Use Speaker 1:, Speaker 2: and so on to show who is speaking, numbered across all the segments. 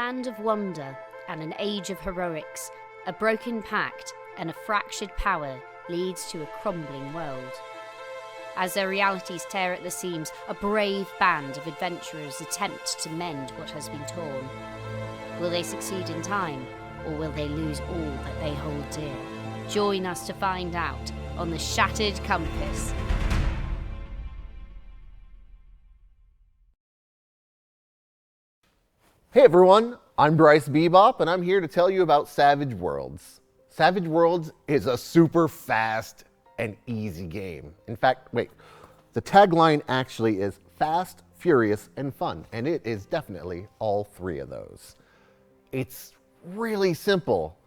Speaker 1: land of wonder and an age of heroics, a broken pact and a fractured power leads to a crumbling world. As their realities tear at the seams, a brave band of adventurers attempt to mend what has been torn. Will they succeed in time, or will they lose all that they hold dear? Join us to find out on The Shattered Compass.
Speaker 2: Hey everyone, I'm Bryce Bebop, and I'm here to tell you about Savage Worlds. Savage Worlds is a super fast and easy game. In fact, the tagline actually is fast, furious, and fun, and it is definitely all three of those. It's really simple.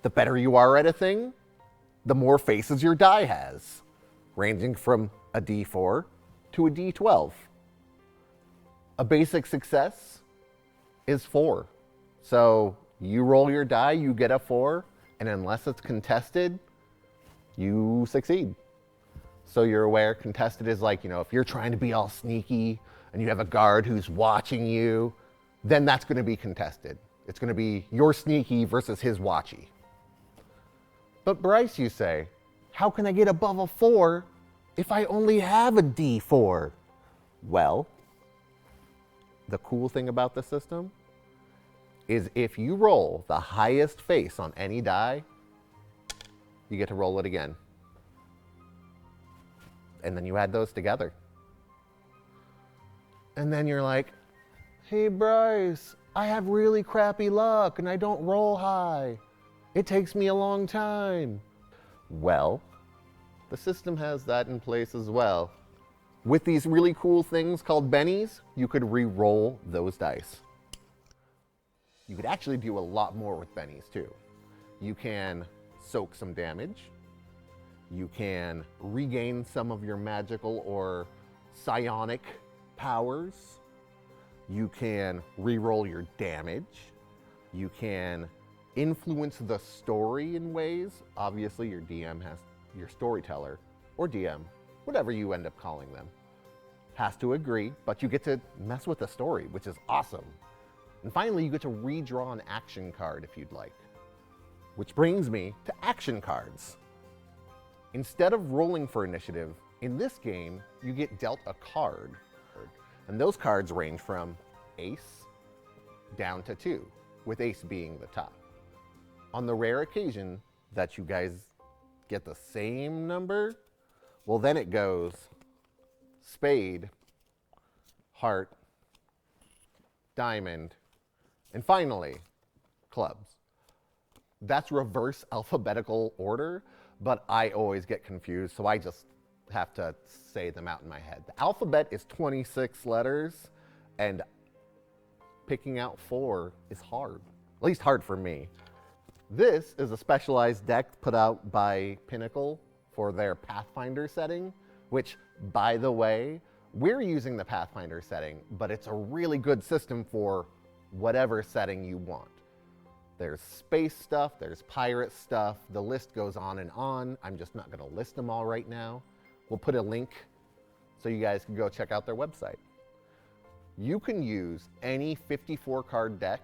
Speaker 2: The better you are at a thing, the more faces your die has, ranging from a D4 to a D12. A basic success is 4. So you roll your die, you get a 4, and unless it's contested, you succeed. So you're aware contested is like, if you're trying to be all sneaky and you have a guard who's watching you, then that's going to be contested. It's going to be your sneaky versus his watchy. But Bryce, you say, how can I get above a 4 if I only have a D4? Well, the cool thing about the system is if you roll the highest face on any die, you get to roll it again. And then you add those together. And then you're like, hey Bryce, I have really crappy luck and I don't roll high. It takes me a long time. Well, the system has that in place as well. With these really cool things called bennies, you could re-roll those dice. You could actually do a lot more with bennies too. You can soak some damage. You can regain some of your magical or psionic powers. You can re-roll your damage. You can influence the story in ways. Obviously, your DM has, your storyteller or DM, whatever you end up calling them, has to agree, but you get to mess with the story, which is awesome. And finally, you get to redraw an action card if you'd like. Which brings me to action cards. Instead of rolling for initiative, in this game, you get dealt a card. And those cards range from ace down to 2, with ace being the top. On the rare occasion that you guys get the same number, well then it goes spade, heart, diamond, and finally, clubs. That's reverse alphabetical order, but I always get confused, so I just have to say them out in my head. The alphabet is 26 letters, and picking out 4 is hard, at least hard for me. This is a specialized deck put out by Pinnacle for their Pathfinder setting, which, by the way, we're using the Pathfinder setting, but it's a really good system for whatever setting you want. There's space stuff, there's pirate stuff, the list goes on and on. I'm just not going to list them all right now. We'll put a link so you guys can go check out their website. You can use any 54 card deck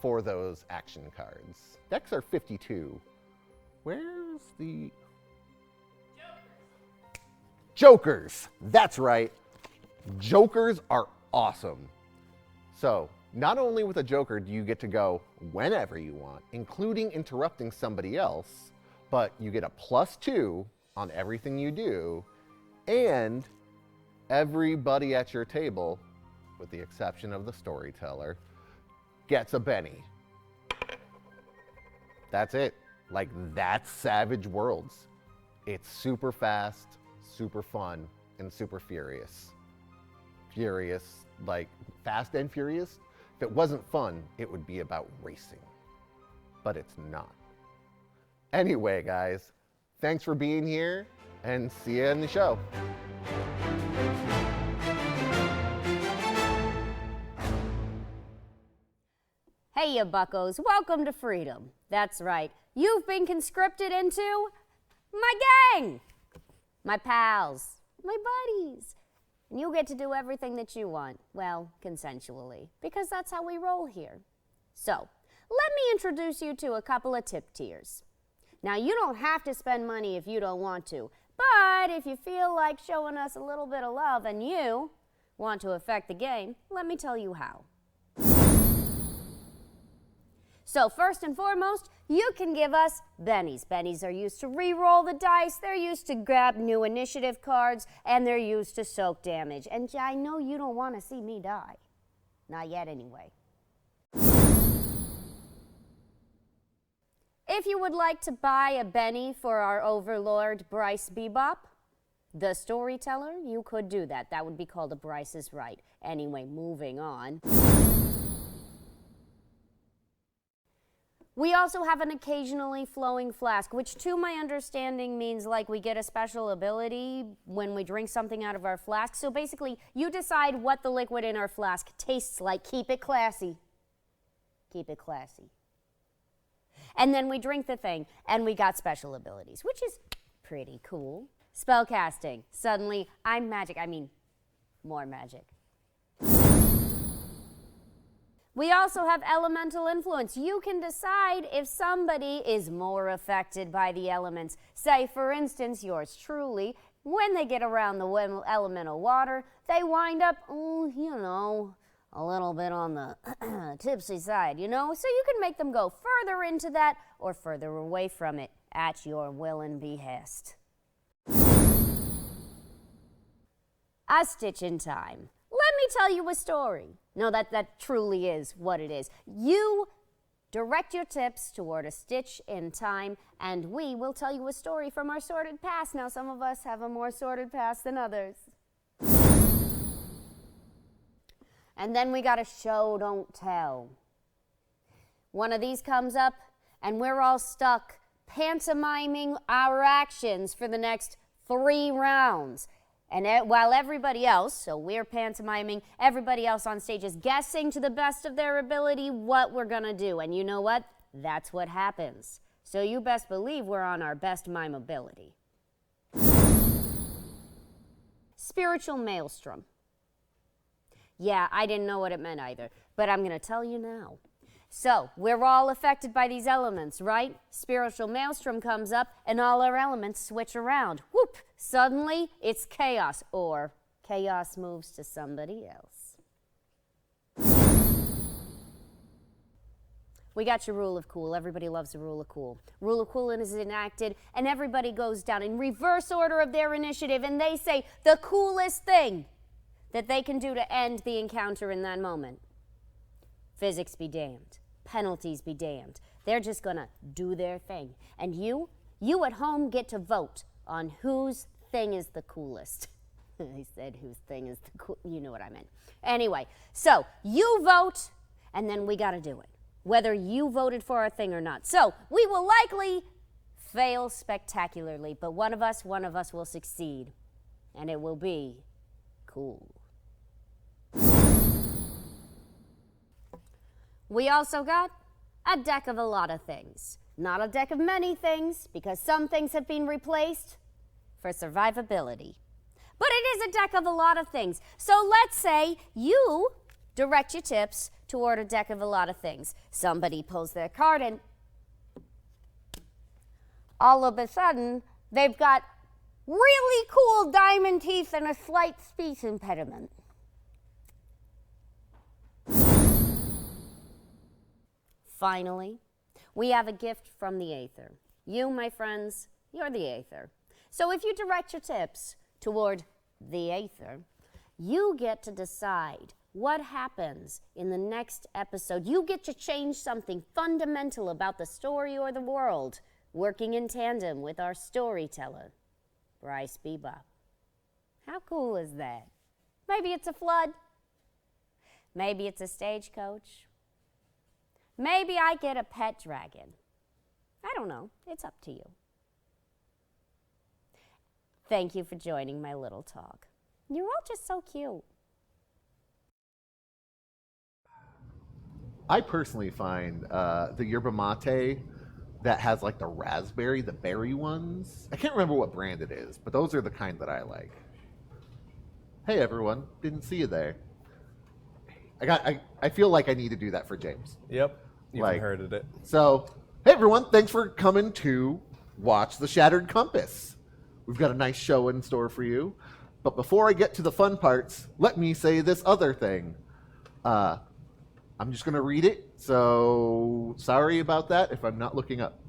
Speaker 2: for those action cards. Decks are 52. Where's the... Jokers! That's right. Jokers are awesome. So, not only with a joker do you get to go whenever you want, including interrupting somebody else, but you get a +2 on everything you do, and everybody at your table, with the exception of the storyteller, gets a Benny. That's it. Like, that's Savage Worlds. It's super fast, super fun, and super furious. Furious, like Fast and Furious. If it wasn't fun, it would be about racing. But it's not. Anyway, guys, thanks for being here, and see you in the show.
Speaker 1: Hey, you buccos, welcome to freedom. That's right, you've been conscripted into my gang, my pals, my buddies. And you get to do everything that you want. Well, consensually. Because that's how we roll here. So, let me introduce you to a couple of tip tiers. Now, you don't have to spend money if you don't want to. But if you feel like showing us a little bit of love and you want to affect the game, let me tell you how. So first and foremost, you can give us bennies. Bennies are used to re-roll the dice, they're used to grab new initiative cards, and they're used to soak damage. And I know you don't want to see me die. Not yet anyway. If you would like to buy a Benny for our overlord, Bryce Bebop, the storyteller, you could do that. That would be called a Bryce is Right. Anyway, moving on. We also have an occasionally flowing flask, which to my understanding means like we get a special ability when we drink something out of our flask. So basically, you decide what the liquid in our flask tastes like. Keep it classy. Keep it classy. And then we drink the thing, and we got special abilities, which is pretty cool. Spellcasting. Suddenly, I'm magic. I mean, more magic. We also have elemental influence. You can decide if somebody is more affected by the elements. Say, for instance, yours truly, when they get around the elemental water, they wind up, a little bit on the tipsy side, So you can make them go further into that or further away from it at your will and behest. A stitch in time. Let me tell you a story. No, that truly is what it is. You direct your tips toward a stitch in time, and we will tell you a story from our sordid past. Now, some of us have a more sordid past than others. And then we got a show, don't tell. One of these comes up, and we're all stuck pantomiming our actions for the next 3 rounds. And while everybody else, so we're pantomiming, everybody else on stage is guessing to the best of their ability what we're gonna do. And you know what? That's what happens. So you best believe we're on our best mime ability. Spiritual maelstrom. Yeah, I didn't know what it meant either, but I'm gonna tell you now. So, we're all affected by these elements, right? Spiritual maelstrom comes up and all our elements switch around. Whoop! Suddenly, it's chaos, or chaos moves to somebody else. We got your rule of cool. Everybody loves the rule of cool. Rule of cool is enacted, and everybody goes down in reverse order of their initiative, and they say the coolest thing that they can do to end the encounter in that moment. Physics be damned. Penalties be damned. They're just gonna do their thing. And you at home get to vote on whose thing is the coolest. I said whose thing is the cool, you know what I meant. Anyway, so you vote, and then we gotta do it, whether you voted for our thing or not. So we will likely fail spectacularly, but one of us will succeed, and it will be cool. We also got a deck of a lot of things. Not a deck of many things, because some things have been replaced for survivability. But it is a deck of a lot of things. So let's say you direct your tips toward a deck of a lot of things. Somebody pulls their card and all of a sudden they've got really cool diamond teeth and a slight speech impediment. Finally, we have a gift from the Aether. You, my friends, you're the Aether. So if you direct your tips toward the Aether, you get to decide what happens in the next episode. You get to change something fundamental about the story or the world, working in tandem with our storyteller, Bryce Bebop. How cool is that? Maybe it's a flood. Maybe it's a stagecoach. Maybe I get a pet dragon. I don't know. It's up to you. Thank you for joining my little talk. You're all just so cute.
Speaker 2: I personally find the yerba mate that has like the raspberry, the berry ones. I can't remember what brand it is, but those are the kind that I like. Hey everyone, didn't see you there. I feel like I need to do that for James.
Speaker 3: Yep, you've
Speaker 2: Like-
Speaker 3: inherited it.
Speaker 2: So, hey everyone, thanks for coming to watch The Shattered Compass. We've got a nice show in store for you. But before I get to the fun parts, let me say this other thing. I'm just going to read it, so sorry about that if I'm not looking up.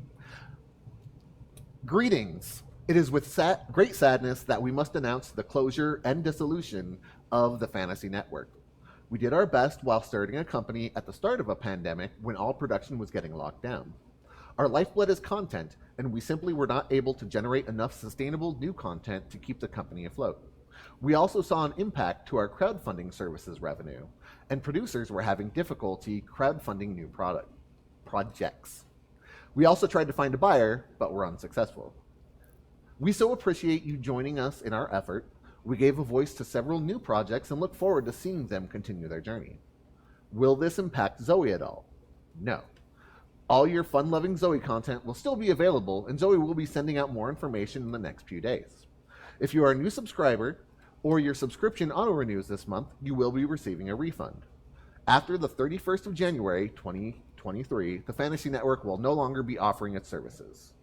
Speaker 2: Greetings. It is with great sadness that we must announce the closure and dissolution of the Fantasy Network. We did our best while starting a company at the start of a pandemic when all production was getting locked down. Our lifeblood is content, and we simply were not able to generate enough sustainable new content to keep the company afloat. We also saw an impact to our crowdfunding services revenue, and producers were having difficulty crowdfunding new projects. We also tried to find a buyer, but were unsuccessful. We so appreciate you joining us in our effort. We gave a voice to several new projects and look forward to seeing them continue their journey. Will this impact Zoe at all? No. All your fun-loving Zoe content will still be available, and Zoe will be sending out more information in the next few days. If you are a new subscriber, or your subscription auto-renews this month, you will be receiving a refund. After the 31st of January, 2023, the Fantasy Network will no longer be offering its services.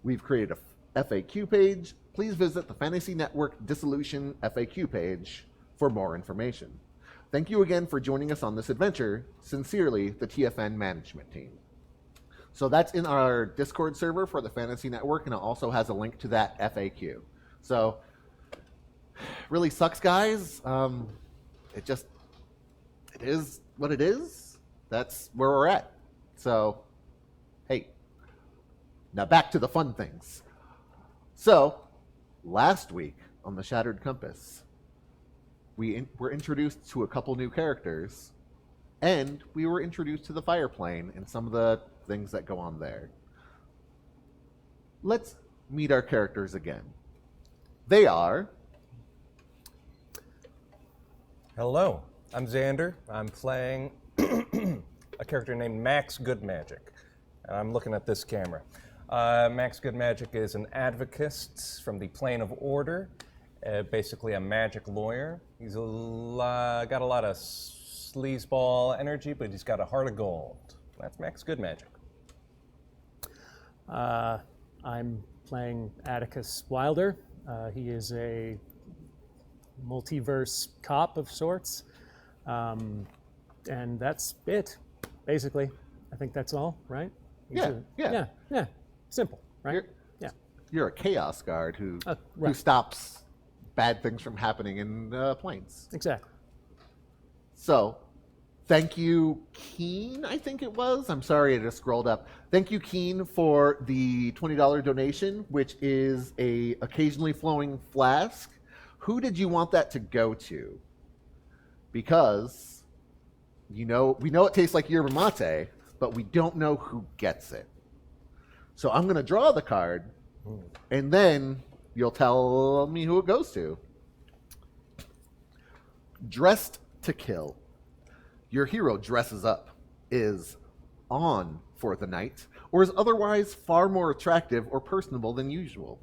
Speaker 2: We've created a FAQ page. Please visit the Fantasy Network Dissolution FAQ page for more information. Thank you again for joining us on this adventure. Sincerely, the TFN management team. So that's in our Discord server for the Fantasy Network, and it also has a link to that FAQ. So, really sucks, guys. It is what it is. That's where we're at. So, hey, now back to the fun things. So, last week on the Shattered Compass, we were introduced to a couple new characters, and we were introduced to the Fireplane and some of the things that go on there. Let's meet our characters again. They are...
Speaker 3: Hello, I'm Xander. I'm playing a character named Max Goodmagic. I'm looking at this camera. Max Goodmagic is an advocist from the plane of order, basically a magic lawyer. He's got a lot of sleazeball energy, but he's got a heart of gold. That's Max Goodmagic.
Speaker 4: I'm playing Atticus Wilder. He is a multiverse cop of sorts. And that's it, basically. I think that's all, right? Yeah. Simple, right?
Speaker 2: You're a chaos guard who
Speaker 4: right.
Speaker 2: stops bad things from happening in planes.
Speaker 4: Exactly.
Speaker 2: So, thank you, Keen, I think it was. I'm sorry, I just scrolled up. Thank you, Keen, for the $20 donation, which is a occasionally flowing flask. Who did you want that to go to? Because, we know it tastes like yerba mate, but we don't know who gets it. So I'm going to draw the card, and then you'll tell me who it goes to. Dressed to kill. Your hero dresses up, is on for the night, or is otherwise far more attractive or personable than usual.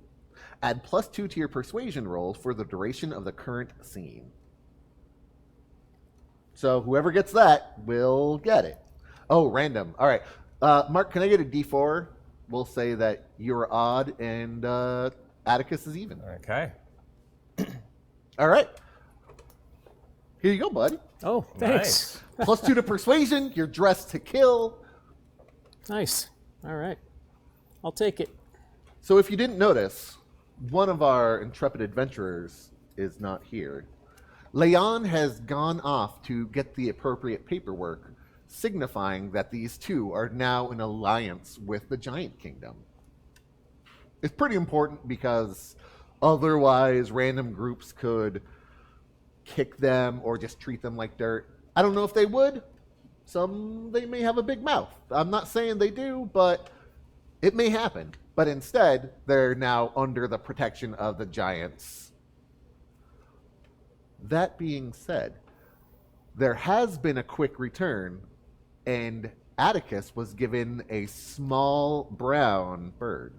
Speaker 2: Add +2 to your persuasion roll for the duration of the current scene. So whoever gets that will get it. Oh, random. All right. Mark, can I get a D4? We'll say that you're odd and Atticus is even.
Speaker 3: Okay.
Speaker 2: All right. Here you go, buddy.
Speaker 4: Oh, thanks.
Speaker 3: Nice.
Speaker 2: +2 to persuasion. You're dressed to kill.
Speaker 4: Nice. All right. I'll take it.
Speaker 2: So if you didn't notice, one of our intrepid adventurers is not here. Leon has gone off to get the appropriate paperwork, signifying that these two are now in alliance with the Giant Kingdom. It's pretty important because otherwise random groups could kick them or just treat them like dirt. I don't know if they would. They may have a big mouth. I'm not saying they do, but it may happen. But instead, they're now under the protection of the giants. That being said, there has been a quick return, and Atticus was given a small brown bird.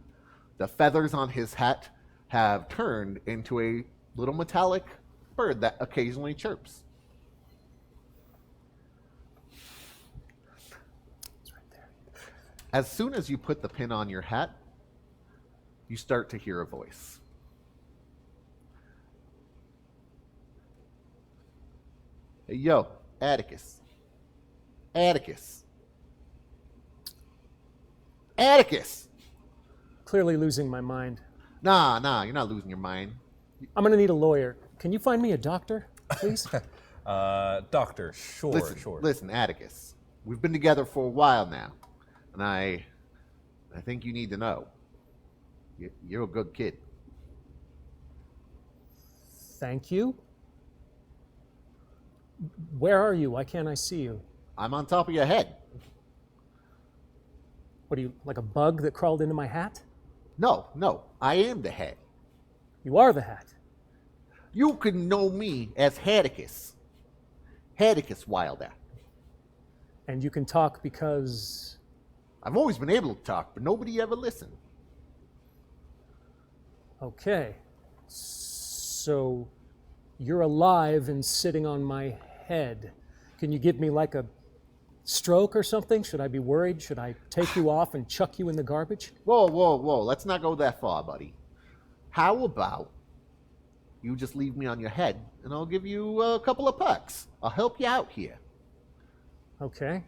Speaker 2: The feathers on his hat have turned into a little metallic bird that occasionally chirps.
Speaker 4: It's right there.
Speaker 2: As soon as you put the pin on your hat, you start to hear a voice. Hey, yo, Atticus. Atticus. Atticus!
Speaker 4: Clearly losing my mind.
Speaker 2: Nah, you're not losing your mind.
Speaker 4: I'm gonna need a lawyer. Can you find me a doctor, please?
Speaker 3: Doctor, sure, sure.
Speaker 2: Listen, Atticus. We've been together for a while now, and I think you need to know. You're a good kid.
Speaker 4: Thank you. Where are you? Why can't I see you?
Speaker 2: I'm on top of your head.
Speaker 4: What are you, like a bug that crawled into my hat?
Speaker 2: No, I am the head.
Speaker 4: You are the hat.
Speaker 2: You can know me as Atticus. Atticus Wilder.
Speaker 4: And you can talk because...
Speaker 2: I've always been able to talk, but nobody ever listened.
Speaker 4: Okay. So you're alive and sitting on my head. Can you give me like a stroke or something? Should I be worried? Should I take you off and chuck you in the garbage?
Speaker 2: Whoa. Let's not go that far, buddy. How about you just leave me on your head, and I'll give you a couple of perks. I'll help you out here.
Speaker 4: Okay.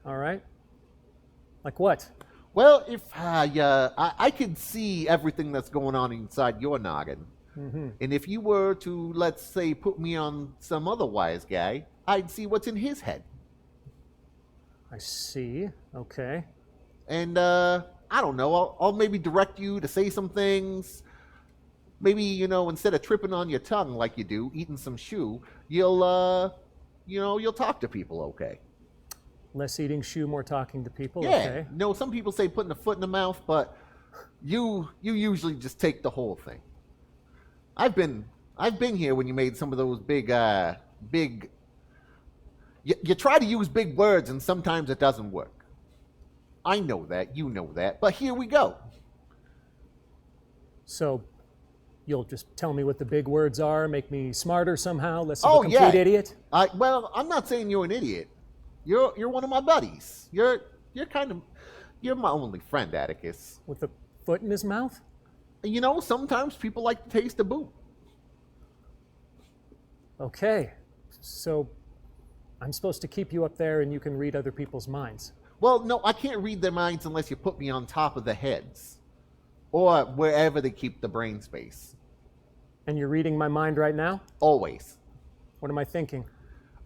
Speaker 4: All right. Like what?
Speaker 2: Well, if I can see everything that's going on inside your noggin.
Speaker 4: Mm-hmm.
Speaker 2: And if you were to, let's say, put me on some other wise guy, I'd see what's in his head.
Speaker 4: I see. Okay.
Speaker 2: And I don't know, I'll maybe direct you to say some things. Maybe, instead of tripping on your tongue like you do, eating some shoe, you'll talk to people okay.
Speaker 4: Less eating shoe, more talking to people.
Speaker 2: Yeah.
Speaker 4: Okay.
Speaker 2: No, some people say putting a foot in the mouth, but you usually just take the whole thing. I've been here when you made some of those big. You try to use big words, and sometimes it doesn't work. I know that, you know that, but here we go.
Speaker 4: So you'll just tell me what the big words are, make me smarter somehow, less of a complete idiot?
Speaker 2: Well, I'm not saying you're an idiot. You're one of my buddies. You're my only friend, Atticus.
Speaker 4: With a foot in his mouth?
Speaker 2: Sometimes people like to taste a boot.
Speaker 4: Okay. So I'm supposed to keep you up there and you can read other people's minds.
Speaker 2: Well, no, I can't read their minds unless you put me on top of the heads. Or wherever they keep the brain space.
Speaker 4: And you're reading my mind right now?
Speaker 2: Always.
Speaker 4: What am I thinking?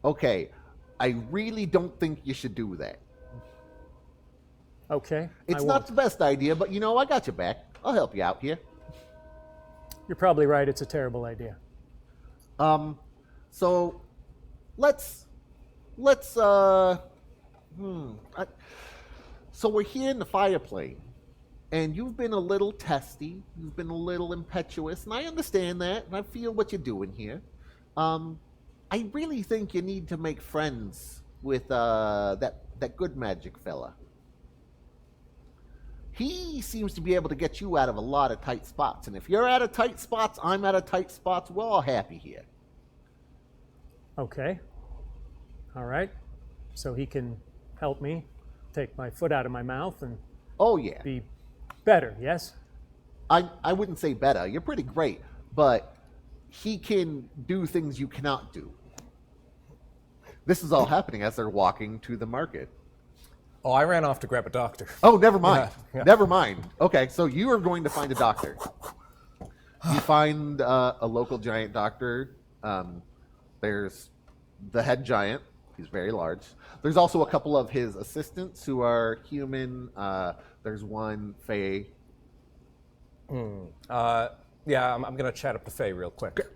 Speaker 2: Okay, I really don't think you should do that.
Speaker 4: Okay.
Speaker 2: It's not the best idea, but I got your back. I'll help you out here.
Speaker 4: You're probably right, it's a terrible idea.
Speaker 2: So so we're here in the fireplane, and you've been a little testy, you've been a little impetuous, and I understand that, and I feel what you're doing here. I really think you need to make friends with that good magic fella. He seems to be able to get you out of a lot of tight spots, and if you're out of tight spots, I'm out of tight spots, we're all happy here.
Speaker 4: Okay. All right. So he can help me take my foot out of my mouth and be better, yes?
Speaker 2: I wouldn't say better. You're pretty great, but he can do things you cannot do. This is all happening as they're walking to the market.
Speaker 3: Oh, I ran off to grab a doctor.
Speaker 2: Oh, never mind.
Speaker 3: Yeah.
Speaker 2: Never mind. Okay, so you are going to find a doctor. You find a local giant doctor. There's the head giant. He's very large. There's also a couple of his assistants who are human. There's one Fae.
Speaker 3: Yeah, I'm going to chat up to Faye real quick.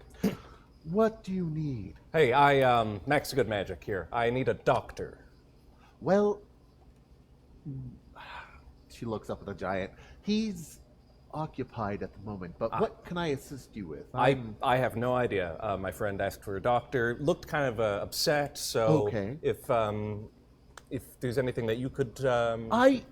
Speaker 2: What do you need?
Speaker 3: Hey, Max Good Magic here. I need a doctor.
Speaker 2: Well, she looks up at the giant. He's occupied at the moment, but what can I assist you with?
Speaker 3: I have no idea. My friend asked for a doctor. Looked kind of upset, so
Speaker 2: Okay.
Speaker 3: if if there's anything that you could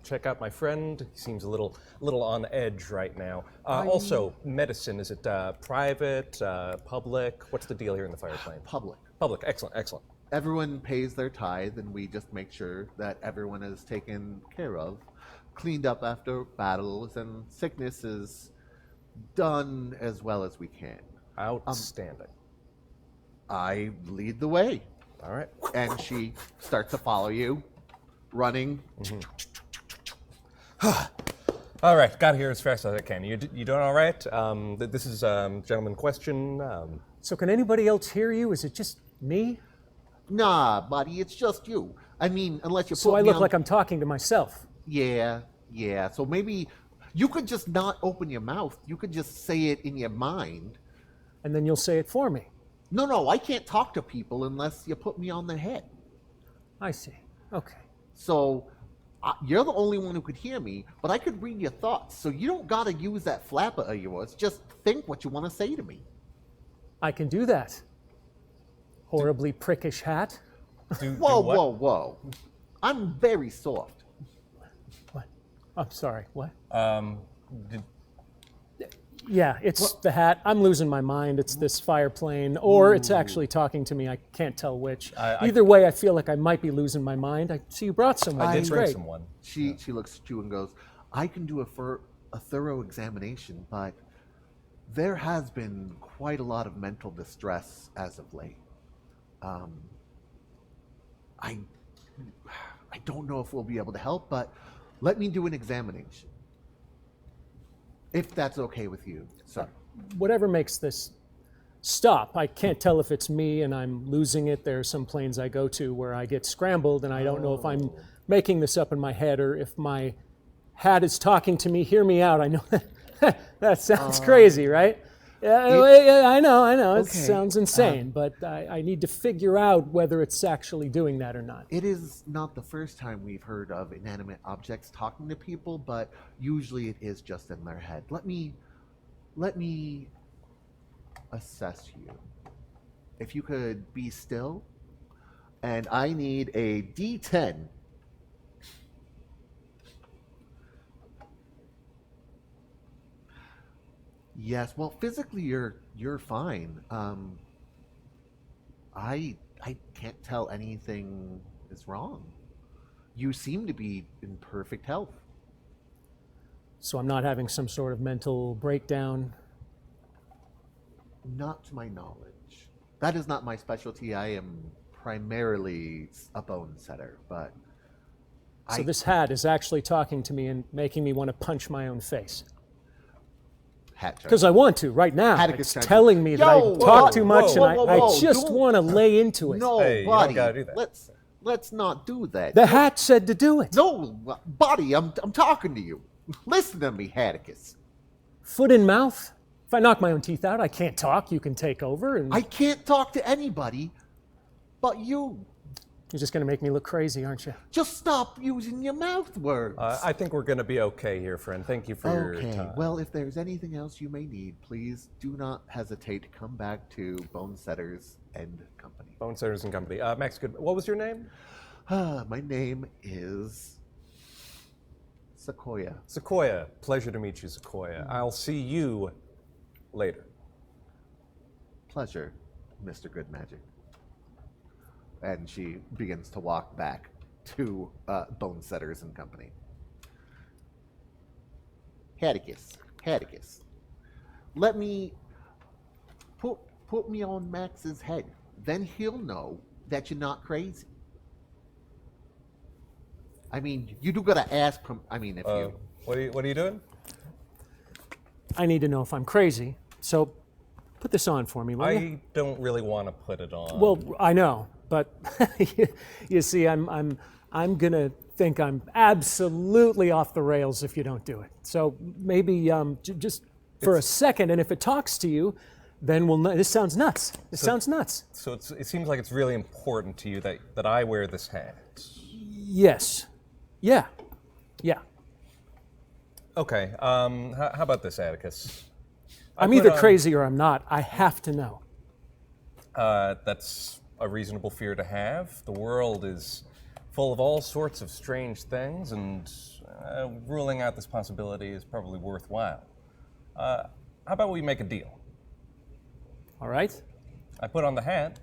Speaker 3: check out my friend. He seems a little on edge right now. Also, medicine, is it private, public? What's the deal here in the fire plane?
Speaker 2: Public.
Speaker 3: Public, excellent, excellent.
Speaker 2: Everyone pays their tithe, and we just make sure that everyone is taken care of, cleaned up after battles, and sickness is done as well as we can.
Speaker 3: Outstanding.
Speaker 2: I lead the way.
Speaker 3: All right.
Speaker 2: And she starts to follow you, running.
Speaker 3: All right, got here as fast as I can. You doing all right? This is gentleman question.
Speaker 4: So can anybody else hear you? Is it just me?
Speaker 2: Nah, buddy, it's just you. I mean, unless you
Speaker 4: So
Speaker 2: put
Speaker 4: I
Speaker 2: me
Speaker 4: look
Speaker 2: on...
Speaker 4: like I'm talking to myself.
Speaker 2: Yeah. So maybe you could just not open your mouth. You could just say it in your mind.
Speaker 4: And then you'll say it for me.
Speaker 2: No, I can't talk to people unless you put me on the head.
Speaker 4: I see. Okay.
Speaker 2: So you're the only one who could hear me, but I could read your thoughts. So you don't got to use that flapper of yours. Just think what you want to say to me.
Speaker 4: I can do that. Horribly prickish hat.
Speaker 2: Whoa. I'm very soft.
Speaker 4: What? I'm sorry. What?
Speaker 3: Did,
Speaker 4: Yeah, it's the hat. I'm losing my mind. It's this fire plane, or it's actually talking to me. I can't tell which. Either way, I feel like I might be losing my mind. I see you brought someone.
Speaker 3: I did
Speaker 4: That's
Speaker 3: bring
Speaker 4: great.
Speaker 3: someone.
Speaker 2: She looks at you and goes, I can do a thorough examination, but there has been quite a lot of mental distress as of late. I don't know if we'll be able to help, but let me do an examination. If that's okay with you, sir.
Speaker 4: Whatever makes this stop. I can't tell if it's me and I'm losing it. There are some planes I go to where I get scrambled and I don't know if I'm making this up in my head or if my hat is talking to me. Hear me out. I know that sounds crazy, right? Yeah, I know. It sounds insane, but I need to figure out whether it's actually doing that or not.
Speaker 2: It is not the first time we've heard of inanimate objects talking to people, but usually it is just in their head. Let me assess you. If you could be still, and I need a D10. Yes, well, physically you're fine. I can't tell anything is wrong. You seem to be in perfect health.
Speaker 4: So I'm not having some sort of mental breakdown.
Speaker 2: Not to my knowledge. That is not my specialty. I am primarily a bone setter, but
Speaker 4: So this hat is actually talking to me and making me want to punch my own face. Because I want to right now. It's telling me that I talk too much and I just want to lay into it.
Speaker 2: No,
Speaker 3: Hey, you
Speaker 2: buddy.
Speaker 3: don't gotta do that.
Speaker 2: Let's not do that.
Speaker 4: The hat said to do it.
Speaker 2: No, buddy, I'm talking to you. Listen to me, Hatticus.
Speaker 4: Foot in mouth. If I knock my own teeth out, I can't talk. You can take over. And
Speaker 2: I can't talk to anybody but you.
Speaker 4: You're just going to make me look crazy, aren't you?
Speaker 2: Just stop using your mouth words.
Speaker 3: I think we're going to be okay here, friend. Thank you for your time.
Speaker 2: Well, if there's anything else you may need, please do not hesitate to come back to Bone Setters and Company.
Speaker 3: Bone Setters and Company. Max, good. What was your name?
Speaker 2: My name is Sequoia.
Speaker 3: Sequoia. Pleasure to meet you, Sequoia. I'll see you later.
Speaker 2: Pleasure, Mr. Good Magic. And she begins to walk back to Bone Setters and Company. Hatticus, let me put me on Max's head. Then he'll know that you're not crazy. I mean, you do gotta ask him. I mean, if you.
Speaker 3: What are you doing?
Speaker 4: I need to know if I'm crazy. So put this on for me, will you?
Speaker 3: I don't really want to put it on.
Speaker 4: Well, I know, but you see, I'm gonna think I'm absolutely off the rails if you don't do it. So maybe just for a second, and if it talks to you, then we'll know. This sounds nuts. This sounds nuts.
Speaker 3: So it seems like it's really important to you that I wear this hat.
Speaker 4: Yes. Yeah.
Speaker 3: Okay. How about this, Atticus?
Speaker 4: I'm either crazy or I'm not. I have to know.
Speaker 3: That's a reasonable fear to have. The world is full of all sorts of strange things, and ruling out this possibility is probably worthwhile. How about we make a deal?
Speaker 4: All right.
Speaker 3: I put on the hat,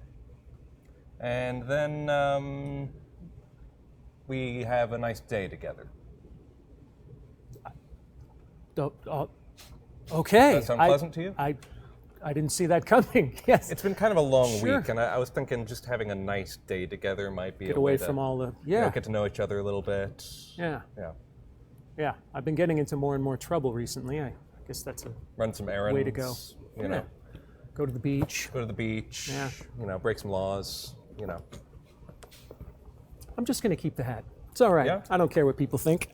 Speaker 3: and then we have a nice day together.
Speaker 4: Okay.
Speaker 3: Does that sound pleasant to you?
Speaker 4: I didn't see that coming. Yes.
Speaker 3: It's been kind of a long
Speaker 4: Sure.
Speaker 3: week, and I was thinking just having a nice day together might be
Speaker 4: Get
Speaker 3: a
Speaker 4: away
Speaker 3: way to,
Speaker 4: from all the.
Speaker 3: you know,
Speaker 4: Yeah.
Speaker 3: get to know each other a little bit.
Speaker 4: Yeah.
Speaker 3: Yeah.
Speaker 4: Yeah. I've been getting into more and more trouble recently. I guess that's a
Speaker 3: Run some errands.
Speaker 4: way to go.
Speaker 3: You know,
Speaker 4: Go to the beach.
Speaker 3: go to the beach.
Speaker 4: Yeah.
Speaker 3: You know, break some laws. You know.
Speaker 4: I'm just going to keep the hat. It's all right.
Speaker 3: Yeah?
Speaker 4: I don't care what people think.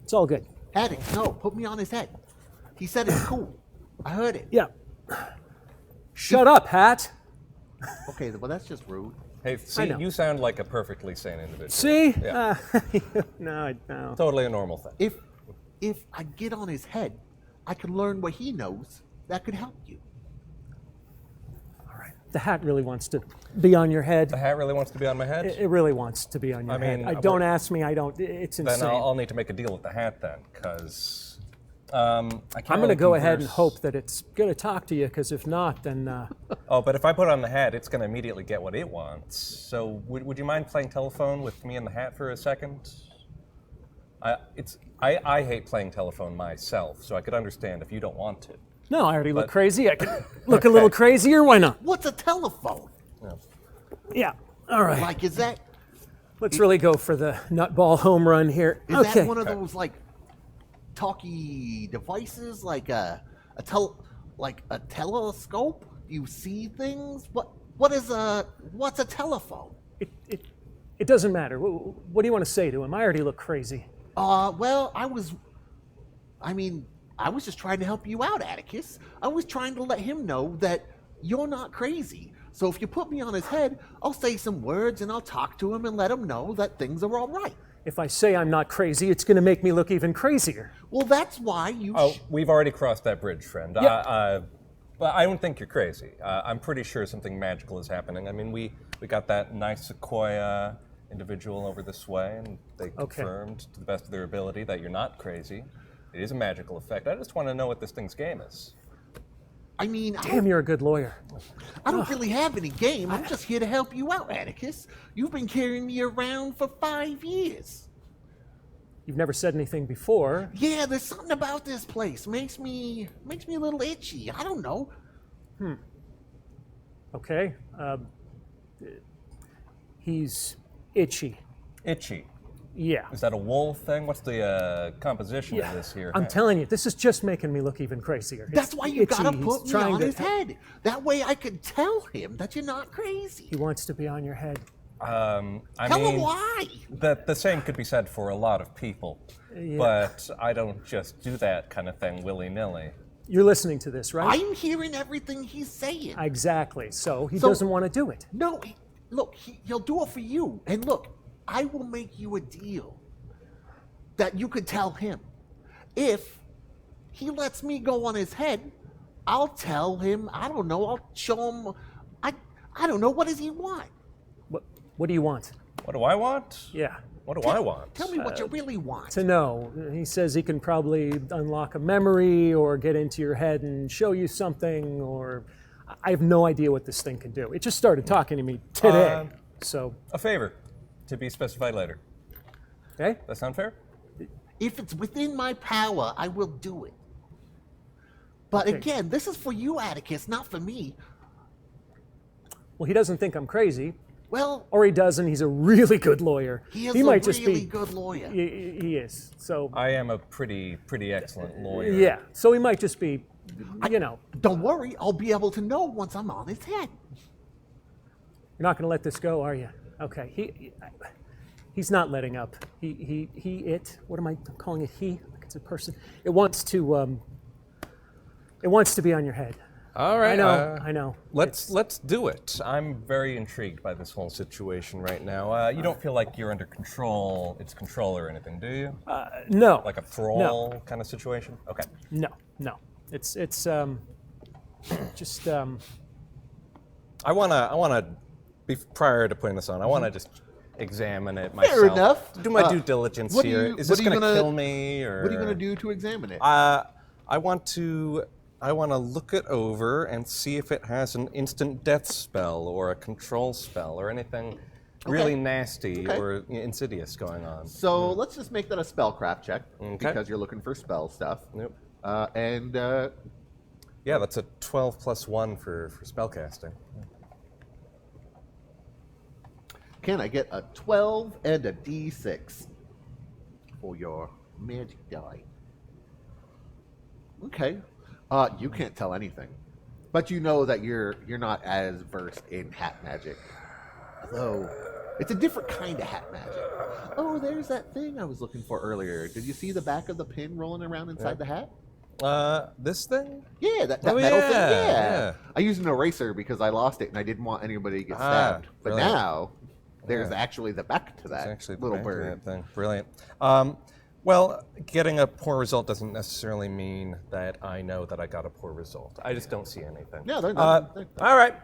Speaker 4: It's all good.
Speaker 2: Attic, no, put me on his head. He said it's cool. I heard it.
Speaker 4: Yeah. Shut up, hat.
Speaker 2: Okay, well, that's just rude.
Speaker 3: Hey, see,
Speaker 4: know.
Speaker 3: you sound like a perfectly sane individual.
Speaker 4: See?
Speaker 3: Yeah.
Speaker 4: No.
Speaker 3: Totally a normal thing.
Speaker 2: If I get on his head, I could learn what he knows that could help you.
Speaker 4: The hat really wants to be on your head.
Speaker 3: The hat really wants to be on my head?
Speaker 4: It really wants to be on your
Speaker 3: I mean,
Speaker 4: head. Don't ask me. I don't. It's insane.
Speaker 3: Then I'll need to make a deal with the hat then, because I can't
Speaker 4: I'm going
Speaker 3: really
Speaker 4: to go ahead and
Speaker 3: converse-
Speaker 4: hope that it's going to talk to you, because if not, then
Speaker 3: Oh, but if I put on the hat, it's going to immediately get what it wants. So would you mind playing telephone with me and the hat for a second? I hate playing telephone myself, so I could understand if you don't want to.
Speaker 4: no, I already look
Speaker 3: But-
Speaker 4: crazy. I can look a little crazier. Why not?
Speaker 2: What's a telephone?
Speaker 4: Yeah. All right.
Speaker 2: Like, is that
Speaker 4: Let's really go for the nutball home run here.
Speaker 2: is
Speaker 4: Okay.
Speaker 2: that one of those like talky devices, like a telescope? You see things. What's a telephone?
Speaker 4: It doesn't matter. What do you want to say to him? I already look crazy.
Speaker 2: Well, I was just trying to help you out, Atticus. I was trying to let him know that you're not crazy. So if you put me on his head, I'll say some words and I'll talk to him and let him know that things are all right.
Speaker 4: If I say I'm not crazy, it's going to make me look even crazier.
Speaker 2: Well, that's why you.
Speaker 3: Oh, we've already crossed that bridge, friend.
Speaker 4: Yep.
Speaker 3: But I don't think you're crazy. I'm pretty sure something magical is happening. I mean, we got that nice sequoia individual over this way, and they confirmed to the best of their ability that you're not crazy. It is a magical effect. I just want to know what this thing's game is.
Speaker 2: I mean,
Speaker 4: Damn, you're a good lawyer.
Speaker 2: I don't really have any game. I'm just here to help you out, Atticus. You've been carrying me around for 5 years.
Speaker 4: You've never said anything before.
Speaker 2: Yeah, there's something about this place makes me a little itchy. I don't know.
Speaker 4: Okay. He's itchy.
Speaker 3: Itchy.
Speaker 4: Yeah.
Speaker 3: Is that a wool thing? What's the composition of this here?
Speaker 4: I'm telling you, this is just making me look even crazier.
Speaker 2: That's
Speaker 4: It's
Speaker 2: why you
Speaker 4: itchy.
Speaker 2: gotta
Speaker 4: He's
Speaker 2: put me
Speaker 4: trying
Speaker 2: on
Speaker 4: to-
Speaker 2: his head. That way I could tell him that you're not crazy.
Speaker 4: He wants to be on your head.
Speaker 3: I
Speaker 2: Tell him
Speaker 3: mean,
Speaker 2: why.
Speaker 3: the same could be said for a lot of people, but I don't just do that kind of thing willy-nilly.
Speaker 4: You're listening to this, right?
Speaker 2: I'm hearing everything he's saying.
Speaker 4: Exactly. So he
Speaker 2: So-
Speaker 4: doesn't want to do it.
Speaker 2: No, look, he'll do it for you. And look, I will make you a deal that you could tell him. If he lets me go on his head, I'll tell him, I don't know, I'll show him, I don't know, what does he want?
Speaker 4: What do you want?
Speaker 3: What do I want?
Speaker 4: Yeah.
Speaker 3: What do I want?
Speaker 2: Tell me what you really want.
Speaker 4: To know. He says he can probably unlock a memory or get into your head and show you something, or I have no idea what this thing can do. It just started talking to me today. So,
Speaker 3: A favor, to be specified later.
Speaker 4: okay?
Speaker 3: That sound fair?
Speaker 2: If it's within my power, I will do it. But
Speaker 4: Okay.
Speaker 2: again, this is for you, Atticus, not for me.
Speaker 4: Well, he doesn't think I'm crazy,
Speaker 2: Well,
Speaker 4: or he does, and he's a really good lawyer.
Speaker 2: he is
Speaker 4: might
Speaker 2: a
Speaker 4: just
Speaker 2: really
Speaker 4: be.
Speaker 2: good lawyer.
Speaker 4: He is. So,
Speaker 3: I am a pretty excellent lawyer.
Speaker 4: yeah. So he might just be, you know,
Speaker 2: Don't worry, I'll be able to know once I'm on his head.
Speaker 4: you're not going to let this go, are you? Okay. He's not letting up. What am I calling it? He? Like it's a person. It wants to be on your head.
Speaker 3: All right.
Speaker 4: I know.
Speaker 3: Let's do it. I'm very intrigued by this whole situation right now. You don't feel like you're under its control or anything, do you?
Speaker 4: No.
Speaker 3: Like a thrall kind of situation? Okay.
Speaker 4: No. It's just
Speaker 3: I wanna be prior to putting this on. I wanna just examine it myself.
Speaker 2: Fair enough.
Speaker 3: Do my due diligence
Speaker 2: what
Speaker 3: here. Is this going to kill me, or
Speaker 2: What are you going to do to examine it?
Speaker 3: I want to look it over and see if it has an instant death spell or a control spell or anything really nasty or insidious going on.
Speaker 2: So let's just make that a spellcraft check because you're looking for spell stuff.
Speaker 3: Yep.
Speaker 2: Yeah,
Speaker 3: that's a 12 plus 1 for spellcasting.
Speaker 2: Can I get a 12 and a D6 for your magic die? Okay. You can't tell anything, but you know that you're not as versed in hat magic. Although it's a different kind of hat magic. Oh, there's that thing I was looking for earlier. Did you see the back of the pin rolling around inside the hat?
Speaker 3: This thing?
Speaker 2: Yeah, that metal thing. Yeah. I used an eraser because I lost it and I didn't want anybody to get stabbed. But
Speaker 3: brilliant.
Speaker 2: now there's actually the back to that
Speaker 3: Actually the
Speaker 2: little
Speaker 3: back of
Speaker 2: bird.
Speaker 3: that thing. Brilliant. Well, getting a poor result doesn't necessarily mean that I know that I got a poor result. I just don't see anything.
Speaker 2: No, they're not.
Speaker 3: All right.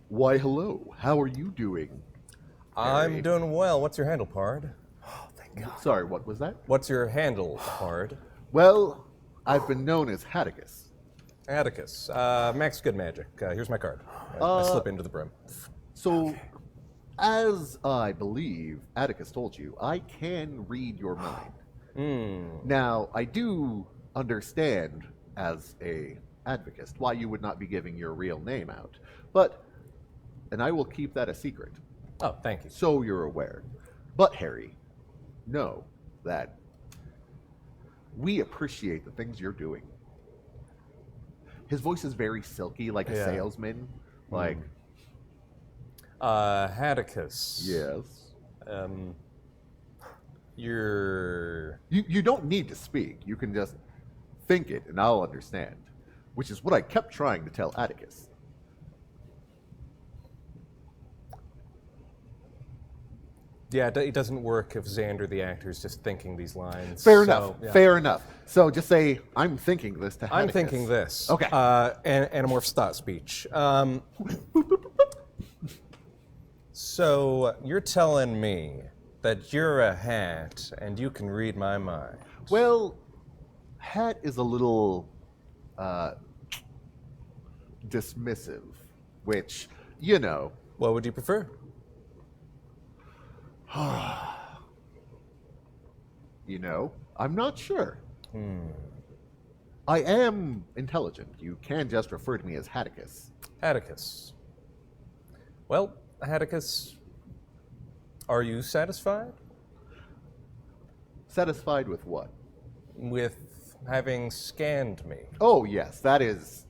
Speaker 2: Why, hello. How are you doing?
Speaker 3: I'm doing well. What's your handle, Pard?
Speaker 2: Sorry, what was that?
Speaker 3: What's your handle, Pard?
Speaker 2: Well, I've been known as Hatticus.
Speaker 3: Atticus. Max Good Magic. Here's my card. I slip into the brim.
Speaker 2: So, as I believe Atticus told you, I can read your mind. Now, I do understand as a advocist why you would not be giving your real name out, and I will keep that a secret.
Speaker 3: Oh, thank you.
Speaker 2: So you're aware. But Harry, know that we appreciate the things you're doing. His voice is very silky, like a salesman. Like,
Speaker 3: Hatticus.
Speaker 2: yes. You don't need to speak. You can just think it, and I'll understand. Which is what I kept trying to tell Atticus.
Speaker 3: Yeah, it doesn't work if Xander the actor is just thinking these lines.
Speaker 2: Fair enough. Fair enough. So just say, I'm thinking this to Atticus.
Speaker 3: I'm thinking this.
Speaker 2: Okay.
Speaker 3: Anamorph thought speech. So you're telling me that you're a hat and you can read my mind.
Speaker 2: Well, hat is a little dismissive, which, you know.
Speaker 3: What would you prefer?
Speaker 2: You know, I'm not sure. I am intelligent. You can just refer to me as Hatticus.
Speaker 3: Atticus. Well, Atticus, are you satisfied?
Speaker 2: Satisfied with what?
Speaker 3: With having scanned me.
Speaker 2: Oh, yes, that is...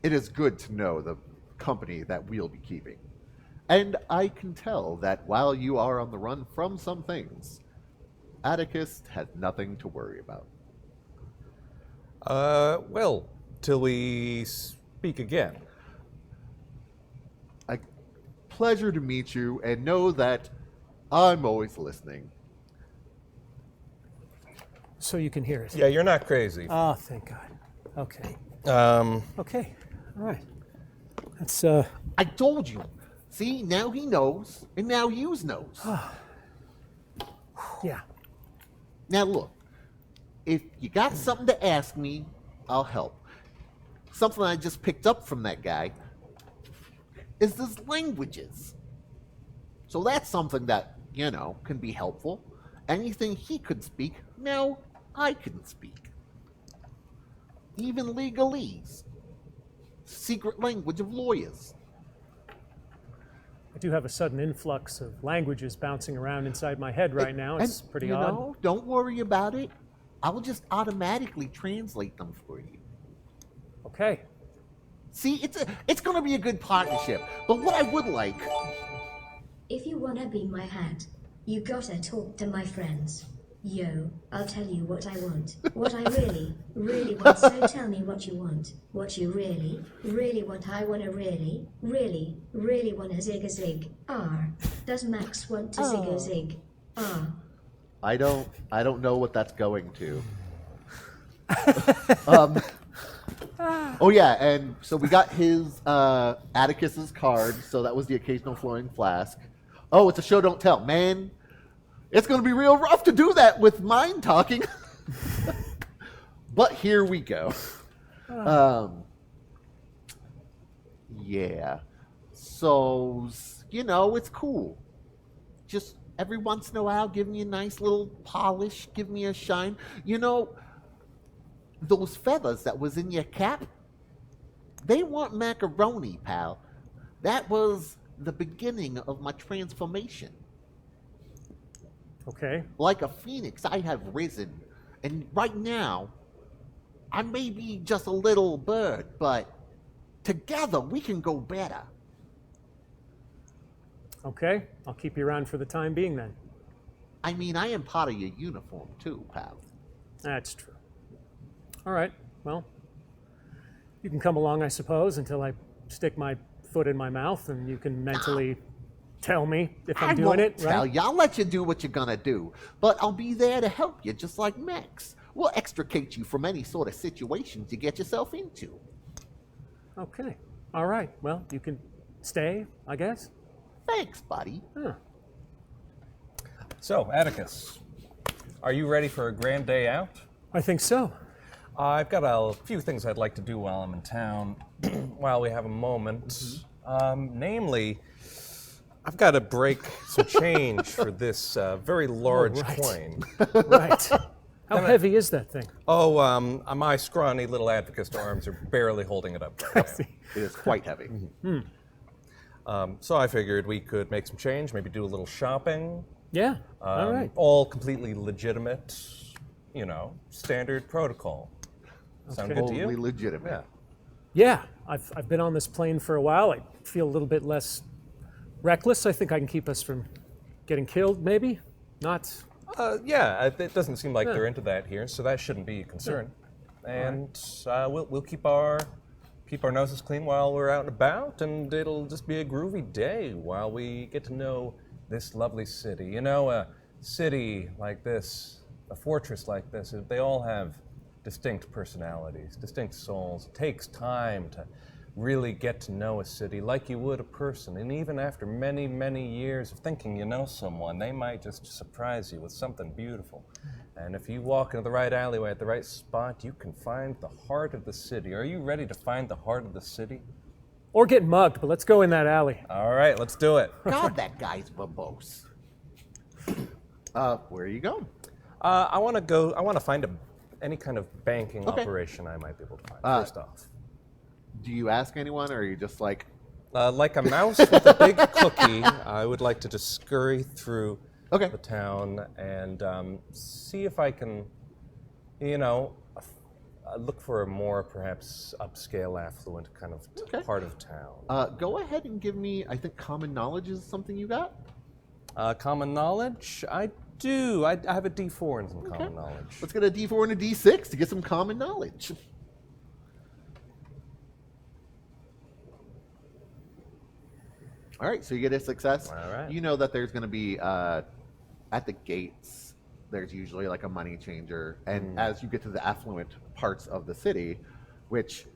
Speaker 2: It is good to know the company that we'll be keeping. And I can tell that while you are on the run from some things, Atticus has nothing to worry about.
Speaker 3: Well, till we speak again.
Speaker 2: A pleasure to meet you, and know that I'm always listening.
Speaker 4: So you can hear it.
Speaker 3: Yeah, you're not crazy.
Speaker 4: Oh, thank God. Okay. Okay. All right. That's
Speaker 2: I told you. See, now he knows, and now yous knows.
Speaker 4: yeah.
Speaker 2: Now look, if you got something to ask me, I'll help. Something I just picked up from that guy is his languages. So that's something that, you know, can be helpful. Anything he could speak, now I can speak. Even legalese. Secret language of lawyers.
Speaker 4: I do have a sudden influx of languages bouncing around inside my head right now. It's pretty
Speaker 2: you
Speaker 4: odd.
Speaker 2: know, don't worry about it. I will just automatically translate them for you.
Speaker 4: Okay.
Speaker 2: See, it's going to be a good partnership. But what I would like...
Speaker 5: If you wanna be my hat, you gotta talk to my friends. Yo, I'll tell you what I want. What I really, really want. So tell me what you want. What you really, really want. I wanna really, really, really want a zig a zig. Does Max want to zig a zig?
Speaker 2: I don't know what that's going to. Oh yeah, and so we got his Atticus's card, so that was the occasional flowing flask. Oh, it's a show don't tell. Man, it's gonna be real rough to do that with mind talking. But here we go. Yeah. So, it's cool. Just every once in a while, give me a nice little polish, give me a shine. Those feathers that was in your cap, they weren't macaroni, pal. That was the beginning of my transformation.
Speaker 4: Okay.
Speaker 2: Like a phoenix, I have risen. And right now, I may be just a little bird, but together we can go better.
Speaker 4: Okay. I'll keep you around for the time being then.
Speaker 2: I mean, I am part of your uniform too, pal.
Speaker 4: That's true. All right. Well, you can come along, I suppose, until I stick my foot in my mouth, and you can mentally tell me if I'm doing
Speaker 2: won't
Speaker 4: it,
Speaker 2: tell
Speaker 4: right?
Speaker 2: you. I'll let you do what you're gonna do, but I'll be there to help you, just like Max. We'll extricate you from any sort of situations you get yourself into.
Speaker 4: Okay. All right. Well, you can stay, I guess.
Speaker 2: Thanks, buddy.
Speaker 4: Huh.
Speaker 3: So, Atticus, are you ready for a grand day out?
Speaker 4: I think so.
Speaker 3: I've got a few things I'd like to do while I'm in town, while we have a moment. Namely, I've got to break some change for this very large
Speaker 4: right.
Speaker 3: coin.
Speaker 4: Right. How heavy is that thing?
Speaker 3: Oh, my scrawny little Advocist arms are barely holding it up right now.
Speaker 2: It is quite heavy.
Speaker 3: So I figured we could make some change, maybe do a little shopping.
Speaker 4: Yeah. All right.
Speaker 3: All completely legitimate, standard protocol. Sound good to
Speaker 2: Totally
Speaker 3: you?
Speaker 2: legitimate.
Speaker 3: Yeah.
Speaker 4: Yeah. I've been on this plane for a while. I feel a little bit less reckless. I think I can keep us from getting killed, maybe? Not.
Speaker 3: It doesn't seem like they're into that here, so that shouldn't be a concern. And we'll keep our noses clean while we're out and about, and it'll just be a groovy day while we get to know this lovely city. A city like this, a fortress like this, they all have distinct personalities, distinct souls. It takes time to really get to know a city like you would a person. And even after many, many years of thinking you know someone, they might just surprise you with something beautiful. And if you walk into the right alleyway at the right spot, you can find the heart of the city. Are you ready to find the heart of the city?
Speaker 4: Or get mugged, but let's go in that alley.
Speaker 3: All right, let's do it.
Speaker 2: God, that guy's verbose. Where are you going?
Speaker 3: I want to find any kind of banking
Speaker 2: Okay.
Speaker 3: operation I might be able to find, first off.
Speaker 2: Do you ask anyone, or are you just like...
Speaker 3: Like a mouse with a big cookie, I would like to just scurry through
Speaker 2: Okay.
Speaker 3: the town and see if I can, look for a more perhaps upscale, affluent kind of
Speaker 2: Okay.
Speaker 3: part of town.
Speaker 2: Go ahead and give me, I think common knowledge is something you got?
Speaker 3: Common knowledge? I do. I have a D4 in some common knowledge.
Speaker 2: Let's get a D4 and a D6 to get some common knowledge. All right, so you get a success.
Speaker 3: All right.
Speaker 2: You know that there's going to be, at the gates, there's usually like a money changer. And as you get to the affluent parts of the city, which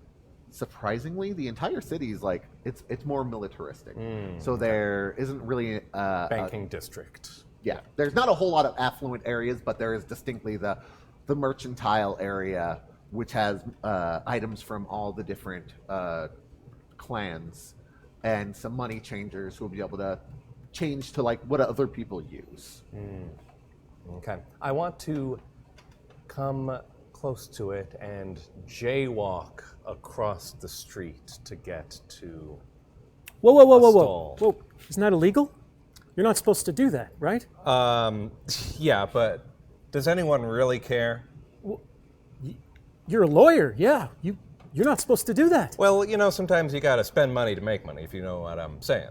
Speaker 2: surprisingly, the entire city is like, it's more militaristic. So there isn't really
Speaker 3: Banking district.
Speaker 2: yeah, there's not a whole lot of affluent areas, but there is distinctly the mercantile area, which has items from all the different clans and some money changers who will be able to change to like what other people use.
Speaker 3: Okay. I want to come close to it and jaywalk across the street to get to
Speaker 4: Whoa.
Speaker 3: stall.
Speaker 4: Whoa. Isn't that illegal? You're not supposed to do that, right?
Speaker 3: Yeah, but does anyone really care?
Speaker 4: You're a lawyer, yeah. You're not supposed to do that.
Speaker 3: Well, sometimes you gotta spend money to make money, if you know what I'm saying.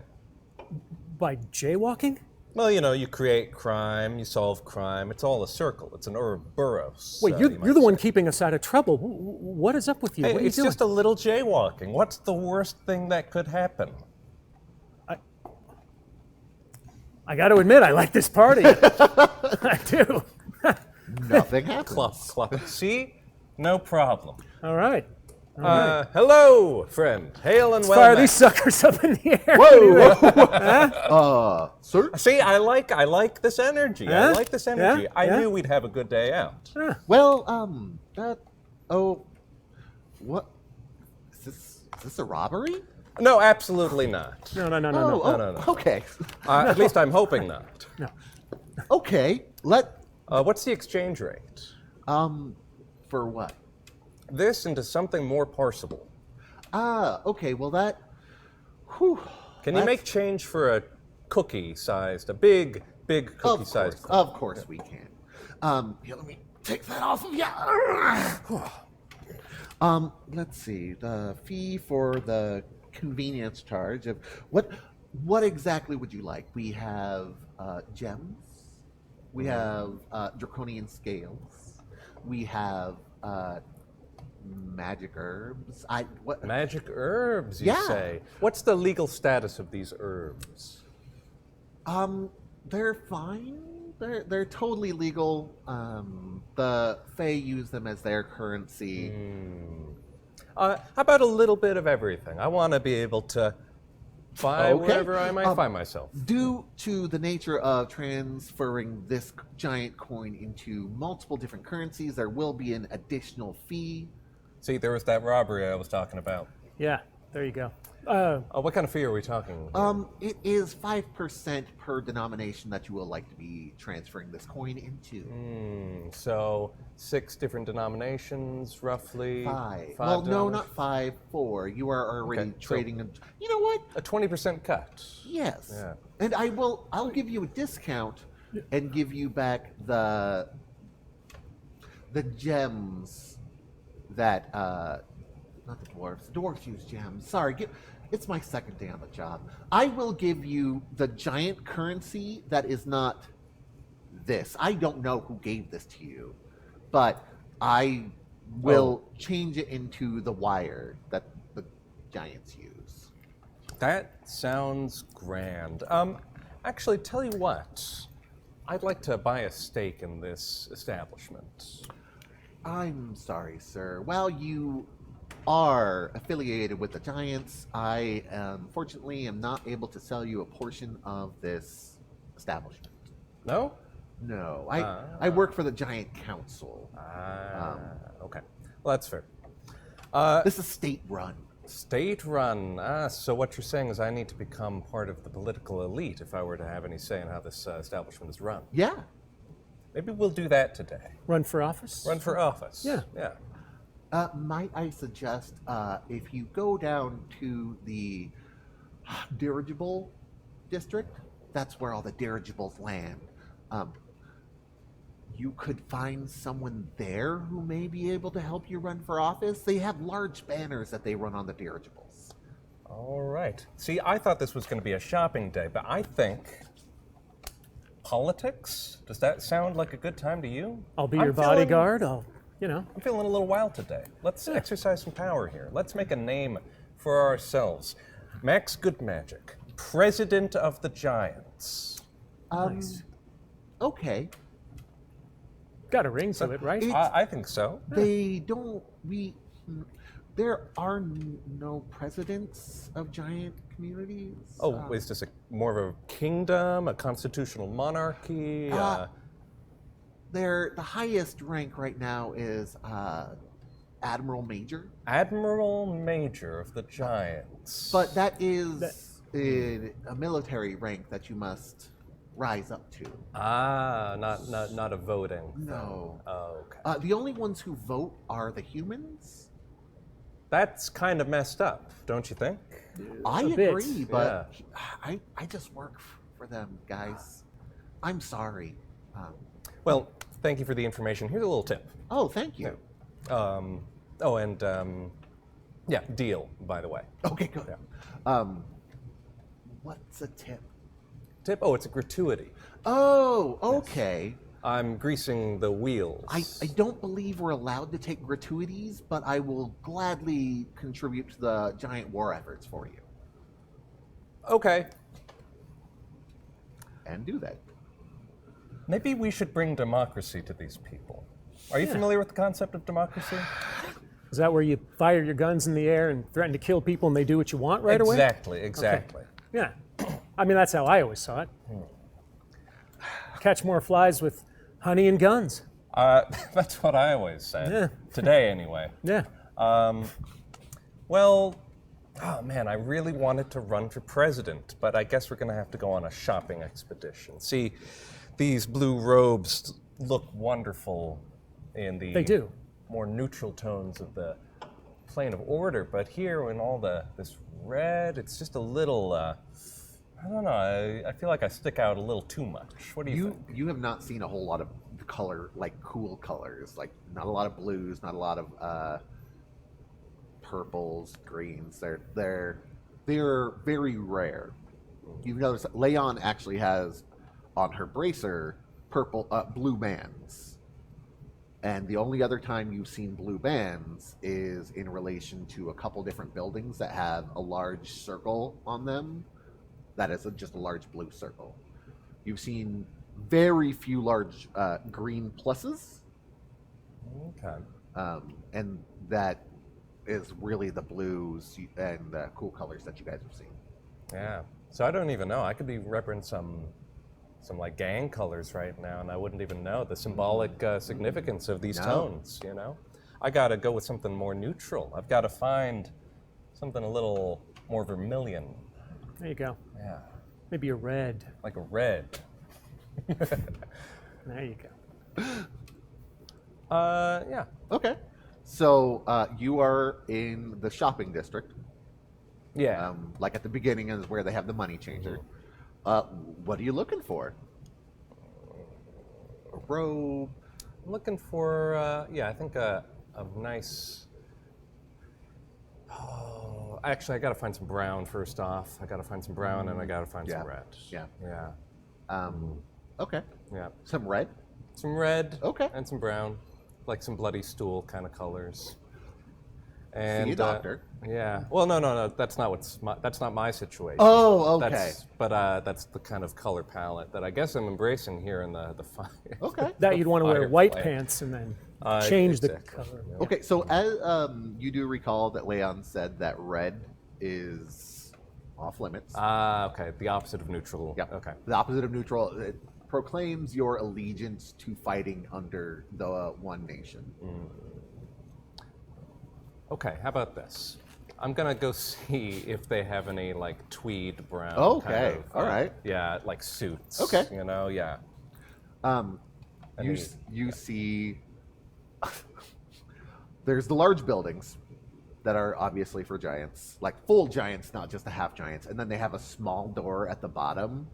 Speaker 4: By jaywalking?
Speaker 3: Well, you create crime, you solve crime. It's all a circle. It's an Ouroboros.
Speaker 4: Wait,
Speaker 3: you
Speaker 4: you're
Speaker 3: might
Speaker 4: the one
Speaker 3: say.
Speaker 4: keeping us out of trouble. What is up with you?
Speaker 3: Hey,
Speaker 4: What are you
Speaker 3: it's
Speaker 4: doing?
Speaker 3: just a little jaywalking. What's the worst thing that could happen?
Speaker 4: I got to admit, I like this party. I do.
Speaker 2: Nothing happens.
Speaker 3: Cluff. See? No problem.
Speaker 4: All right.
Speaker 3: Hello, friend. Hail and well
Speaker 4: Fire
Speaker 3: met.
Speaker 4: these suckers up in the air.
Speaker 2: Whoa! Sir?
Speaker 3: See, I like this energy. I
Speaker 4: Huh?
Speaker 3: like this energy.
Speaker 4: Yeah?
Speaker 3: I
Speaker 4: Yeah?
Speaker 3: knew we'd have a good day out.
Speaker 2: Well, what? Is this a robbery?
Speaker 3: No, absolutely not.
Speaker 4: No.
Speaker 3: no.
Speaker 2: Okay.
Speaker 3: At least I'm hoping not.
Speaker 4: No.
Speaker 2: Okay,
Speaker 3: What's the exchange rate?
Speaker 2: for what?
Speaker 3: This into something more parsable.
Speaker 2: Okay, well that,
Speaker 3: Can you make change for a big cookie-sized?
Speaker 2: Of course we can. Here, let me take that off of you. Let's see, the fee for the convenience charge of, what exactly would you like? We have, gems. We have, draconian scales. We have, magic herbs.
Speaker 3: Magic herbs, you
Speaker 2: Yeah.
Speaker 3: say? What's the legal status of these herbs?
Speaker 2: They're fine. They're totally legal. The Fae use them as their currency.
Speaker 3: How about a little bit of everything? I want to be able to buy
Speaker 2: Okay.
Speaker 3: wherever I might find myself.
Speaker 2: Due to the nature of transferring this giant coin into multiple different currencies, there will be an additional fee.
Speaker 3: See, there was that robbery I was talking about.
Speaker 4: Yeah, there you go.
Speaker 3: What kind of fee are we talking? Here?
Speaker 2: It is 5% per denomination that you will like to be transferring this coin into.
Speaker 3: So 6 different denominations, roughly.
Speaker 2: Five.
Speaker 3: Five
Speaker 2: Well, no,
Speaker 3: denominations?
Speaker 2: not 5, 4. You are already
Speaker 3: Okay, so-
Speaker 2: trading. You know what?
Speaker 3: A 20% cut.
Speaker 2: Yes.
Speaker 3: Yeah.
Speaker 2: And I'll give you a discount and give you back the gems that not the dwarves. The dwarves use gems. Sorry, it's my second day on the job. I will give you the giant currency that is not this. I don't know who gave this to you, but I will change it into the wire that the giants use.
Speaker 3: That sounds grand. Actually, tell you what. I'd like to buy a stake in this establishment.
Speaker 2: I'm sorry, sir. While you are affiliated with the Giants, I unfortunately am not able to sell you a portion of this establishment.
Speaker 3: No?
Speaker 2: No, I work for the Giant Council.
Speaker 3: Okay. Well, that's fair.
Speaker 2: This is state-run.
Speaker 3: State-run. So what you're saying is I need to become part of the political elite if I were to have any say in how this establishment is run.
Speaker 2: Yeah.
Speaker 3: Maybe we'll do that today.
Speaker 4: Run for office?
Speaker 3: Run for office.
Speaker 4: Yeah.
Speaker 3: Yeah.
Speaker 2: Might I suggest if you go down to the dirigible district, that's where all the dirigibles land. You could find someone there who may be able to help you run for office. They have large banners that they run on the dirigibles.
Speaker 3: All right. See, I thought this was going to be a shopping day, but I think politics? Does that sound like a good time to you?
Speaker 4: I'll be
Speaker 3: I'm
Speaker 4: your
Speaker 3: feeling-
Speaker 4: bodyguard.
Speaker 3: I'm feeling a little wild today. Let's exercise some power here. Let's make a name for ourselves. Max Goodmagic, President of the Giants.
Speaker 4: Nice.
Speaker 2: Okay.
Speaker 4: Got a ring to it, right?
Speaker 3: I think so.
Speaker 2: They don't. There are no presidents of giant communities.
Speaker 3: Oh, is this more of a kingdom, a constitutional monarchy?
Speaker 2: The highest rank right now is Admiral Major,
Speaker 3: Admiral Major of the Giants.
Speaker 2: but that is a military rank that you must rise up to.
Speaker 3: Not a voting.
Speaker 2: No.
Speaker 3: Oh, okay.
Speaker 2: The only ones who vote are the humans.
Speaker 3: That's kind of messed up, don't you think?
Speaker 2: I
Speaker 4: A bit,
Speaker 2: agree, but I just work for them, guys. I'm sorry.
Speaker 3: Well, thank you for the information. Here's a little tip.
Speaker 2: Oh, thank you.
Speaker 3: Deal, by the way.
Speaker 2: Okay, good. What's a tip?
Speaker 3: Tip? Oh, it's a gratuity.
Speaker 2: Oh, okay.
Speaker 3: I'm greasing the wheels.
Speaker 2: I don't believe we're allowed to take gratuities, but I will gladly contribute to the giant war efforts for you.
Speaker 3: Okay.
Speaker 2: And do that.
Speaker 3: Maybe we should bring democracy to these people. Are you familiar with the concept of democracy?
Speaker 4: Is that where you fire your guns in the air and threaten to kill people and they do what you want right away?
Speaker 3: Exactly.
Speaker 4: Yeah. I mean, that's how I always saw it. Catch more flies with honey and guns.
Speaker 3: That's what I always said.
Speaker 4: Yeah.
Speaker 3: Today, anyway.
Speaker 4: Yeah.
Speaker 3: Well, oh man, I really wanted to run for president, but I guess we're going to have to go on a shopping expedition. See, these blue robes look wonderful in the
Speaker 4: They do.
Speaker 3: more neutral tones of the plane of order, but here in all this red, it's just a little, I don't know, I feel like I stick out a little too much. What do you think?
Speaker 2: You have not seen a whole lot of color, like cool colors, like not a lot of blues, not a lot of purples, greens. They're very rare. You've noticed that Leon actually has on her bracer blue bands, and the only other time you've seen blue bands is in relation to a couple different buildings that have a large circle on them. That is just a large blue circle. You've seen very few large green pluses.
Speaker 3: Okay.
Speaker 2: And that is really the blues and the cool colors that you guys have seen.
Speaker 3: Yeah. So I don't even know. I could be repping some like gang colors right now, and I wouldn't even know the symbolic significance of these tones. You know, I got to go with something more neutral. I've got to find something a little more vermilion.
Speaker 4: There you go.
Speaker 3: Yeah.
Speaker 4: Maybe a red.
Speaker 3: Like a red.
Speaker 4: There you go.
Speaker 3: Yeah.
Speaker 2: Okay. So you are in the shopping district.
Speaker 3: Yeah.
Speaker 2: Like at the beginning is where they have the money changer. What are you looking for? A robe?
Speaker 3: I'm looking for, I think a nice. Oh, actually, I got to find some brown first off. I got to find some brown, and I got to find some red.
Speaker 2: Yeah.
Speaker 3: Yeah.
Speaker 2: Okay.
Speaker 3: Yeah.
Speaker 2: Some red?
Speaker 3: Some red.
Speaker 2: Okay.
Speaker 3: And some brown, like some bloody stool kind of colors. And,
Speaker 2: See a doctor.
Speaker 3: Yeah. Well, no. That's not my situation.
Speaker 2: Oh, okay.
Speaker 3: That's the kind of color palette that I guess I'm embracing here in the fire.
Speaker 2: Okay.
Speaker 4: That you'd want to wear white
Speaker 3: Firefly.
Speaker 4: pants and then change the color.
Speaker 2: Okay, so as you do recall that Leon said that red is off limits.
Speaker 3: Okay. The opposite of neutral.
Speaker 2: Yep.
Speaker 3: Okay.
Speaker 2: The opposite of neutral. It proclaims your allegiance to fighting under the one nation.
Speaker 3: Okay, how about this? I'm gonna go see if they have any like tweed brown.
Speaker 2: Okay,
Speaker 3: kind of,
Speaker 2: all right.
Speaker 3: Yeah, like suits.
Speaker 2: Okay.
Speaker 3: You know, yeah.
Speaker 2: You see, there's the large buildings that are obviously for giants, like full giants, not just the half giants. And then they have a small door at the bottom.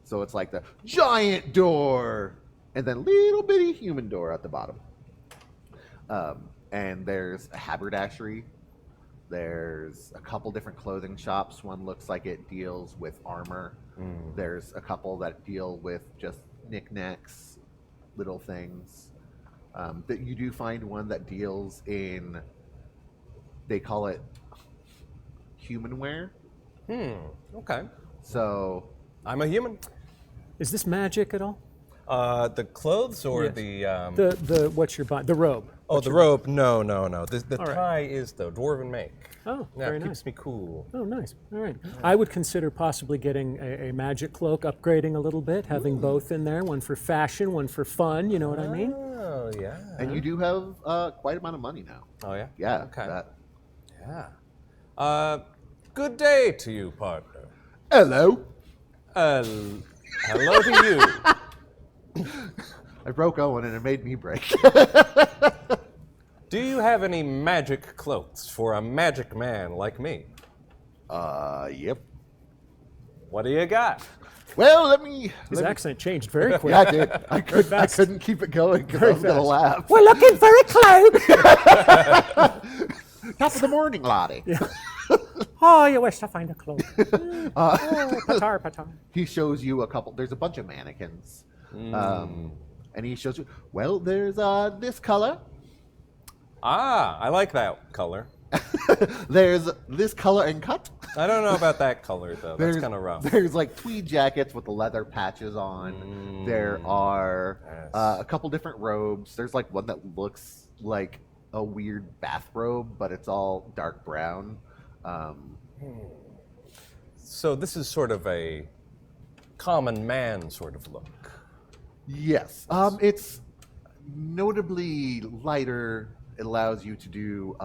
Speaker 2: So it's like the giant door and then little bitty human door at the bottom. And there's a haberdashery. There's a couple different clothing shops. One looks like it deals with armor. There's a couple that deal with just knickknacks, little things. That you do find one that deals in, they call it human wear.
Speaker 3: Okay.
Speaker 2: So
Speaker 3: I'm a human.
Speaker 4: Is this magic at all?
Speaker 3: The clothes or
Speaker 4: Yes.
Speaker 3: the
Speaker 4: What's your buying? The robe.
Speaker 3: Oh, the robe? No. The
Speaker 4: All right.
Speaker 3: tie is though dwarven make.
Speaker 4: Oh,
Speaker 3: Yeah,
Speaker 4: very
Speaker 3: it
Speaker 4: nice.
Speaker 3: keeps me cool.
Speaker 4: Oh, nice. All right. I would consider possibly getting a magic cloak, upgrading a little bit, having both in there, one for fashion, one for fun, you know what I mean?
Speaker 3: Oh, yeah.
Speaker 2: and you do have quite amount of money now.
Speaker 3: Oh, yeah?
Speaker 2: Yeah.
Speaker 3: Okay. Yeah. Good day to you, partner.
Speaker 2: Hello.
Speaker 3: Hello to you.
Speaker 2: I broke Owen and it made me break.
Speaker 3: Do you have any magic cloaks for a magic man like me?
Speaker 2: Yep.
Speaker 3: What do you got?
Speaker 2: Well, let me.
Speaker 4: His accent changed very quick.
Speaker 2: Yeah, I did. I
Speaker 4: fast.
Speaker 2: couldn't keep it going because I was going to laugh.
Speaker 4: We're looking for a cloak.
Speaker 2: Top of the morning, Lottie.
Speaker 4: Oh, you wish to find a cloak. Patar, patar.
Speaker 2: He shows you a couple. There's a bunch of mannequins. And he shows you, well, there's this color.
Speaker 3: I like that color.
Speaker 2: There's this color and cut.
Speaker 3: I don't know about that color, though. That's kind of rough.
Speaker 2: There's like tweed jackets with the leather patches on. There are a couple different robes. There's like one that looks like a weird bathrobe, but it's all dark brown.
Speaker 3: So this is sort of a common man sort of look.
Speaker 2: Yes. It's notably lighter. It allows you to do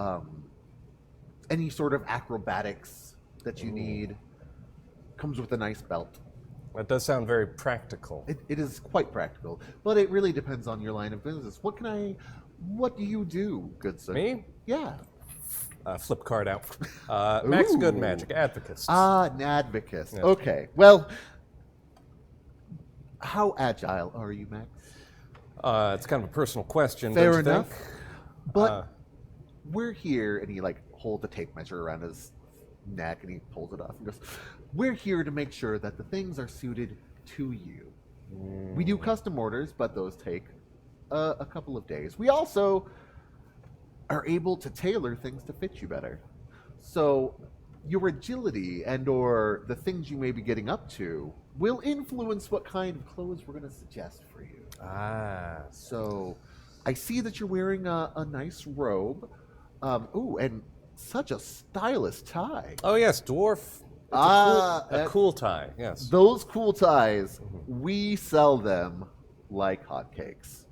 Speaker 2: any sort of acrobatics that you need. Comes with a nice belt.
Speaker 3: That does sound very practical.
Speaker 2: It is quite practical, but it really depends on your line of business. What do you do, good sir?
Speaker 3: Me?
Speaker 2: Yeah.
Speaker 3: Flip card out. Max
Speaker 2: Ooh.
Speaker 3: Good Magic, Advocist.
Speaker 2: An advocist.
Speaker 3: Yes.
Speaker 2: Okay. Well, how agile are you, Max?
Speaker 3: It's kind of a personal question,
Speaker 2: Fair
Speaker 3: don't you
Speaker 2: enough.
Speaker 3: think?
Speaker 2: But we're here, and he holds a tape measure around his neck, and he pulls it off and goes, "We're here to make sure that the things are suited to you. We do custom orders, but those take a couple of days. We also are able to tailor things to fit you better. So your agility and/or the things you may be getting up to will influence what kind of clothes we're going to suggest for you. So I see that you're wearing a nice robe. And such a stylish tie.
Speaker 3: Oh yes, dwarf. A cool tie. Yes.
Speaker 2: Those cool ties, we sell them like hotcakes.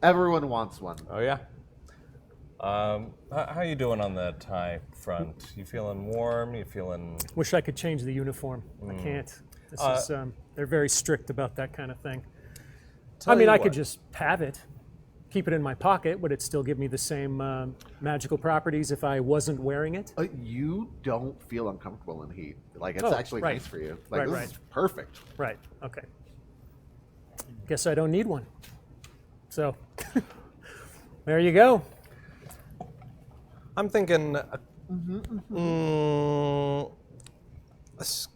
Speaker 2: Everyone wants one.
Speaker 3: Oh yeah. How you doing on the tie front? You feeling warm? You feeling?
Speaker 4: Wish I could change the uniform. I can't. This is, they're very strict about that kind of thing. I mean, I could just have it, keep it in my pocket. Would it still give me the same magical properties if I wasn't wearing it?
Speaker 2: You don't feel uncomfortable in heat. Like, it's
Speaker 4: Oh,
Speaker 2: actually
Speaker 4: right.
Speaker 2: nice for you. Like,
Speaker 4: Right,
Speaker 2: this
Speaker 4: right.
Speaker 2: is perfect.
Speaker 4: Right, okay. Guess I don't need one. So, there you go.
Speaker 3: I'm thinking a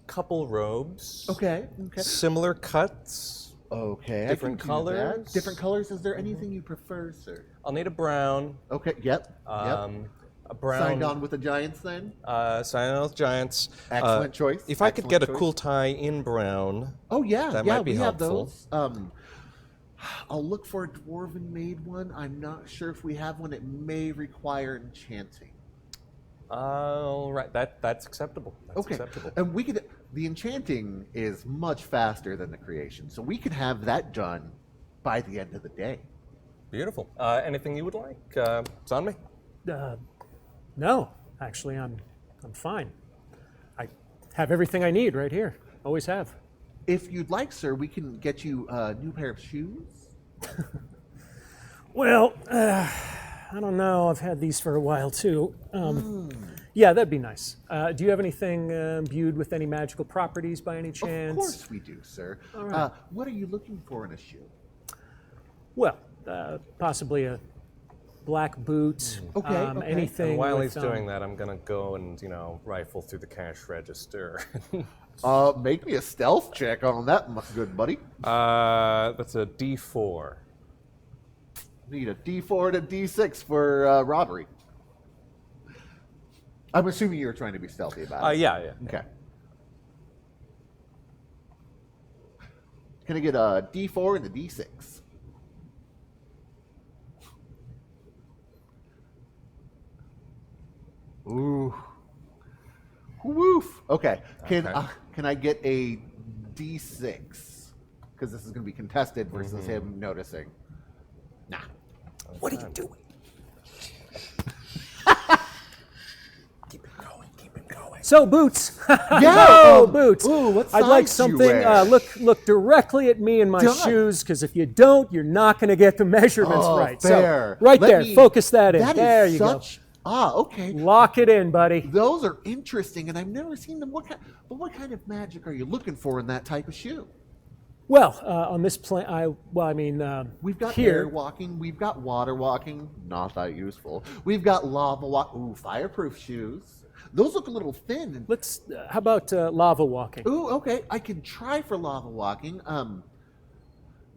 Speaker 3: couple robes.
Speaker 2: Okay.
Speaker 3: Similar cuts.
Speaker 2: Okay.
Speaker 3: Different
Speaker 2: I can do that.
Speaker 3: colors?
Speaker 2: Different colors. Is there anything you prefer, sir?
Speaker 3: I'll need a brown.
Speaker 2: Okay. Yep.
Speaker 3: A brown.
Speaker 2: Signed on with the Giants then?
Speaker 3: Sign on with Giants.
Speaker 2: Excellent choice.
Speaker 3: If I could get a
Speaker 2: Excellent
Speaker 3: cool tie in brown.
Speaker 2: Oh yeah,
Speaker 3: That
Speaker 2: yeah,
Speaker 3: might be
Speaker 2: we
Speaker 3: helpful.
Speaker 2: have those. I'll look for a dwarven made one. I'm not sure if we have one. It may require enchanting.
Speaker 3: All right, that's acceptable. That's
Speaker 2: Okay,
Speaker 3: acceptable.
Speaker 2: and we could. The enchanting is much faster than the creation, so we could have that done by the end of the day.
Speaker 3: Beautiful. Anything you would like? It's on me.
Speaker 4: No, actually, I'm fine. I have everything I need right here. Always have.
Speaker 2: If you'd like, sir, we can get you a new pair of shoes.
Speaker 4: Well, I don't know. I've had these for a while too. Yeah, that'd be nice. Do you have anything imbued with any magical properties by any chance?
Speaker 2: Of course we do, sir.
Speaker 4: All right.
Speaker 2: What are you looking for in a shoe?
Speaker 4: Well, possibly a black boot.
Speaker 2: Okay.
Speaker 4: Anything.
Speaker 3: And while
Speaker 4: with,
Speaker 3: he's doing that, I'm gonna go and rifle through the cash register.
Speaker 2: Make me a stealth check on that, my good buddy.
Speaker 3: That's a D4.
Speaker 2: Need a D4 and a D6 for robbery. I'm assuming you're trying to be stealthy about it.
Speaker 3: Yeah.
Speaker 2: Okay. Can I get a D4 and a D6? Ooh. Woof. Okay. Can I get a D6? Because this is going to be contested versus him noticing. Nah.
Speaker 4: What are you doing?
Speaker 3: Keep it going.
Speaker 4: So boots.
Speaker 2: Yeah.
Speaker 4: Boots.
Speaker 2: Ooh, what
Speaker 4: I'd like
Speaker 2: size you
Speaker 4: something.
Speaker 2: wear?
Speaker 4: Look directly at me in my
Speaker 2: Done.
Speaker 4: shoes, because if you don't, you're not going to get the measurements right.
Speaker 2: Fair.
Speaker 4: So right
Speaker 2: Let
Speaker 4: there,
Speaker 2: me-
Speaker 4: focus that in.
Speaker 2: That is
Speaker 4: There you
Speaker 2: such, okay.
Speaker 4: go. Lock it in, buddy.
Speaker 2: Those are interesting, and I've never seen them. What kind of magic are you looking for in that type of shoe?
Speaker 4: Well, on this plan,
Speaker 2: We've got
Speaker 4: here.
Speaker 2: air walking, we've got water walking, not that useful. We've got lava walk. Ooh, fireproof shoes. Those look a little thin. And,
Speaker 4: Let's. How about lava walking?
Speaker 2: ooh, okay. I can try for lava walking.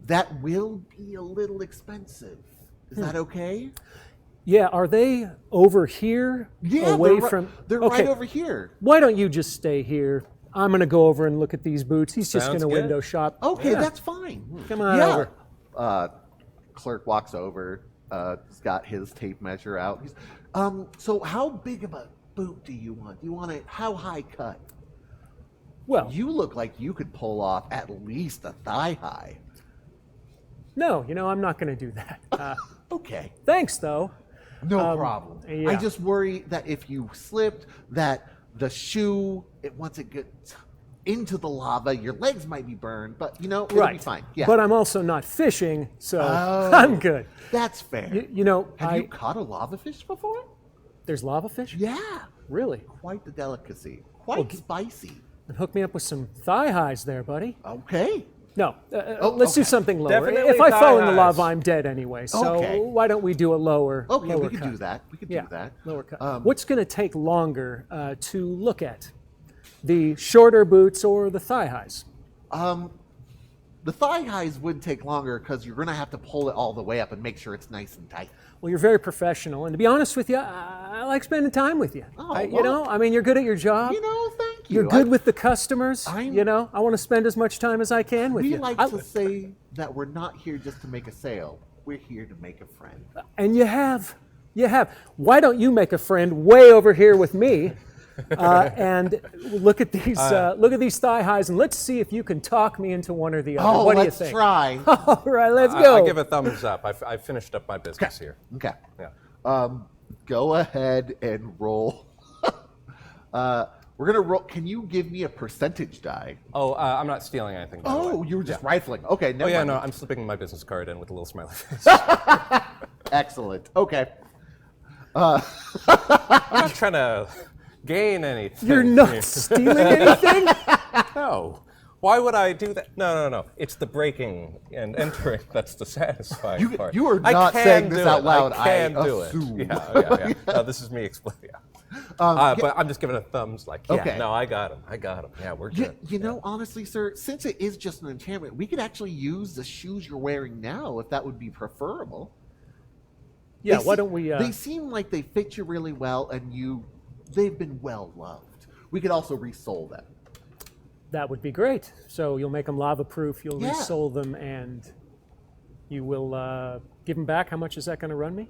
Speaker 2: That will be a little expensive. Is that okay?
Speaker 4: Yeah, are they over here?
Speaker 2: Yeah,
Speaker 4: away
Speaker 2: they're
Speaker 4: from.
Speaker 2: They're
Speaker 4: okay.
Speaker 2: right over here.
Speaker 4: Why don't you just stay here? I'm going to go over and look at these boots. He's just going
Speaker 3: Sounds
Speaker 4: to
Speaker 3: good.
Speaker 4: window shop.
Speaker 2: Okay,
Speaker 4: Yeah.
Speaker 2: that's fine.
Speaker 4: Come on
Speaker 2: yeah.
Speaker 4: over.
Speaker 2: Clerk walks over, He's got his tape measure out. So how big of a boot do you want? Do you want it how high cut?
Speaker 4: Well,
Speaker 2: You look like you could pull off at least a thigh high.
Speaker 4: no, I'm not going to do that.
Speaker 2: Okay.
Speaker 4: Thanks, though.
Speaker 2: No problem.
Speaker 4: yeah.
Speaker 2: I just worry that if you slipped, that the shoe, once it gets into the lava, your legs might be burned, but it'll be fine. Yeah.
Speaker 4: But I'm also not fishing, so
Speaker 2: Oh.
Speaker 4: I'm good.
Speaker 2: That's fair. Have you caught a lava fish before?
Speaker 4: There's lava fish?
Speaker 2: Yeah.
Speaker 4: Really?
Speaker 2: Quite the delicacy. Quite spicy.
Speaker 4: Then hook me up with some thigh highs there, buddy.
Speaker 2: Okay.
Speaker 4: No, let's do
Speaker 2: okay.
Speaker 4: something lower.
Speaker 3: Definitely
Speaker 4: if I fall in
Speaker 3: thigh
Speaker 4: the lava,
Speaker 3: highs.
Speaker 4: I'm dead anyway. So
Speaker 2: Okay.
Speaker 4: why don't we do a lower
Speaker 2: Okay,
Speaker 4: lower
Speaker 2: we could
Speaker 4: cut?
Speaker 2: do that. We could
Speaker 4: Yeah,
Speaker 2: do that.
Speaker 4: lower cut. What's going to take longer to look at? The shorter boots or the thigh highs?
Speaker 2: The thigh highs would take longer because you're going to have to pull it all the way up and make sure it's nice and tight.
Speaker 4: Well, you're very professional, and to be honest with you, I like spending time with you.
Speaker 2: Oh,
Speaker 4: You're good at your job.
Speaker 2: Thank you.
Speaker 4: You're good with the customers.
Speaker 2: I'm-
Speaker 4: I want to spend as much time as I can with
Speaker 2: We
Speaker 4: you.
Speaker 2: like to say that we're not here just to make a sale. We're here to make a friend.
Speaker 4: And you have. Why don't you make a friend way over here with me? And look at these thigh highs, and let's see if you can talk me into one or the other.
Speaker 2: Oh,
Speaker 4: what do you
Speaker 2: let's
Speaker 4: think?
Speaker 2: try.
Speaker 4: All right, let's go.
Speaker 3: I give a thumbs up. I finished up my business here.
Speaker 2: Okay.
Speaker 3: Yeah.
Speaker 2: Go ahead and roll. We're gonna roll. Can you give me a percentage die?
Speaker 3: Oh, I'm not stealing anything. By the way.
Speaker 2: You were just rifling. Okay.
Speaker 3: Oh
Speaker 2: Never
Speaker 3: yeah,
Speaker 2: mind.
Speaker 3: no, I'm slipping my business card in with a little smiley face.
Speaker 2: Excellent. Okay.
Speaker 3: I'm not trying to gain anything.
Speaker 4: You're not stealing anything?
Speaker 3: No. Why would I do that? No. It's the breaking and entering that's the satisfying part.
Speaker 2: you are
Speaker 3: I
Speaker 2: not
Speaker 3: can
Speaker 2: saying this
Speaker 3: do
Speaker 2: out
Speaker 3: it.
Speaker 2: loud,
Speaker 3: I can
Speaker 2: I
Speaker 3: do
Speaker 2: assume.
Speaker 3: it. Yeah. No, this is me explaining. But I'm just giving a thumbs like, yeah,
Speaker 2: Okay.
Speaker 3: no, I got him. Yeah, we're good.
Speaker 2: Honestly, sir, since it is just an enchantment, we could actually use the shoes you're wearing now if that would be preferable.
Speaker 4: Yeah,
Speaker 2: They
Speaker 4: why
Speaker 2: se-
Speaker 4: don't we...
Speaker 2: They seem like they fit you really well, and they've been well loved. We could also resole them.
Speaker 4: That would be great. So you'll make them lava-proof, you'll
Speaker 2: Yeah.
Speaker 4: resole them, and you will give them back. How much is that going to run me?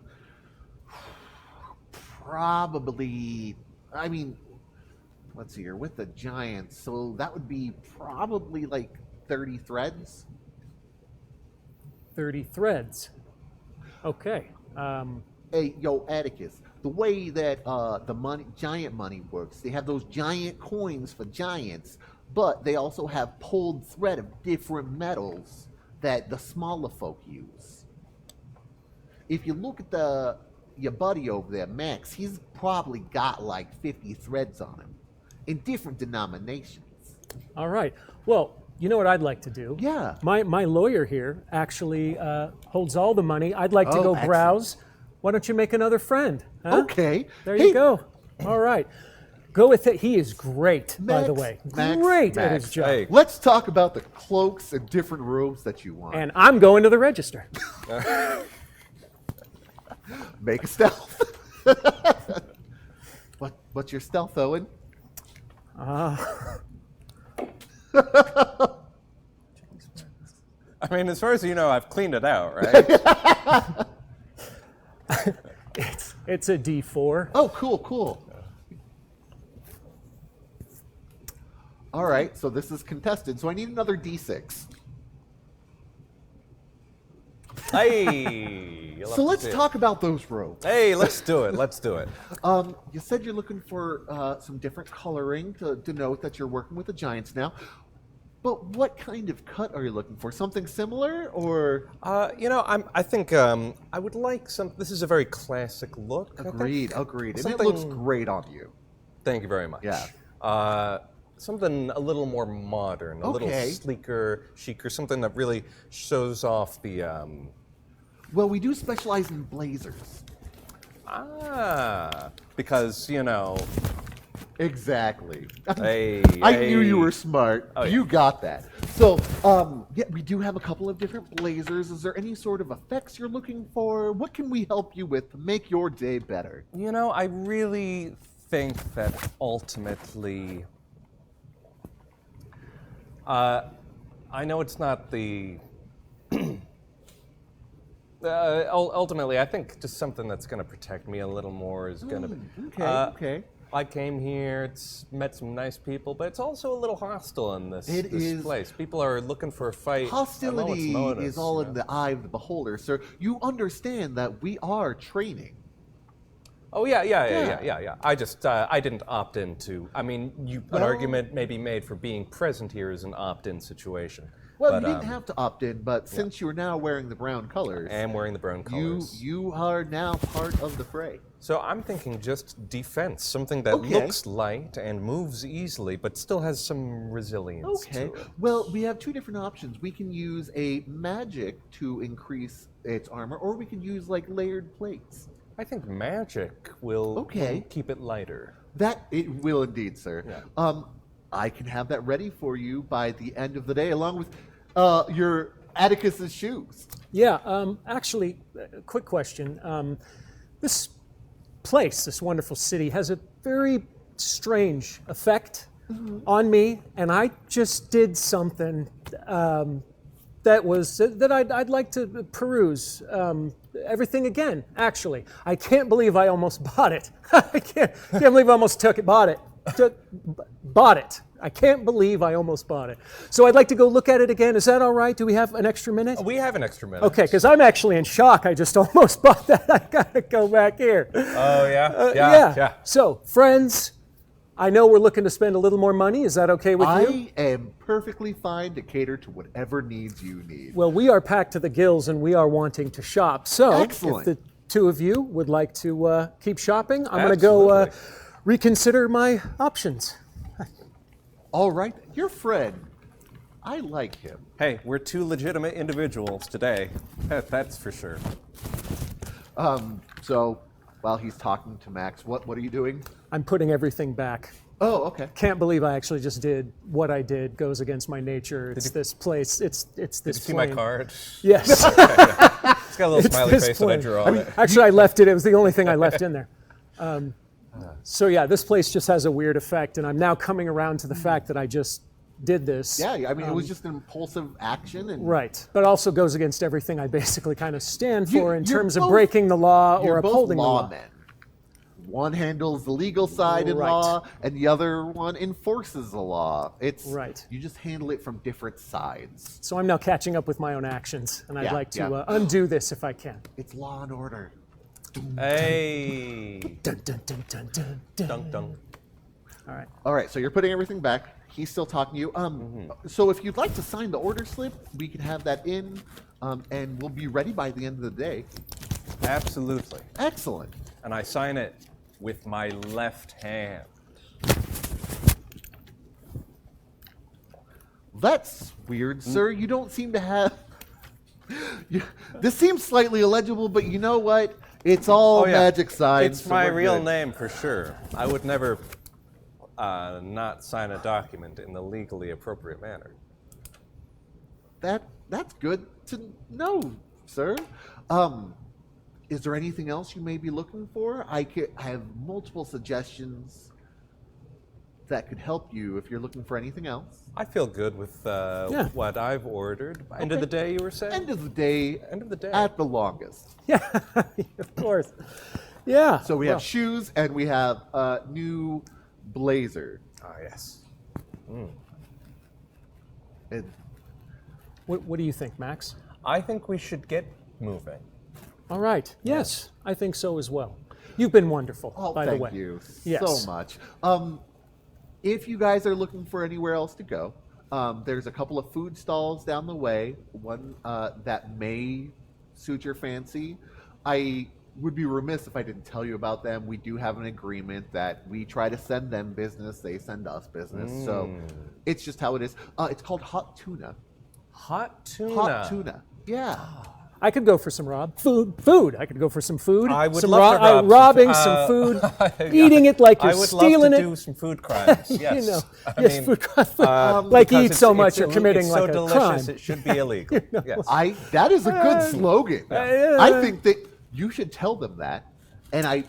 Speaker 2: Probably, let's see here, with the giants, so that would be probably like 30 threads.
Speaker 4: 30 threads. Okay.
Speaker 2: Hey, yo, Atticus, the way that giant money works, they have those giant coins for giants, but they also have pulled thread of different metals that the smaller folk use. If you look at your buddy over there, Max, he's probably got like 50 threads on him in different denominations.
Speaker 4: All right. Well, you know what I'd like to do?
Speaker 2: Yeah.
Speaker 4: My lawyer here actually holds all the money. I'd like to
Speaker 2: Oh,
Speaker 4: go
Speaker 2: excellent.
Speaker 4: browse. Why don't you make another friend? Huh?
Speaker 2: Okay.
Speaker 4: There
Speaker 2: Hey,
Speaker 4: you go. All right. Go with it. He is great, by the way.
Speaker 2: Max,
Speaker 4: Great at
Speaker 2: Max,
Speaker 4: his job.
Speaker 3: hey.
Speaker 2: Let's talk about the cloaks and different robes that you want.
Speaker 4: And I'm going to the register.
Speaker 2: Make a stealth. What's your stealth, Owen?
Speaker 3: I mean, as far as you know, I've cleaned it out, right?
Speaker 4: It's a D4.
Speaker 2: Oh, cool. All right, so this is contested, so I need another D6.
Speaker 3: Hey. you'll have
Speaker 2: So
Speaker 3: to
Speaker 2: let's
Speaker 3: see it.
Speaker 2: talk about those robes.
Speaker 3: Hey, let's do it.
Speaker 2: You said you're looking for some different coloring to denote that you're working with the giants now. But what kind of cut are you looking for? Something similar, or?
Speaker 3: I think I would like some. This is a very classic look. I think.
Speaker 2: Agreed. And it
Speaker 3: Something-
Speaker 2: looks great on you.
Speaker 3: Thank you very much.
Speaker 2: Yeah.
Speaker 3: Something a little more modern, a little
Speaker 2: Okay.
Speaker 3: sleeker, chicer, something that really shows off the.
Speaker 2: Well, we do specialize in blazers.
Speaker 3: Because
Speaker 2: Exactly.
Speaker 3: Hey,
Speaker 2: I knew you were smart.
Speaker 3: Oh, yeah.
Speaker 2: You got that. So, we do have a couple of different blazers. Is there any sort of effects you're looking for? What can we help you with to make your day better?
Speaker 3: I really think that ultimately, I know it's not the Ultimately, I think just something that's going to protect me a little more is going to be.
Speaker 2: Okay.
Speaker 3: I came here, met some nice people, but it's also a little hostile in this place. People are looking for a fight.
Speaker 2: Hostility is all in the eye of the beholder, sir. You understand that we are training.
Speaker 3: Oh yeah. I didn't opt into. I mean, an argument may be made for being present here is an opt-in situation.
Speaker 2: Well, you didn't have to opt in, but since you're now wearing the brown colors,
Speaker 3: I am wearing the brown colors.
Speaker 2: You are now part of the fray.
Speaker 3: So I'm thinking just defense, something that looks light and moves easily, but still has some resilience to it.
Speaker 2: Well, we have two different options. We can use a magic to increase its armor, or we can use like layered plates.
Speaker 3: I think magic will keep it lighter.
Speaker 2: That it will indeed, sir.
Speaker 3: Yeah.
Speaker 2: I can have that ready for you by the end of the day, along with your Atticus's shoes.
Speaker 4: Yeah, actually, quick question. This place, this wonderful city, has a very strange effect on me, and I just did something that I'd like to peruse. Everything again, actually. I can't believe I almost bought it. I can't believe I almost bought it. Bought it. I can't believe I almost bought it. So I'd like to go look at it again. Is that all right? Do we have an extra minute?
Speaker 3: We have an extra minute.
Speaker 4: Okay, because I'm actually in shock. I just almost bought that. I gotta go back here.
Speaker 3: Oh, yeah?
Speaker 4: Yeah. So, friends, I know we're looking to spend a little more money. Is that okay with you?
Speaker 2: I am perfectly fine to cater to whatever needs you need.
Speaker 4: Well, we are packed to the gills and we are wanting to shop. So,
Speaker 2: Excellent.
Speaker 4: if the two of you would like to keep shopping, I'm going to go reconsider my options.
Speaker 2: All right, your friend. I like him.
Speaker 3: Hey, we're two legitimate individuals today. That's for sure.
Speaker 2: So, while he's talking to Max, what are you doing?
Speaker 4: I'm putting everything back.
Speaker 2: Oh, okay.
Speaker 4: Can't believe I actually just did what I did. Goes against my nature. It's this place. It's this.
Speaker 3: Did you see my card?
Speaker 4: Yes.
Speaker 3: It's got a little smiley face that I drew on it.
Speaker 4: Actually, I left it. It was the only thing I left in there. So yeah, this place just has a weird effect, and I'm now coming around to the fact that I just did this.
Speaker 2: Yeah, I mean, it was just an impulsive action. And
Speaker 4: Right, but also goes against everything I basically kind of stand for in terms of
Speaker 2: both-
Speaker 4: breaking the law or
Speaker 2: You're
Speaker 4: upholding
Speaker 2: both
Speaker 4: the law.
Speaker 2: lawmen. One handles the legal side in
Speaker 4: Right.
Speaker 2: law, and the other one enforces the law. It's
Speaker 4: Right.
Speaker 2: You just handle it from different sides.
Speaker 4: So I'm now catching up with my own actions, and I'd
Speaker 2: Yeah,
Speaker 4: like to
Speaker 2: yeah.
Speaker 4: undo this if I can.
Speaker 2: It's law and order.
Speaker 3: Hey.
Speaker 4: Dun, dun, dun, dun, dun, dun.
Speaker 3: Dunk, dunk.
Speaker 4: All right.
Speaker 2: All right, so you're putting everything back. He's still talking to you. So if you'd like to sign the order slip, we can have that in, and we'll be ready by the end of the day.
Speaker 3: Absolutely.
Speaker 2: Excellent.
Speaker 3: And I sign it with my left hand.
Speaker 2: That's weird, sir. You don't seem to have... This seems slightly illegible, but you know what? It's all magic signs.
Speaker 3: It's
Speaker 2: so
Speaker 3: my
Speaker 2: we're
Speaker 3: real
Speaker 2: good.
Speaker 3: name for sure. I would never not sign a document in the legally appropriate manner.
Speaker 2: That's good to know, sir. Is there anything else you may be looking for? I have multiple suggestions that could help you if you're looking for anything else.
Speaker 3: I feel good with what I've ordered. End of the day, you were saying?
Speaker 2: End of the day.
Speaker 3: End of the day.
Speaker 2: At the longest.
Speaker 4: Yeah, of course. Yeah.
Speaker 2: So we have shoes and we have a new blazer.
Speaker 3: Ah, yes.
Speaker 2: And
Speaker 4: What do you think, Max?
Speaker 3: I think we should get moving.
Speaker 4: All right. Yes, I think so as well. You've been wonderful, by the way.
Speaker 2: thank you
Speaker 4: Yes.
Speaker 2: so much. If you guys are looking for anywhere else to go, there's a couple of food stalls down the way. One that may suit your fancy. I would be remiss if I didn't tell you about them. We do have an agreement that we try to send them business, they send us business. So it's just how it is. It's called Hot Tuna.
Speaker 3: Hot tuna.
Speaker 2: Hot tuna. Yeah.
Speaker 4: I could go for some food. I could go for some food.
Speaker 3: I would
Speaker 4: some
Speaker 3: love to rob
Speaker 4: robbing some food, eating it like you're
Speaker 3: I would
Speaker 4: stealing
Speaker 3: love
Speaker 4: it.
Speaker 3: to do some food crimes. Yes.
Speaker 4: You know,
Speaker 3: I
Speaker 4: yes,
Speaker 3: mean,
Speaker 4: food crime. Like you
Speaker 3: because
Speaker 4: eat so much,
Speaker 3: it's
Speaker 4: you're committing
Speaker 3: it's
Speaker 4: like
Speaker 3: so
Speaker 4: a
Speaker 3: delicious,
Speaker 4: crime.
Speaker 3: it should be illegal. Yes.
Speaker 2: That is a good slogan. I think that you should tell them that. And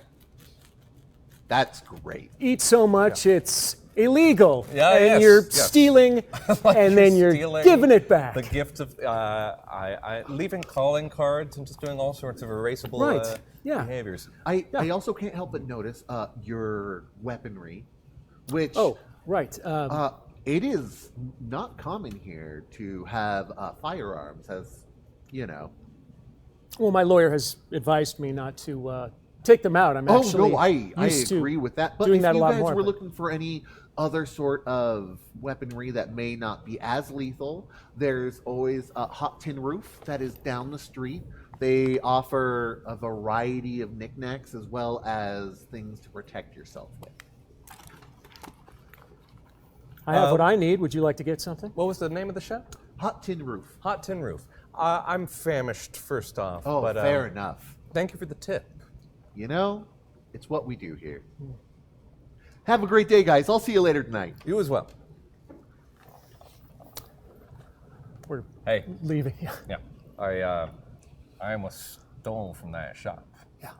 Speaker 2: that's great.
Speaker 4: Eat so much, it's illegal.
Speaker 3: Yeah,
Speaker 4: and
Speaker 3: yes,
Speaker 4: you're
Speaker 3: yes.
Speaker 4: stealing,
Speaker 3: Like
Speaker 4: and then you're
Speaker 3: stealing
Speaker 4: giving it back.
Speaker 3: The gift of leaving calling cards and just doing all sorts of erasable
Speaker 4: Right, yeah.
Speaker 3: behaviors.
Speaker 2: I also can't help but notice your weaponry, which
Speaker 4: Oh, right.
Speaker 2: it is not common here to have firearms, as you know.
Speaker 4: Well, my lawyer has advised me not to take them out. I'm actually
Speaker 2: I
Speaker 4: used to
Speaker 2: agree with that. But
Speaker 4: doing
Speaker 2: if
Speaker 4: that a
Speaker 2: you
Speaker 4: lot
Speaker 2: guys
Speaker 4: more.
Speaker 2: were
Speaker 4: but-
Speaker 2: looking for any other sort of weaponry that may not be as lethal, there's always a Hot Tin Roof that is down the street. They offer a variety of knickknacks as well as things to protect yourself with.
Speaker 4: I have what I need. Would you like to get something?
Speaker 3: What was the name of the shop?
Speaker 2: Hot Tin Roof.
Speaker 3: Hot Tin Roof. I'm famished, first off.
Speaker 2: Oh,
Speaker 3: but,
Speaker 2: fair enough.
Speaker 3: Thank you for the tip.
Speaker 2: You know, it's what we do here. Have a great day, guys. I'll see you later tonight.
Speaker 3: You as well.
Speaker 4: We're
Speaker 3: Hey.
Speaker 4: leaving.
Speaker 3: Yeah. I almost stole from that shop.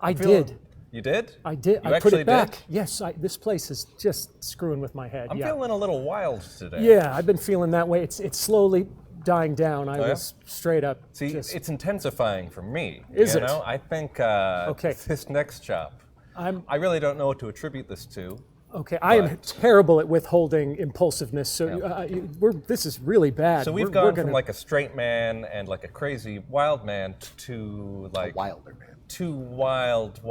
Speaker 4: I
Speaker 3: Feeling-
Speaker 4: did.
Speaker 3: You did?
Speaker 4: I did.
Speaker 3: You
Speaker 4: I put
Speaker 3: actually
Speaker 4: it back.
Speaker 3: did?
Speaker 4: Yes, this place is just screwing with my head.
Speaker 3: I'm
Speaker 4: yeah.
Speaker 3: feeling a little wild today.
Speaker 4: Yeah, I've been feeling that way. It's slowly dying down. I
Speaker 3: Oh, yeah?
Speaker 4: was straight up.
Speaker 3: See,
Speaker 4: just,
Speaker 3: it's intensifying for me.
Speaker 4: Is
Speaker 3: you
Speaker 4: it?
Speaker 3: know? I think
Speaker 4: Okay.
Speaker 3: this next shop,
Speaker 4: I'm
Speaker 3: I really don't know what to attribute this to.
Speaker 4: okay. I am
Speaker 3: But-
Speaker 4: terrible at withholding impulsiveness. So this is really bad.
Speaker 3: So we've
Speaker 4: We're
Speaker 3: gone
Speaker 4: gonna,
Speaker 3: from like a straight man and like a crazy wild man to like
Speaker 2: Wilder, man.
Speaker 3: two wild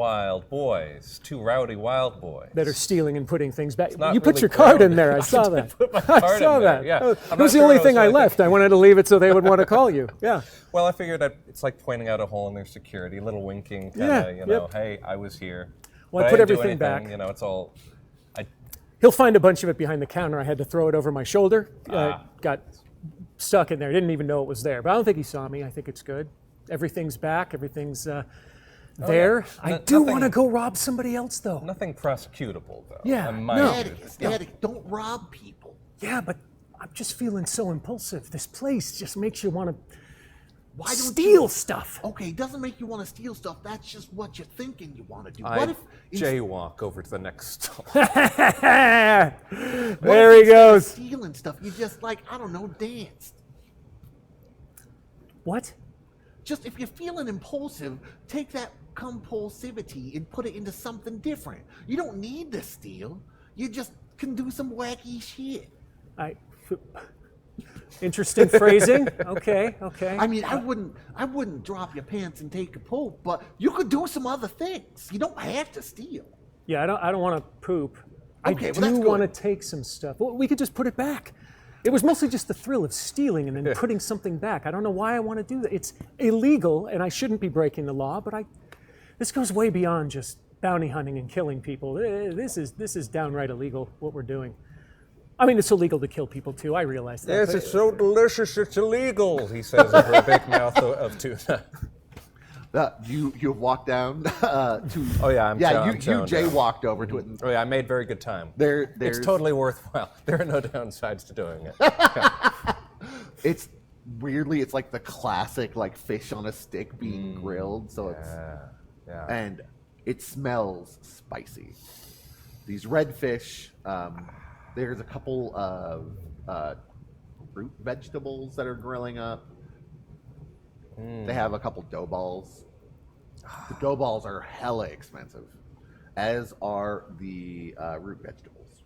Speaker 3: boys, two rowdy wild boys.
Speaker 4: that are stealing and putting things back.
Speaker 3: not
Speaker 4: You put
Speaker 3: really
Speaker 4: your card
Speaker 3: grounded.
Speaker 4: in there. I
Speaker 3: I
Speaker 4: saw
Speaker 3: did
Speaker 4: that.
Speaker 3: put my
Speaker 4: I
Speaker 3: card
Speaker 4: saw
Speaker 3: in there,
Speaker 4: that.
Speaker 3: yeah.
Speaker 4: Oh,
Speaker 3: I'm
Speaker 4: it
Speaker 3: not
Speaker 4: was the
Speaker 3: sure
Speaker 4: only
Speaker 3: I was
Speaker 4: thing I
Speaker 3: like-
Speaker 4: left. I wanted to leave it so they would want to call you. Yeah.
Speaker 3: Well, I figured it's like pointing out a hole in their security, a little winking, kind
Speaker 4: Yeah,
Speaker 3: of, you know,
Speaker 4: yep.
Speaker 3: hey, I was here.
Speaker 4: Well, I
Speaker 3: But
Speaker 4: put
Speaker 3: didn't do
Speaker 4: everything
Speaker 3: anything,
Speaker 4: back.
Speaker 3: You know, it's all.
Speaker 4: He'll find a bunch of it behind the counter. I had to throw it over my shoulder. Got stuck in there. Didn't even know it was there. But I don't think he saw me. I think it's good. Everything's back. Everything's there. I do want to go rob somebody else, though.
Speaker 3: Nothing prosecutable, though.
Speaker 4: Yeah,
Speaker 3: in
Speaker 4: no.
Speaker 3: my view.
Speaker 2: Static. Don't rob people.
Speaker 4: Yeah, but I'm just feeling so impulsive. This place just makes you want to
Speaker 2: Why don't
Speaker 4: steal
Speaker 2: you?
Speaker 4: stuff.
Speaker 2: Okay, it doesn't make you want to steal stuff. That's just what you're thinking you want to do.
Speaker 3: I
Speaker 2: What if
Speaker 3: jaywalk over to the next stall.
Speaker 4: There
Speaker 2: what
Speaker 4: he
Speaker 2: if instead of
Speaker 4: goes.
Speaker 2: stealing stuff, you just like I don't know, danced.
Speaker 4: What?
Speaker 2: Just if you're feeling impulsive, take that compulsivity and put it into something different. You don't need to steal. You just can do some wacky shit.
Speaker 4: Interesting phrasing. Okay.
Speaker 2: I mean, I wouldn't drop your pants and take a poop, but you could do some other things. You don't have to steal.
Speaker 4: Yeah, I don't want to poop.
Speaker 2: Okay,
Speaker 4: I
Speaker 2: well, that's
Speaker 4: do want to
Speaker 2: good.
Speaker 4: take some stuff. Well, we could just put it back. It was mostly just the thrill of stealing and then putting something back. I don't know why I want to do that. It's illegal, and I shouldn't be breaking the law. But this goes way beyond just bounty hunting and killing people. This is downright illegal what we're doing. I mean, it's illegal to kill people too. I realize that.
Speaker 3: Yes,
Speaker 4: but-
Speaker 3: it's so delicious, it's illegal, he says over a big mouth of tuna.
Speaker 2: You walk down to.
Speaker 3: Oh, yeah, I'm
Speaker 2: yeah.
Speaker 3: chow-
Speaker 2: You
Speaker 3: I'm chowing down.
Speaker 2: jaywalked over to it. And
Speaker 3: Oh, yeah, I made very good time.
Speaker 2: there's
Speaker 3: It's totally worthwhile. There are no downsides to doing it.
Speaker 2: It's weirdly, it's like the classic like fish on a stick being grilled. So it's
Speaker 3: Yeah.
Speaker 2: and it smells spicy. These red fish. There's a couple of root vegetables that are grilling up. They have a couple dough balls. The dough balls are hella expensive, as are the root vegetables.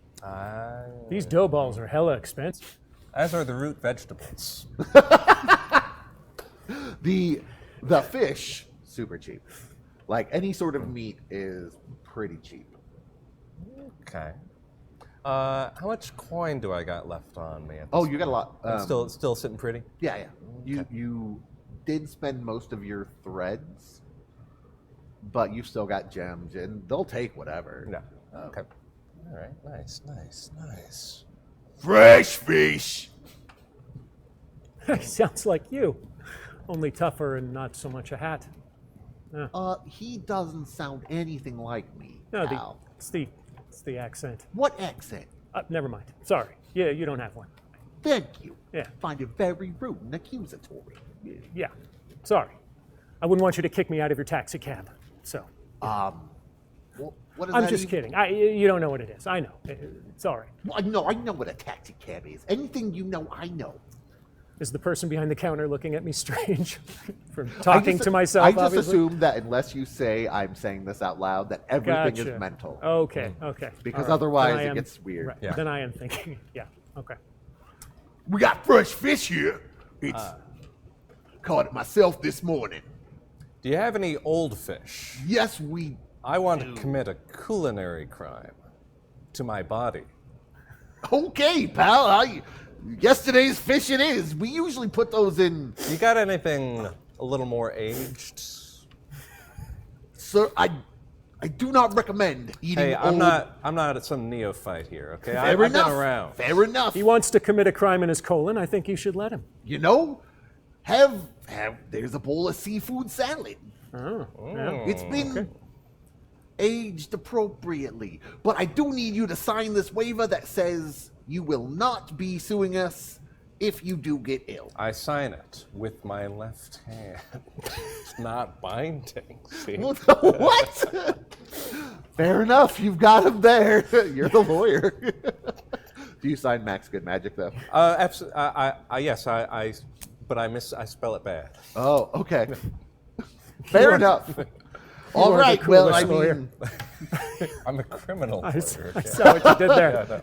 Speaker 4: These dough balls are hella expensive.
Speaker 3: As are the root vegetables.
Speaker 2: The fish, super cheap. Like any sort of meat is pretty cheap.
Speaker 3: Okay. How much coin do I got left on me? At
Speaker 2: Oh,
Speaker 3: this
Speaker 2: you got a
Speaker 3: point?
Speaker 2: lot.
Speaker 3: I'm still sitting pretty.
Speaker 2: Yeah. You did spend most of your threads, but you've still got gems, and they'll take whatever.
Speaker 3: No. Okay. All right. Nice.
Speaker 2: Fresh fish.
Speaker 4: Sounds like you, only tougher and not so much a hat.
Speaker 2: He doesn't sound anything like me.
Speaker 4: No,
Speaker 2: pal.
Speaker 4: it's the accent.
Speaker 2: What accent?
Speaker 4: Never mind. Sorry. Yeah, you don't have one.
Speaker 2: Thank you.
Speaker 4: Yeah.
Speaker 2: Find it very rude and accusatory.
Speaker 4: Yeah. Sorry. I wouldn't want you to kick me out of your taxi cab. So.
Speaker 2: Well, what does
Speaker 4: I'm
Speaker 2: that
Speaker 4: just
Speaker 2: even-
Speaker 4: kidding. You don't know what it is. I know. It's all right.
Speaker 2: Well, I know what a taxi cab is. Anything you know, I know.
Speaker 4: Is the person behind the counter looking at me strange from talking to myself?
Speaker 2: I just
Speaker 4: obviously?
Speaker 2: assume that unless you say I'm saying this out loud, that everything
Speaker 4: Gotcha.
Speaker 2: is mental.
Speaker 4: Okay.
Speaker 2: Because
Speaker 4: All right.
Speaker 2: otherwise
Speaker 4: Then I
Speaker 2: it
Speaker 4: am-
Speaker 2: gets weird.
Speaker 4: Right.
Speaker 3: Yeah.
Speaker 4: Then I am thinking. Yeah. Okay.
Speaker 6: We got fresh fish here. It's caught it myself this morning.
Speaker 3: Do you have any old fish?
Speaker 6: Yes, we.
Speaker 3: I want to commit a culinary crime to my body.
Speaker 6: Okay, pal. Yesterday's fish it is. We usually put those in.
Speaker 3: You got anything a little more aged?
Speaker 6: Sir, I do not recommend eating.
Speaker 3: Hey,
Speaker 6: old.
Speaker 3: I'm not some neophyte here, okay?
Speaker 6: Fair
Speaker 3: I've
Speaker 6: enough.
Speaker 3: been around.
Speaker 6: Fair enough.
Speaker 4: He wants to commit a crime in his colon. I think you should let him.
Speaker 6: You know, have there's a bowl of seafood salad.
Speaker 4: Oh. Yeah.
Speaker 6: It's been aged appropriately, but I do need you to sign this waiver that says you will not be suing us if you do get ill.
Speaker 3: I sign it with my left hand. It's not binding. See?
Speaker 2: What? Fair enough. You've got him there. You're the lawyer. Do you sign Max Good Magic though?
Speaker 3: Yes, but I spell it bad.
Speaker 2: Oh, okay. Fair enough. All
Speaker 4: are the
Speaker 2: right. Well,
Speaker 4: coolest
Speaker 2: I
Speaker 4: lawyer.
Speaker 2: mean,
Speaker 3: I'm a criminal
Speaker 4: I
Speaker 3: lawyer.
Speaker 4: I saw what you did there.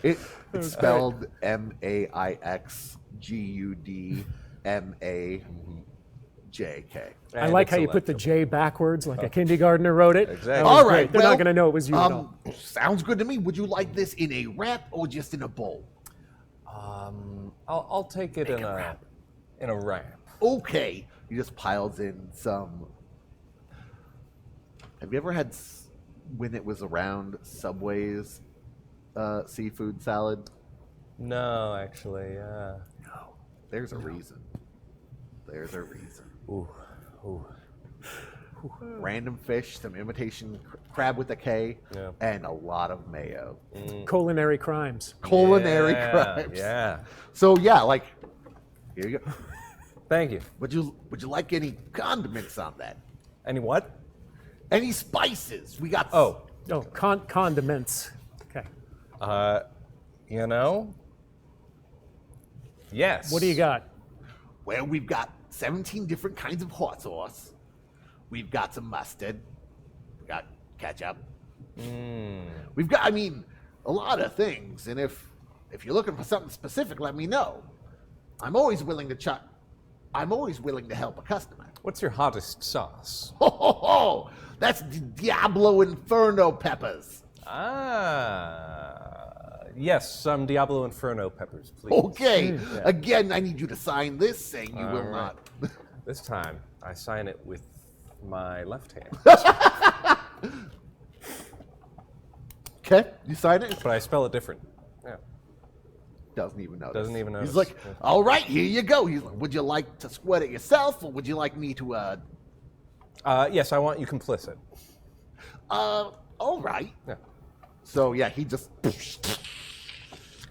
Speaker 2: it's spelled MAIXGUDMAJK.
Speaker 4: I like how you put the J backwards, like a kindergartner wrote it.
Speaker 3: Exactly.
Speaker 4: That was
Speaker 2: All
Speaker 4: great.
Speaker 2: right.
Speaker 4: They're
Speaker 2: well,
Speaker 4: not going to know it was you at all.
Speaker 6: Sounds good to me. Would you like this in a wrap or just in a bowl?
Speaker 3: I'll take it in a wrap.
Speaker 2: Okay. He just piles in some. Have you ever had, when it was around, Subway's seafood salad?
Speaker 3: No, actually,
Speaker 2: There's a reason. There's a reason.
Speaker 3: Ooh.
Speaker 2: Random fish, some imitation crab with a K,
Speaker 3: Yeah.
Speaker 2: and a lot of mayo.
Speaker 4: Culinary crimes.
Speaker 2: Culinary
Speaker 3: Yeah,
Speaker 2: crimes.
Speaker 3: Yeah.
Speaker 2: So yeah, like, here you go.
Speaker 3: Thank you.
Speaker 6: Would you like any condiments on that?
Speaker 3: Any what?
Speaker 6: Any spices? We got.
Speaker 3: Oh,
Speaker 4: Oh, condiments. Okay.
Speaker 3: you know? Yes.
Speaker 4: What do you got?
Speaker 6: Well, we've got 17 different kinds of hot sauce. We've got some mustard. We got ketchup. We've got, a lot of things. And if you're looking for something specific, let me know. I'm always willing to help a customer.
Speaker 3: What's your hottest sauce?
Speaker 6: Ho, ho, ho! That's Diablo Inferno peppers.
Speaker 3: Yes, some Diablo Inferno peppers, please.
Speaker 6: Okay. Again, I need you to sign this saying you will
Speaker 3: All right.
Speaker 6: not.
Speaker 3: This time, I sign it with my left hand,
Speaker 2: Okay, you sign it?
Speaker 3: but I spell it different. Yeah.
Speaker 2: Doesn't even notice.
Speaker 3: Doesn't even notice.
Speaker 6: He's like, all right, here you go. He's like, would you like to sweat it yourself, or would you like me to?
Speaker 3: Yes, I want you complicit.
Speaker 6: All right.
Speaker 3: Yeah.
Speaker 2: So yeah, he just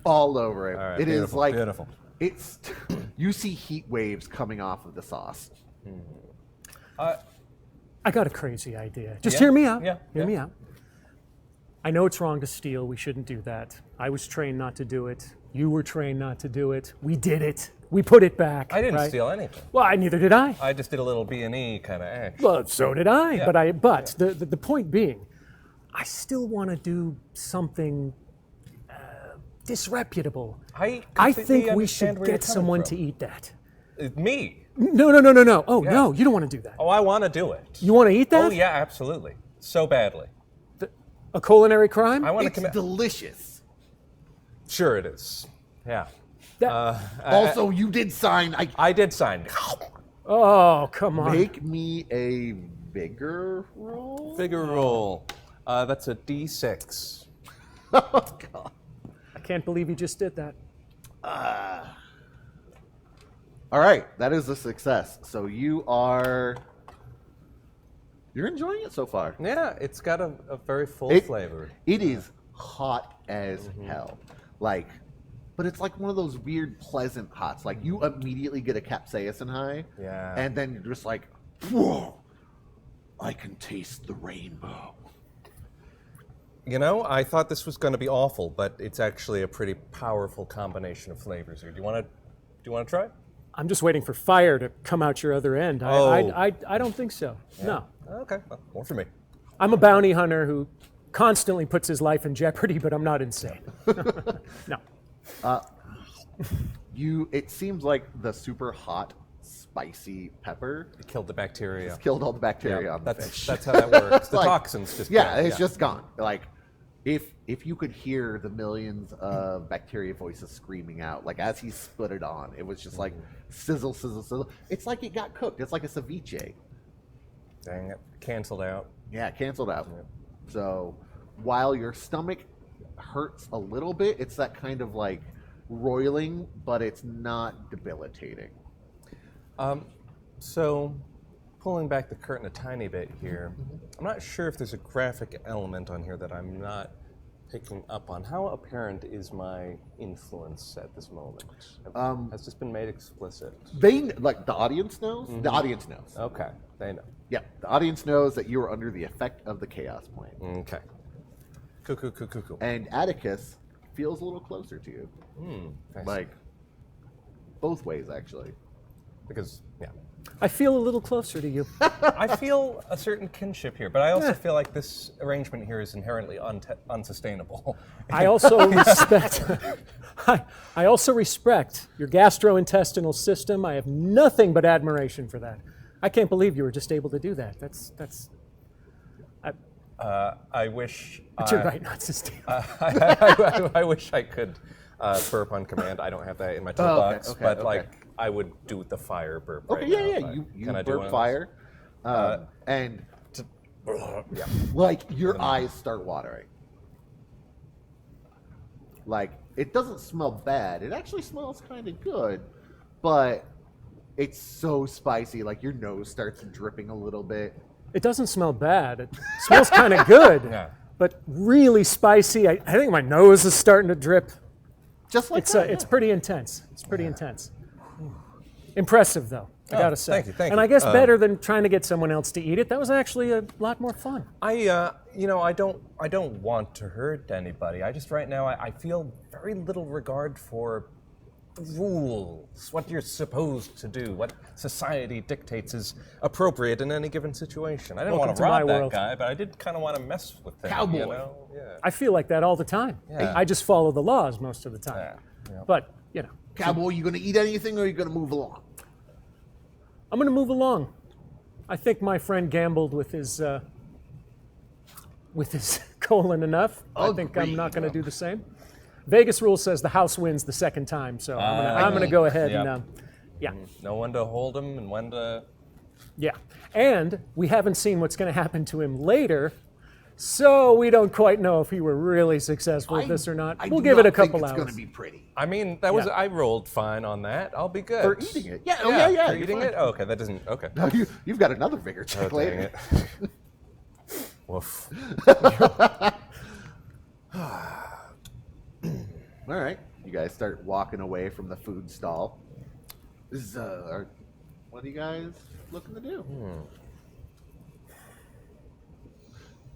Speaker 2: all over it.
Speaker 3: All right,
Speaker 2: It is
Speaker 3: beautiful,
Speaker 2: like
Speaker 3: beautiful.
Speaker 2: it's. You see heat waves coming off of the sauce.
Speaker 4: I got a crazy idea. Just
Speaker 3: Yeah,
Speaker 4: hear me out.
Speaker 3: yeah,
Speaker 4: Hear
Speaker 3: yeah.
Speaker 4: me out. I know it's wrong to steal. We shouldn't do that. I was trained not to do it. You were trained not to do it. We did it. We put it back.
Speaker 3: I didn't
Speaker 4: right?
Speaker 3: steal anything.
Speaker 4: Well, neither did I.
Speaker 3: I just did a little B&E kind of action.
Speaker 4: Well, so did I.
Speaker 3: Yeah.
Speaker 4: But the point being, I still want to do something disreputable.
Speaker 3: I
Speaker 4: I
Speaker 3: completely
Speaker 4: think we
Speaker 3: understand
Speaker 4: should
Speaker 3: where you're
Speaker 4: get
Speaker 3: coming
Speaker 4: someone
Speaker 3: from.
Speaker 4: to eat that.
Speaker 3: Me?
Speaker 4: No. Oh,
Speaker 3: Yeah.
Speaker 4: no, you don't want to do that.
Speaker 3: Oh, I want to do it.
Speaker 4: You want to eat that?
Speaker 3: Oh, yeah, absolutely. So badly.
Speaker 4: A culinary crime?
Speaker 3: I want to
Speaker 6: It's
Speaker 3: commit.
Speaker 6: delicious.
Speaker 3: Sure, it is. Yeah.
Speaker 4: That-
Speaker 6: Also, you did sign.
Speaker 3: I did sign.
Speaker 4: oh, come on.
Speaker 2: Make me a vigor roll.
Speaker 3: Figure roll. That's a D6.
Speaker 2: Oh god.
Speaker 4: I can't believe you just did that.
Speaker 2: All right, that is a success. So you're enjoying it so far.
Speaker 3: Yeah, it's got a very full
Speaker 2: It-
Speaker 3: flavor.
Speaker 2: It is hot as hell. Like, but it's like one of those weird, pleasant hots. Like you immediately get a capsaicin high.
Speaker 3: Yeah.
Speaker 2: And then you're just like,
Speaker 6: Whoa! I can taste the rainbow.
Speaker 3: You know, I thought this was going to be awful, but it's actually a pretty powerful combination of flavors here. Do you want to try?
Speaker 4: I'm just waiting for fire to come out your other end. I don't think so.
Speaker 3: Yeah.
Speaker 4: No.
Speaker 3: Okay, well, more for me.
Speaker 4: I'm a bounty hunter who constantly puts his life in jeopardy, but I'm not insane. No.
Speaker 6: It seems like the super hot, spicy pepper
Speaker 3: It killed the bacteria.
Speaker 6: has killed all the bacteria
Speaker 3: Yeah,
Speaker 6: on the fish.
Speaker 3: that's how that works. The
Speaker 6: Like,
Speaker 3: toxins just
Speaker 6: Yeah,
Speaker 3: go.
Speaker 6: it's just gone. Like, if you could hear the millions of bacteria voices screaming out, like as he split it on, it was just like sizzle, sizzle, sizzle. It's like it got cooked. It's like a ceviche.
Speaker 3: Dang it, canceled out.
Speaker 6: Yeah, canceled out. So while your stomach hurts a little bit, it's that kind of like roiling, but it's not debilitating.
Speaker 3: So, pulling back the curtain a tiny bit here, I'm not sure if there's a graphic element on here that I'm not picking up on. How apparent is my influence at this moment? Has this been made explicit?
Speaker 6: They like the audience knows. The audience knows.
Speaker 3: Okay, they know.
Speaker 6: Yeah, the audience knows that you are under the effect of the chaos plane.
Speaker 3: Okay. Cool.
Speaker 6: And Atticus feels a little closer to you.
Speaker 3: Nice.
Speaker 6: Like both ways, actually.
Speaker 3: Because, yeah.
Speaker 4: I feel a little closer to you.
Speaker 3: I feel a certain kinship here, but I also feel like this arrangement here is inherently unsustainable.
Speaker 4: I also respect. I also respect your gastrointestinal system. I have nothing but admiration for that. I can't believe you were just able to do that. That's.
Speaker 3: I wish.
Speaker 4: But you're right, not sustainable.
Speaker 3: I wish I could burp on command. I don't have that in my toolbox,
Speaker 6: okay.
Speaker 3: like I would do the fire burp.
Speaker 6: Okay,
Speaker 3: right
Speaker 6: yeah.
Speaker 3: now,
Speaker 6: You
Speaker 3: can I do one
Speaker 6: burp
Speaker 3: of
Speaker 6: fire, and
Speaker 3: yeah.
Speaker 6: like your eyes start watering. Like it doesn't smell bad. It actually smells kind of good, but it's so spicy. Like your nose starts dripping a little bit.
Speaker 4: It doesn't smell bad. It smells kind of good,
Speaker 3: Yeah.
Speaker 4: but really spicy. I think my nose is starting to drip.
Speaker 6: Just like
Speaker 4: It's
Speaker 6: that,
Speaker 4: it's pretty intense. It's pretty intense. Impressive though, I gotta say.
Speaker 3: thank you.
Speaker 4: And I guess better than trying to get someone else to eat it. That was actually a lot more fun.
Speaker 3: I don't want to hurt anybody. I just right now I feel very little regard for the rules, what you're supposed to do, what society dictates is appropriate in any given situation. I didn't want to
Speaker 4: Welcome to
Speaker 3: rob
Speaker 4: my
Speaker 3: that
Speaker 4: world.
Speaker 3: guy, but I did kind of want to mess with him.
Speaker 6: Cowboy.
Speaker 3: You know? Yeah.
Speaker 4: I feel like that all the time.
Speaker 3: Yeah.
Speaker 4: I just follow the laws most of the time.
Speaker 3: Yeah.
Speaker 4: But you know,
Speaker 6: Cowboy, you gonna eat anything or are you gonna move along?
Speaker 4: I'm going to move along. I think my friend gambled with his colon enough. I think I'm
Speaker 6: Agreed.
Speaker 4: not going to do the same. Vegas rule says the house wins the second time, so I'm going to go ahead
Speaker 3: Yep.
Speaker 4: and yeah.
Speaker 3: Know when to hold him and when to.
Speaker 4: Yeah. And we haven't seen what's going to happen to him later, so we don't quite know if he were really successful with this or not.
Speaker 6: I
Speaker 4: We'll
Speaker 6: do
Speaker 4: give it
Speaker 6: not
Speaker 4: a couple
Speaker 6: think
Speaker 4: hours.
Speaker 6: It's gonna be pretty
Speaker 3: I mean, that was
Speaker 4: Yeah.
Speaker 3: I rolled fine on that. I'll be good
Speaker 6: for eating it. Yeah, yeah.
Speaker 3: For
Speaker 6: you're
Speaker 3: eating
Speaker 6: fine.
Speaker 3: it? Oh, okay, that doesn't. Okay.
Speaker 6: No, you've got another vigor check
Speaker 3: Oh,
Speaker 6: later.
Speaker 3: dang it. Woof.
Speaker 6: All right, you guys start walking away from the food stall. This is what are you guys looking to do?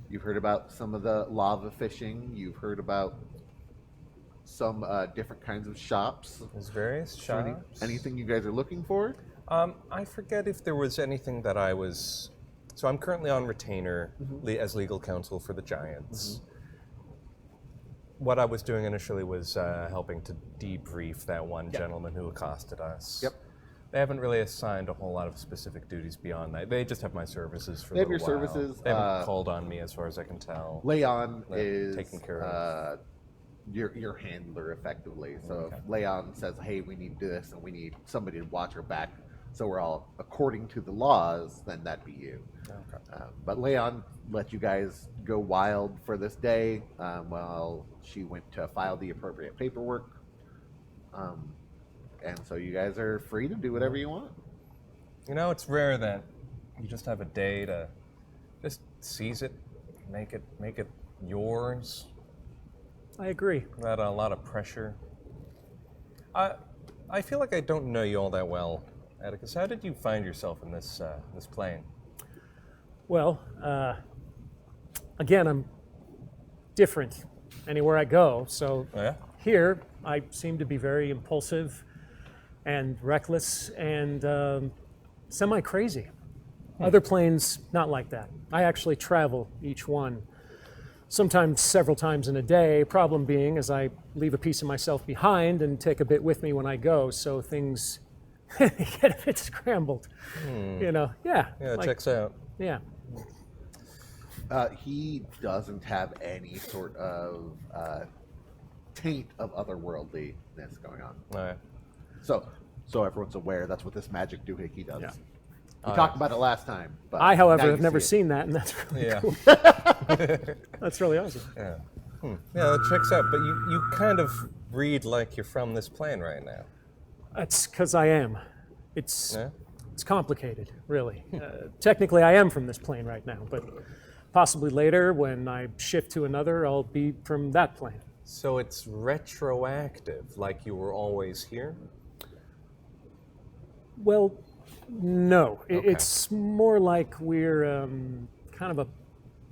Speaker 6: You've heard about some of the lava fishing. You've heard about some different kinds of shops.
Speaker 3: There's various
Speaker 6: Is there
Speaker 3: shops.
Speaker 6: anything you guys are looking for?
Speaker 3: I forget if there was anything that I was. So I'm currently on retainer as legal counsel for the Giants. What I was doing initially was helping to debrief that one gentleman who accosted us.
Speaker 6: Yep.
Speaker 3: They haven't really assigned a whole lot of specific duties beyond that. They just have my services for
Speaker 6: They
Speaker 3: a
Speaker 6: have your
Speaker 3: little while.
Speaker 6: services,
Speaker 3: They haven't called on me as far as I can tell.
Speaker 6: Leon
Speaker 3: Like,
Speaker 6: is
Speaker 3: taken care of.
Speaker 6: your handler effectively. So if Leon says, "Hey, we need this, and we need somebody to watch our back," so we're all according to the laws, then that'd be you.
Speaker 3: Okay.
Speaker 6: But Leon let you guys go wild for this day while she went to file the appropriate paperwork. And so you guys are free to do whatever you want.
Speaker 3: You know, it's rare that you just have a day to just seize it, make it yours
Speaker 4: I agree.
Speaker 3: without a lot of pressure. I feel like I don't know you all that well, Atticus. How did you find yourself in this plane?
Speaker 4: Well, again, different anywhere I go. So
Speaker 3: Oh, yeah?
Speaker 4: here, I seem to be very impulsive and reckless and semi-crazy. Other planes, not like that. I actually travel each one, sometimes several times in a day. Problem being, is I leave a piece of myself behind and take a bit with me when I go, so things get a bit scrambled. You know, yeah.
Speaker 3: Yeah, it
Speaker 4: like-
Speaker 3: checks out.
Speaker 4: Yeah.
Speaker 6: He doesn't have any sort of taint of otherworldliness going on.
Speaker 3: All right.
Speaker 6: So everyone's aware that's what this magic doohickey does.
Speaker 4: Yeah.
Speaker 6: We talked about it last time. But
Speaker 4: I, however,
Speaker 6: now
Speaker 4: have
Speaker 6: you
Speaker 4: never
Speaker 6: see it.
Speaker 4: seen that, and that's really
Speaker 3: Yeah.
Speaker 4: cool. That's really awesome.
Speaker 3: Yeah. Yeah, it checks out. But you kind of read like you're from this plane right now.
Speaker 4: That's because I am. It's
Speaker 3: Yeah?
Speaker 4: it's complicated, really. Technically, I am from this plane right now, but possibly later, when I shift to another, I'll be from that plane.
Speaker 3: So it's retroactive, like you were always here?
Speaker 4: Well, no.
Speaker 3: Okay.
Speaker 4: It's more like we're kind of a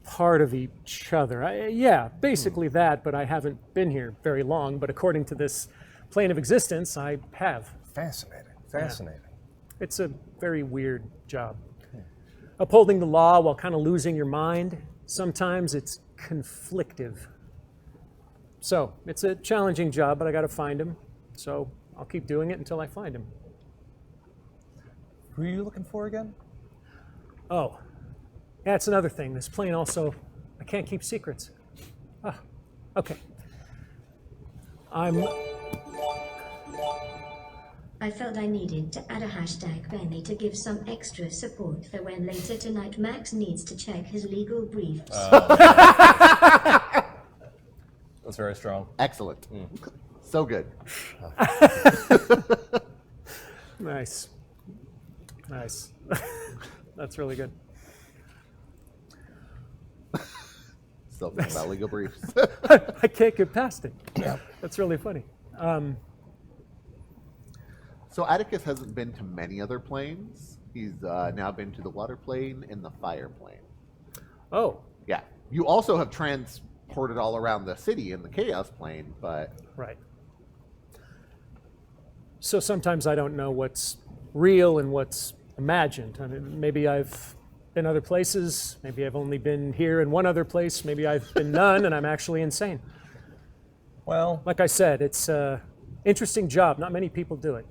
Speaker 4: part of each other. Yeah, basically that, but I haven't been here very long. But according to this plane of existence, I have.
Speaker 3: Fascinating. Fascinating.
Speaker 4: It's a very weird job. Upholding the law while kind of losing your mind, sometimes it's conflictive. So it's a challenging job, but I got to find him. So I'll keep doing it until I find him.
Speaker 3: Who are you looking for again?
Speaker 4: Oh, yeah, it's another thing. This plane also, I can't keep secrets. Ah, okay.
Speaker 5: I felt I needed to add a hashtag Benny to give some extra support for when later tonight Max needs to check his legal briefs.
Speaker 3: That's very strong.
Speaker 6: Excellent. So good.
Speaker 4: Nice. Nice. That's really good.
Speaker 6: Still thinking about legal briefs.
Speaker 4: I can't get past it. Yeah. That's really funny.
Speaker 6: So Atticus hasn't been to many other planes. He's now been to the water plane and the fire plane.
Speaker 4: Oh,
Speaker 6: Yeah. You also have transported all around the city in the chaos plane, but
Speaker 4: right. So sometimes I don't know what's real and what's imagined. I mean, maybe I've been other places. Maybe I've only been here in one other place. Maybe I've been none and I'm actually insane.
Speaker 3: Well,
Speaker 4: Like I said, it's an interesting job. Not many people do it.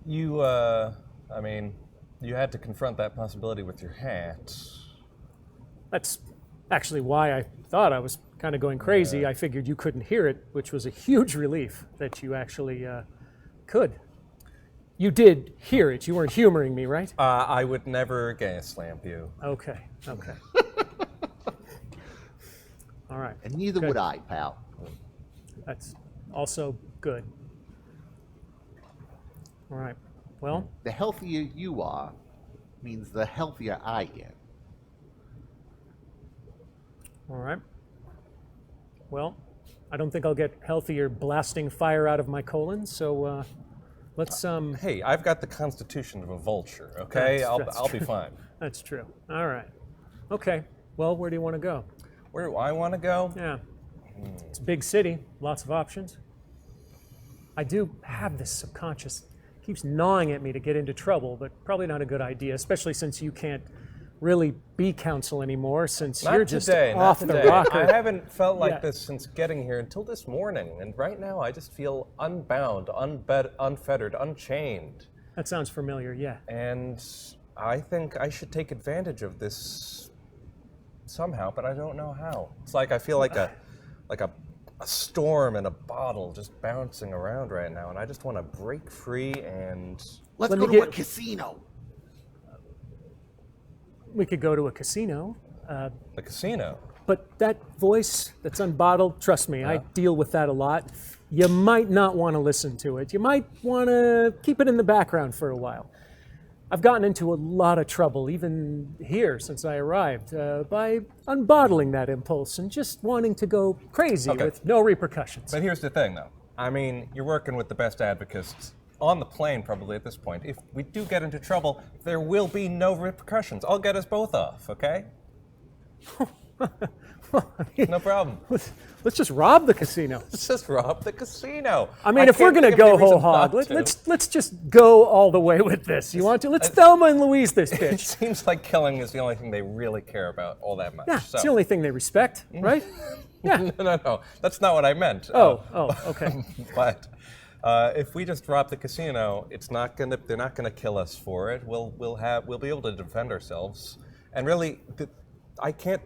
Speaker 3: you had to confront that possibility with your hat.
Speaker 4: That's actually why I thought I was kind of going crazy. I figured you couldn't hear it, which was a huge relief that you actually could. You did hear it. You weren't humoring me, right?
Speaker 3: I would never gas lamp you.
Speaker 4: Okay. Okay. All right.
Speaker 6: and neither
Speaker 4: Good.
Speaker 6: would I, pal.
Speaker 4: That's also good. All right. Well,
Speaker 6: The healthier you are means the healthier I get.
Speaker 4: all right. Well, I don't think I'll get healthier blasting fire out of my colon, so let's
Speaker 3: Hey, I've got the constitution of a vulture, okay?
Speaker 4: That's
Speaker 3: I'll be
Speaker 4: true.
Speaker 3: fine.
Speaker 4: That's true. All right. Okay. Well, where do you want to go?
Speaker 3: Where do I want to go?
Speaker 4: Yeah. It's a big city, lots of options. I do have this subconscious, keeps gnawing at me to get into trouble, but probably not a good idea, especially since you can't really be counsel anymore, since
Speaker 3: Not
Speaker 4: you're just
Speaker 3: today,
Speaker 4: off
Speaker 3: not
Speaker 4: the
Speaker 3: today.
Speaker 4: rocker.
Speaker 3: I haven't felt like
Speaker 4: Yeah.
Speaker 3: this since getting here until this morning, and right now I just feel unbound, unfettered, unchained.
Speaker 4: That sounds familiar, yeah.
Speaker 3: And I think I should take advantage of this somehow, but I don't know how. It's like I feel like a storm in a bottle just bouncing around right now, and I just want to break free and
Speaker 6: Let's
Speaker 4: Let
Speaker 6: go
Speaker 4: me
Speaker 6: to a
Speaker 4: get-
Speaker 6: casino.
Speaker 4: We could go to a casino,
Speaker 3: the casino.
Speaker 4: but that voice that's unbottled, trust me, I deal with that a lot. You might not want to listen to it. You might want to keep it in the background for a while. I've gotten into a lot of trouble, even here since I arrived, by unbottling that impulse and just wanting to go crazy
Speaker 3: Okay.
Speaker 4: with no repercussions.
Speaker 3: But here's the thing, though. I mean, you're working with the best advocates on the plane, probably at this point. If we do get into trouble, there will be no repercussions. I'll get us both off, okay? No problem.
Speaker 4: Let's just rob the casino.
Speaker 3: Let's just rob the casino.
Speaker 4: I mean, if we're
Speaker 3: can't
Speaker 4: gonna
Speaker 3: think of
Speaker 4: go
Speaker 3: any
Speaker 4: whole
Speaker 3: reason
Speaker 4: hog,
Speaker 3: not to.
Speaker 4: let's just go all the way with this. You want to? Let's Thelma and Louise this
Speaker 3: It
Speaker 4: bitch.
Speaker 3: seems like killing is the only thing they really care about all that much.
Speaker 4: Yeah,
Speaker 3: so.
Speaker 4: it's the only thing they respect, right? Yeah.
Speaker 3: No. That's not what I meant.
Speaker 4: Oh, okay.
Speaker 3: But if we just drop the casino, they're not gonna kill us for it. We'll be able to defend ourselves. And really, I feel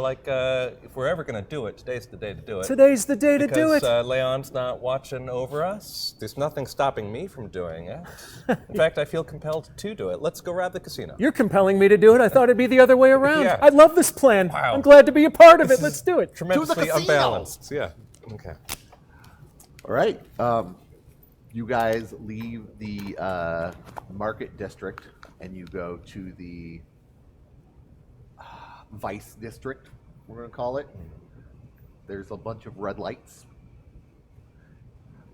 Speaker 3: like if we're ever gonna do it, today's the day to do it.
Speaker 4: Today's the day to do it.
Speaker 3: Because Leon's not watching over us. There's nothing stopping me from doing it. In fact, I feel compelled to do it. Let's go rob the casino.
Speaker 4: You're compelling me to do it. I thought it'd be the other way around.
Speaker 3: Yeah.
Speaker 4: I love this plan.
Speaker 3: Wow.
Speaker 4: I'm glad to be a part of it. Let's do it.
Speaker 3: Tremendously
Speaker 6: casino.
Speaker 3: unbalanced. Yeah. Okay.
Speaker 6: All right. You guys leave the market district and you go to the Vice District, we're going to call it. There's a bunch of red lights.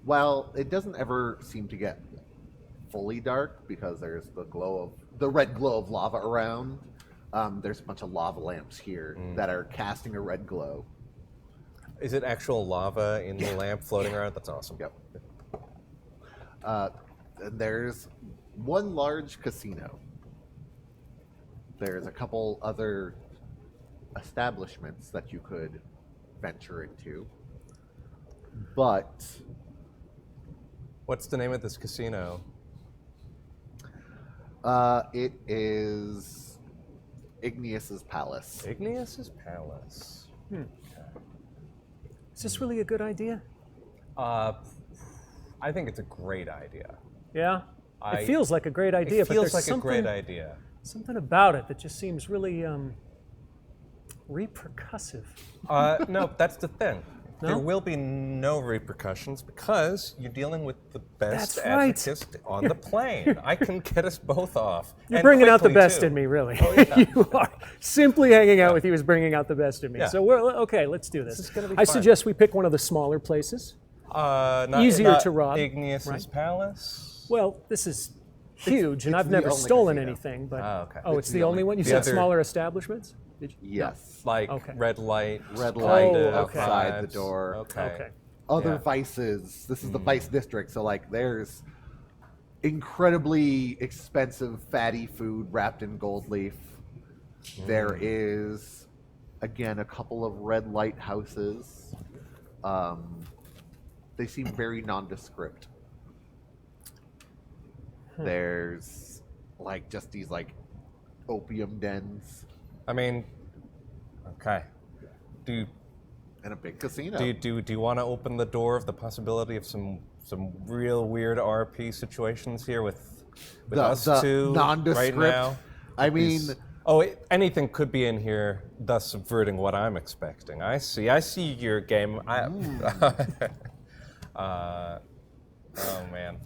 Speaker 6: Well, it doesn't ever seem to get fully dark because there's the red glow of lava around. There's a bunch of lava lamps here that are casting a red glow.
Speaker 3: Is it actual lava in the lamp floating around? That's awesome.
Speaker 6: Yep. And there's one large casino. There's a couple other establishments that you could venture into. But
Speaker 3: What's the name of this casino?
Speaker 6: it is Igneous's Palace.
Speaker 3: Igneous's Palace.
Speaker 4: Is this really a good idea?
Speaker 3: I think it's a great idea.
Speaker 4: Yeah. It feels like a great idea,
Speaker 3: It
Speaker 4: but
Speaker 3: feels
Speaker 4: there's
Speaker 3: like a great
Speaker 4: something,
Speaker 3: idea.
Speaker 4: something about it that just seems really repercussive.
Speaker 3: No, that's the thing.
Speaker 4: No?
Speaker 3: There will be no repercussions because you're dealing with the best
Speaker 4: That's right.
Speaker 3: advocates on the plane. I can get us both off.
Speaker 4: You're
Speaker 3: and
Speaker 4: bringing out the
Speaker 3: quickly,
Speaker 4: best
Speaker 3: too.
Speaker 4: in me, really.
Speaker 3: Oh, yeah.
Speaker 4: You are. Simply hanging out with you is bringing out the best in me.
Speaker 3: Yeah.
Speaker 4: So we're okay. Let's do this.
Speaker 3: This is gonna be
Speaker 4: I
Speaker 3: fun.
Speaker 4: suggest we pick one of the smaller places. Easier
Speaker 3: not
Speaker 4: to rob,
Speaker 3: Igneous's
Speaker 4: right?
Speaker 3: Palace.
Speaker 4: Well, this is huge, and
Speaker 6: it's
Speaker 4: I've
Speaker 6: the
Speaker 4: never
Speaker 6: only
Speaker 4: stolen
Speaker 6: casino.
Speaker 4: anything. But
Speaker 3: okay.
Speaker 4: it's the only one. You
Speaker 3: the
Speaker 4: said
Speaker 3: other-
Speaker 4: smaller establishments. Did you?
Speaker 6: Yes.
Speaker 3: Like
Speaker 4: Okay.
Speaker 3: red light.
Speaker 6: Red
Speaker 3: kind
Speaker 6: light
Speaker 3: of
Speaker 6: outside the
Speaker 3: vibes.
Speaker 6: door.
Speaker 3: Okay.
Speaker 4: Okay.
Speaker 6: Other
Speaker 3: Yeah.
Speaker 6: vices. This is the Vice District, so like there's incredibly expensive fatty food wrapped in gold leaf. There is again a couple of red light houses. They seem very nondescript. There's like just these like opium dens
Speaker 3: I mean, okay. Do
Speaker 6: and a big casino.
Speaker 3: do you want to open the door of the possibility of some real weird RP situations here with us
Speaker 6: the
Speaker 3: two
Speaker 6: nondescript.
Speaker 3: right now?
Speaker 6: I mean,
Speaker 3: These- anything could be in here, thus subverting what I'm expecting. I see your game. Oh man.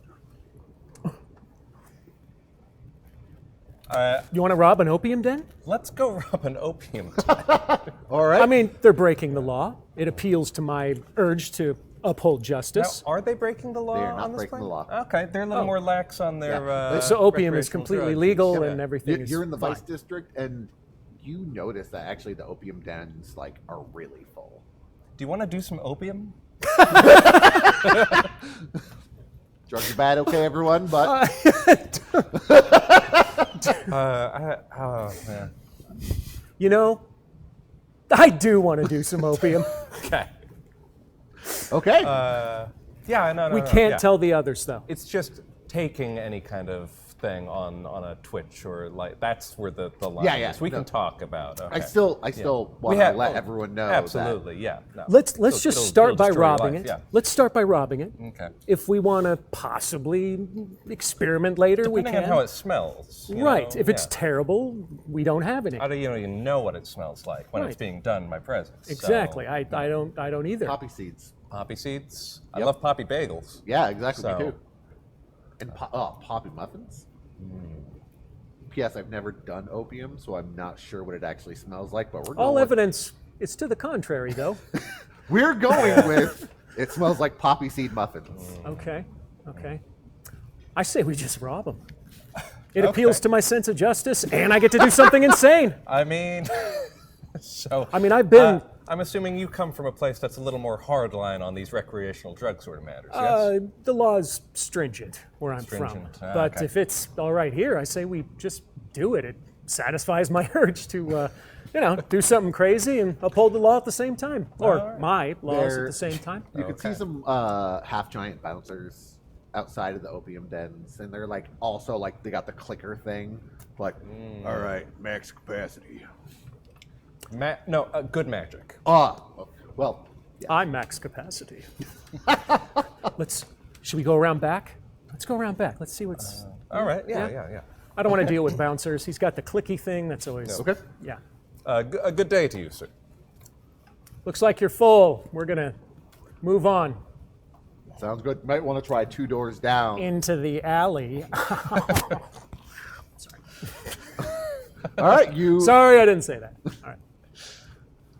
Speaker 4: You want to rob an opium den?
Speaker 3: Let's go rob an opium.
Speaker 6: all right.
Speaker 4: I mean, they're breaking the law. It appeals to my urge to uphold
Speaker 3: Now,
Speaker 4: justice.
Speaker 3: are they breaking the law
Speaker 6: They are not
Speaker 3: on this
Speaker 6: breaking
Speaker 3: plane?
Speaker 6: the law.
Speaker 3: Okay, they're a little more lax on their.
Speaker 6: Yeah.
Speaker 4: So opium is
Speaker 3: recreational
Speaker 4: completely
Speaker 3: drugs.
Speaker 4: legal
Speaker 3: Yeah.
Speaker 4: and everything is
Speaker 6: You're in the
Speaker 4: fine.
Speaker 6: Vice District, and you notice that actually the opium dens like are really full.
Speaker 3: Do you want to do some opium?
Speaker 6: Drugs are bad, okay, everyone, but
Speaker 3: Oh man.
Speaker 4: You know, I do want to do some opium.
Speaker 3: Okay.
Speaker 6: okay.
Speaker 3: Yeah, no.
Speaker 4: We can't tell the others, though.
Speaker 3: It's just taking any kind of thing on a Twitch or like that's where the line
Speaker 6: Yeah, yeah,
Speaker 3: is. We
Speaker 6: no.
Speaker 3: can talk about. Okay.
Speaker 6: I still
Speaker 3: Yeah.
Speaker 6: want
Speaker 3: We
Speaker 6: to
Speaker 3: have-
Speaker 6: let everyone know.
Speaker 3: Absolutely, yeah. No.
Speaker 4: Let's
Speaker 3: It'll-
Speaker 4: just
Speaker 3: it'll-
Speaker 4: start
Speaker 3: it'll
Speaker 4: by
Speaker 3: destroy your
Speaker 4: robbing
Speaker 3: life,
Speaker 4: it.
Speaker 3: Yeah.
Speaker 4: Let's start by robbing it.
Speaker 3: Okay.
Speaker 4: If we want to possibly experiment later, we
Speaker 3: Depending
Speaker 4: can.
Speaker 3: on how it smells. you
Speaker 4: Right.
Speaker 3: know,
Speaker 4: If it's
Speaker 3: yeah.
Speaker 4: terrible, we don't have any.
Speaker 3: How do you know what it smells like when it's
Speaker 4: Right.
Speaker 3: being done in my presence?
Speaker 4: Exactly.
Speaker 3: So,
Speaker 4: I don't either.
Speaker 6: Poppy seeds.
Speaker 3: poppy seeds. I
Speaker 6: Yep.
Speaker 3: love poppy bagels.
Speaker 6: Yeah, exactly.
Speaker 3: So-
Speaker 6: Me too. And poppy muffins. P.S. I've never done opium, so I'm not sure what it actually smells like. But we're going
Speaker 4: All
Speaker 6: with-
Speaker 4: evidence is to the contrary, though.
Speaker 6: We're going with. It smells like poppy seed muffins.
Speaker 4: Okay. Okay. I say we just rob them. It appeals to my sense of justice, and I get to do something insane.
Speaker 3: I mean, So
Speaker 4: I mean, I've been.
Speaker 3: I'm assuming you come from a place that's a little more hardline on these recreational drug sort of matters. Yes.
Speaker 4: The law's stringent where I'm
Speaker 3: Stringent.
Speaker 4: from. But
Speaker 3: Okay.
Speaker 4: if it's all right here, I say we just do it. It satisfies my urge to, do something crazy and uphold the law at the same time. Or
Speaker 3: All right.
Speaker 4: my laws at
Speaker 2: There-
Speaker 4: the same time.
Speaker 6: You can see
Speaker 3: Okay.
Speaker 6: some half-giant bouncers outside of the opium dens, and they're like also like they got the clicker thing. Like, all right, max capacity.
Speaker 3: Good magic.
Speaker 6: Well, yeah.
Speaker 4: I'm max capacity. Should we go around back? Let's go around back. Let's see what's.
Speaker 3: All right.
Speaker 4: Yeah.
Speaker 3: Yeah.
Speaker 4: I don't want to deal with bouncers. He's got the clicky thing. That's always.
Speaker 6: Okay.
Speaker 4: Yeah.
Speaker 3: A good day to you, sir.
Speaker 4: Looks like you're full. We're going to move on
Speaker 6: Sounds good. Might want to try 2 doors down.
Speaker 4: into the alley.
Speaker 6: All right, you.
Speaker 4: Sorry, I didn't say that. All right.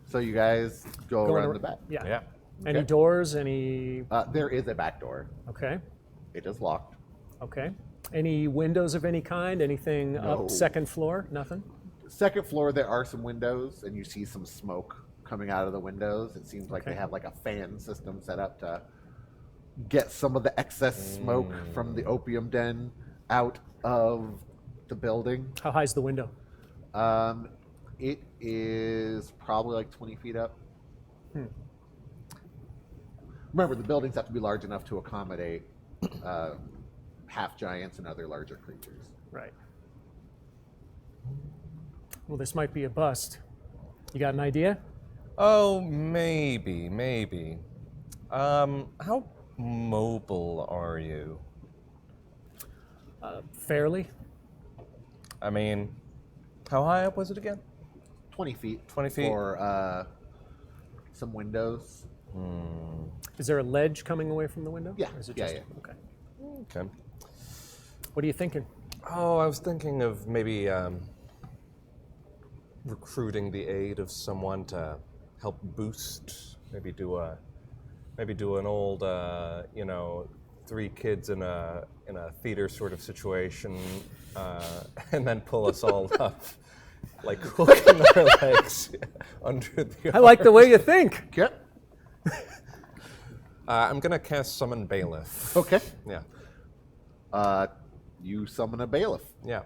Speaker 6: So you guys go
Speaker 4: Going
Speaker 6: around
Speaker 4: ar-
Speaker 6: the back.
Speaker 4: Yeah.
Speaker 3: Yeah.
Speaker 4: Any
Speaker 6: Okay.
Speaker 4: doors? Any.
Speaker 6: There is a back door.
Speaker 4: Okay.
Speaker 6: It is locked.
Speaker 4: Okay. Any windows of any kind? Anything
Speaker 6: No.
Speaker 4: up second floor? Nothing?
Speaker 6: Second floor, there are some windows, and you see some smoke coming out of the windows. It seems like
Speaker 4: Okay.
Speaker 6: they have like a fan system set up to get some of the excess smoke from the opium den out of the building.
Speaker 4: How high's the window?
Speaker 6: It is probably like 20 feet up. Remember, the buildings have to be large enough to accommodate half giants and other larger creatures.
Speaker 4: Right. Well, this might be a bust. You got an idea?
Speaker 3: Oh, maybe. How mobile are you?
Speaker 4: Fairly.
Speaker 3: I mean, how high up was it again?
Speaker 6: 20 feet.
Speaker 3: 20 feet.
Speaker 6: For some windows.
Speaker 4: Is there a ledge coming away from the window?
Speaker 6: Yeah,
Speaker 4: Or is it
Speaker 6: yeah,
Speaker 4: just,
Speaker 6: yeah.
Speaker 4: Okay.
Speaker 3: Okay.
Speaker 4: What are you thinking?
Speaker 3: Oh, I was thinking of maybe recruiting the aid of someone to help boost. Maybe do an old, 3 kids in a theater sort of situation, and then pull us all up, like hooking our legs under the.
Speaker 4: I like the way you think.
Speaker 6: Okay.
Speaker 3: I'm gonna cast Summon Bailiff.
Speaker 6: Okay.
Speaker 3: Yeah.
Speaker 6: You summon a bailiff.
Speaker 3: Yeah.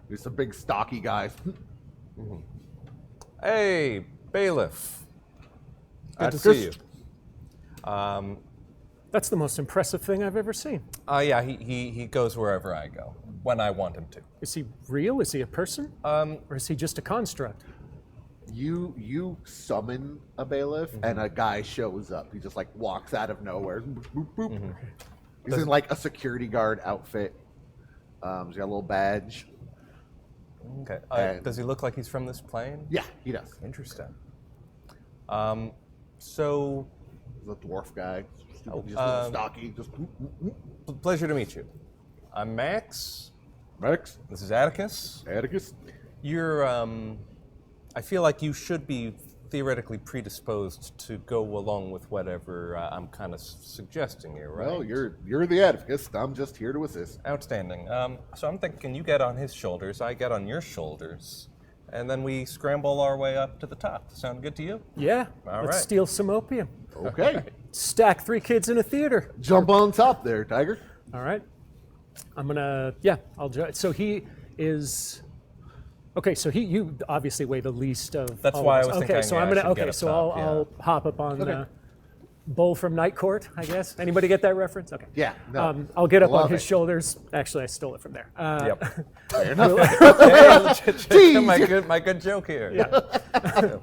Speaker 6: There's some big stocky guys.
Speaker 3: Hey, Bailiff. Good to
Speaker 6: That's
Speaker 3: see you.
Speaker 6: just-
Speaker 4: That's the most impressive thing I've ever seen.
Speaker 3: Yeah, he goes wherever I go, when I want him to.
Speaker 4: Is he real? Is he a person? Or is he just a construct?
Speaker 6: You summon a bailiff, and a guy shows up. He just like walks out of nowhere. Boop, boop, boop. He's in like a security guard outfit. He's got a little badge.
Speaker 3: Okay.
Speaker 6: And-
Speaker 3: Does he look like he's from this plane?
Speaker 6: Yeah, he does.
Speaker 3: Interesting. So,
Speaker 6: He's a dwarf guy. He's
Speaker 3: Oh,
Speaker 6: just a little stocky. Just boop, boop, boop.
Speaker 3: pleasure to meet you. I'm Max.
Speaker 6: Max,
Speaker 3: This is Atticus.
Speaker 6: Atticus.
Speaker 3: You're, I feel like you should be theoretically predisposed to go along with whatever I'm kind of suggesting here, right?
Speaker 6: Well, you're the Atticus. I'm just here to assist.
Speaker 3: Outstanding. So I'm thinking you get on his shoulders, I get on your shoulders, and then we scramble our way up to the top. Sound good to you?
Speaker 4: Yeah.
Speaker 3: All
Speaker 4: Let's
Speaker 3: right.
Speaker 4: steal some opium.
Speaker 6: Okay.
Speaker 4: Stack 3 kids in a theater.
Speaker 6: Jump on top there, Tiger.
Speaker 4: All right. I'm gonna. I'll. So he is. Okay, so you obviously weigh the least of.
Speaker 3: That's
Speaker 4: all
Speaker 3: why
Speaker 4: of
Speaker 3: I
Speaker 4: us.
Speaker 3: was
Speaker 4: Okay,
Speaker 3: thinking,
Speaker 4: so
Speaker 3: yeah,
Speaker 4: I'm
Speaker 3: I
Speaker 4: gonna.
Speaker 3: should get
Speaker 4: Okay,
Speaker 3: up
Speaker 4: so
Speaker 3: top,
Speaker 4: I'll hop up on Bull from Night Court, I guess. Anybody get that reference? Okay.
Speaker 6: Yeah, no.
Speaker 4: I'll get up on
Speaker 6: Love
Speaker 4: his
Speaker 6: it.
Speaker 4: shoulders. Actually, I stole it from there.
Speaker 3: Yep.
Speaker 6: Fair enough.
Speaker 3: Hey, my good joke here.
Speaker 4: Yeah.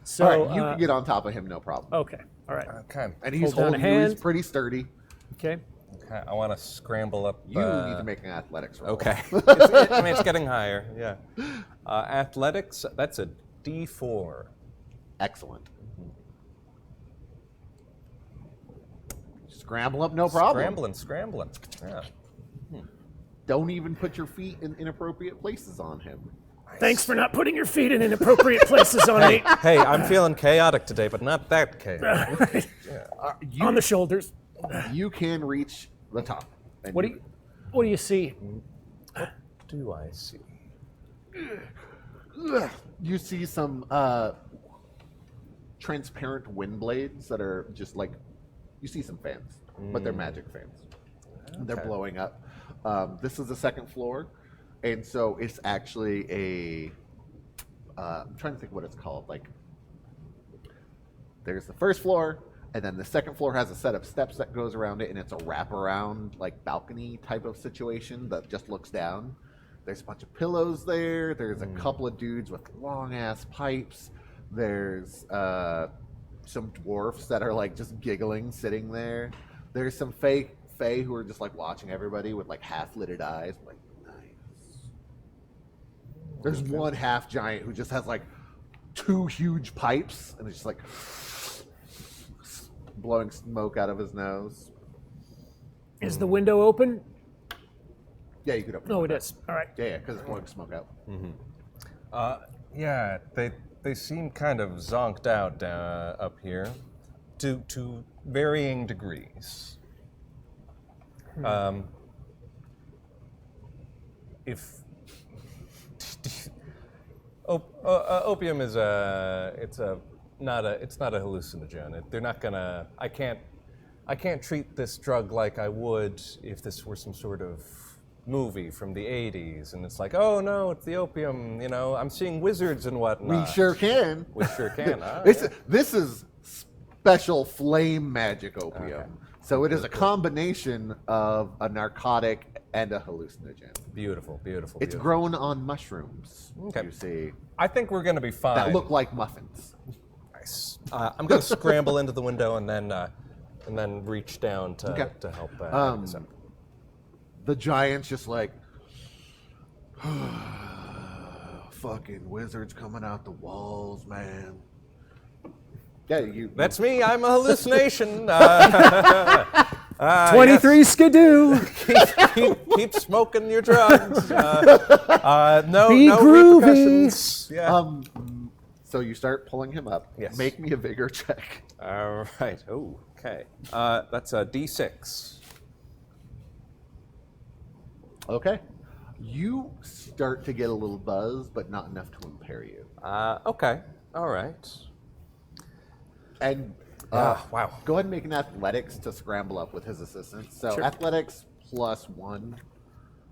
Speaker 4: So
Speaker 6: All right, you can get on top of him, no problem.
Speaker 4: Okay. All right.
Speaker 3: Okay.
Speaker 6: And he's
Speaker 4: Hold down
Speaker 6: holding
Speaker 4: a
Speaker 6: you. He's
Speaker 4: hand.
Speaker 6: pretty sturdy.
Speaker 4: Okay.
Speaker 3: Okay. I want to scramble up.
Speaker 6: You need to make an athletics roll.
Speaker 3: Okay. It's getting higher. Yeah. Athletics. That's a D4.
Speaker 6: Excellent. Scramble up, no problem.
Speaker 3: Scrambling. Yeah.
Speaker 6: Don't even put your feet in inappropriate places on him.
Speaker 4: Thanks for not putting your feet in inappropriate places on me.
Speaker 3: Hey, I'm feeling chaotic today, but not that chaotic.
Speaker 4: On the shoulders.
Speaker 6: You can reach the top. And
Speaker 4: What do you see?
Speaker 3: Do I see?
Speaker 2: you see some transparent wind blades that are just like, you see some fans, but they're magic fans. They're blowing up. This is the second floor, and so it's actually a. I'm trying to think what it's called. Like, there's the first floor, and then the second floor has a set of steps that goes around it, and it's a wraparound, like balcony type of situation that just looks down. There's a bunch of pillows there. There's a couple of dudes with long ass pipes. There's some dwarfs that are like just giggling, sitting there. There's some fae who are just like watching everybody with like half-lidded eyes, like nice. There's one half giant who just has like 2 huge pipes and it's just like blowing smoke out of his nose.
Speaker 4: Is the window open?
Speaker 2: Yeah, you could open it.
Speaker 4: Oh, it is. All right.
Speaker 2: Yeah, because it's blowing smoke out.
Speaker 3: Yeah, they seem kind of zonked out up here, to varying degrees. If opium is it's not a hallucinogen. They're not gonna. I can't treat this drug like I would if this were some sort of movie from the 80s, and it's like, oh no, it's the opium. You know, I'm seeing wizards and whatnot.
Speaker 2: We sure can.
Speaker 3: We sure can.
Speaker 2: This is special flame magic opium. Okay. So it is a combination of a narcotic and a hallucinogen.
Speaker 3: Beautiful.
Speaker 2: It's grown on mushrooms.
Speaker 3: Okay.
Speaker 2: You see.
Speaker 3: I think we're going to be fine.
Speaker 2: That look like muffins.
Speaker 3: Nice. I'm going to scramble into the window and then reach down to help.
Speaker 2: The giant's just like, fucking wizards coming out the walls, man. Yeah,
Speaker 3: That's me. I'm a hallucination.
Speaker 4: 23 skidoo.
Speaker 3: Keep smoking your drugs. No
Speaker 4: groovy.
Speaker 3: repercussions. Yeah.
Speaker 2: So you start pulling him up.
Speaker 3: Yes.
Speaker 2: Make me a vigor check.
Speaker 3: All right. Oh, okay. That's a D6.
Speaker 2: Okay. You start to get a little buzz, but not enough to impair you.
Speaker 3: Okay. All right.
Speaker 2: And
Speaker 3: wow.
Speaker 2: Go ahead and make an athletics to scramble up with his assistance. So athletics +1,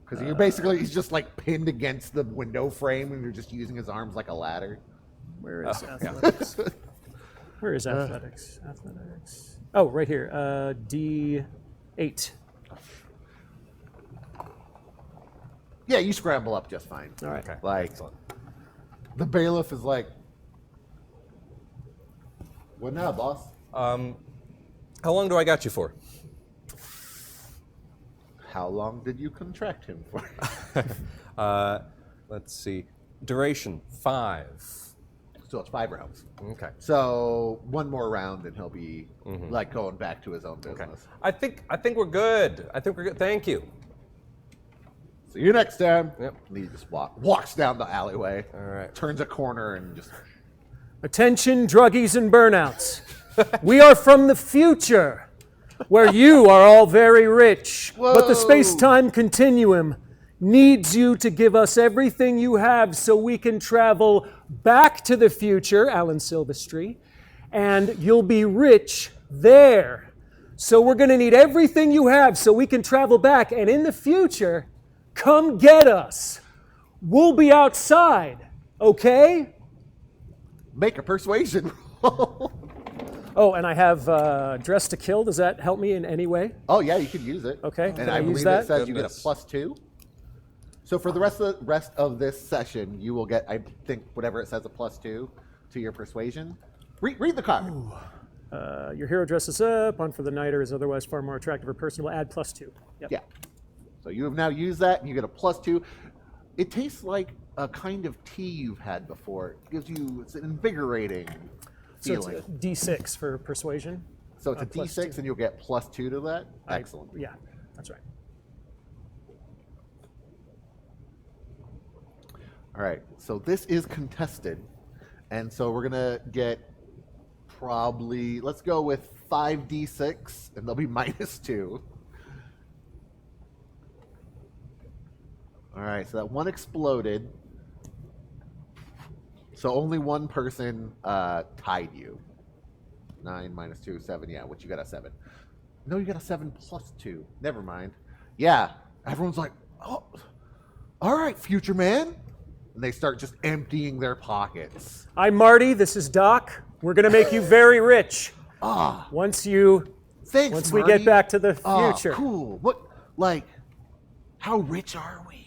Speaker 2: because you're basically he's just like pinned against the window frame, and you're just using his arms like a ladder.
Speaker 4: Where is athletics? Where is athletics? Athletics. Oh, right here. D8.
Speaker 2: Yeah, you scramble up just fine.
Speaker 4: All right.
Speaker 3: Okay.
Speaker 2: Like
Speaker 3: Excellent.
Speaker 2: the bailiff is like, "What now, boss?"
Speaker 3: How long do I got you for?
Speaker 2: How long did you contract him for?
Speaker 3: Let's see. Duration 5.
Speaker 2: So it's 5 rounds.
Speaker 3: Okay.
Speaker 2: So one more round and he'll be like going back to his own business.
Speaker 3: I think we're good. Thank you.
Speaker 2: See you next time.
Speaker 3: Yep.
Speaker 2: And he just walks down the alleyway.
Speaker 3: All right.
Speaker 2: Turns a corner and just.
Speaker 4: Attention, druggies and burnouts. We are from the future, where you are all very rich.
Speaker 2: Whoa.
Speaker 4: But the space-time continuum needs you to give us everything you have so we can travel back to the future, Alan Silvestri, and you'll be rich there. So we're going to need everything you have so we can travel back, and in the future, come get us. We'll be outside, okay?
Speaker 2: Make a persuasion roll.
Speaker 4: Oh, and I have Dress to Kill. Does that help me in any way?
Speaker 2: Oh, yeah, you could use it.
Speaker 4: Okay,
Speaker 2: And
Speaker 4: can
Speaker 2: I
Speaker 4: I
Speaker 2: believe
Speaker 4: use that?
Speaker 2: it says you get a
Speaker 3: Goodness.
Speaker 2: +2. So for the rest of this session, you will get, I think, whatever it says, a +2 to your persuasion. Read the card.
Speaker 4: Your hero dresses up. On for the night or is otherwise far more attractive or personable. Add +2. Yep.
Speaker 2: Yeah. So you have now used that, and you get a +2. It tastes like a kind of tea you've had before. It gives you, it's an invigorating
Speaker 4: So it's
Speaker 2: feeling.
Speaker 4: a D6 for persuasion.
Speaker 2: So it's a
Speaker 4: plus
Speaker 2: D6,
Speaker 4: 2.
Speaker 2: and you'll get +2 to that. Excellent.
Speaker 4: Yeah, that's right.
Speaker 2: All right. So this is contested, and so we're gonna get probably, let's go with 5d6, and they'll be -2. All right. So that one exploded. So only one person tied you. 9 minus 2, 7. Yeah, what you got a 7? No, you got a 7 plus 2. Never mind. Yeah, everyone's like, oh, all right, future man. And they start just emptying their pockets.
Speaker 4: I'm Marty. This is Doc. We're gonna make you very rich. Once
Speaker 2: Thanks,
Speaker 4: we get back to the future.
Speaker 2: Cool. What, like, how rich are we?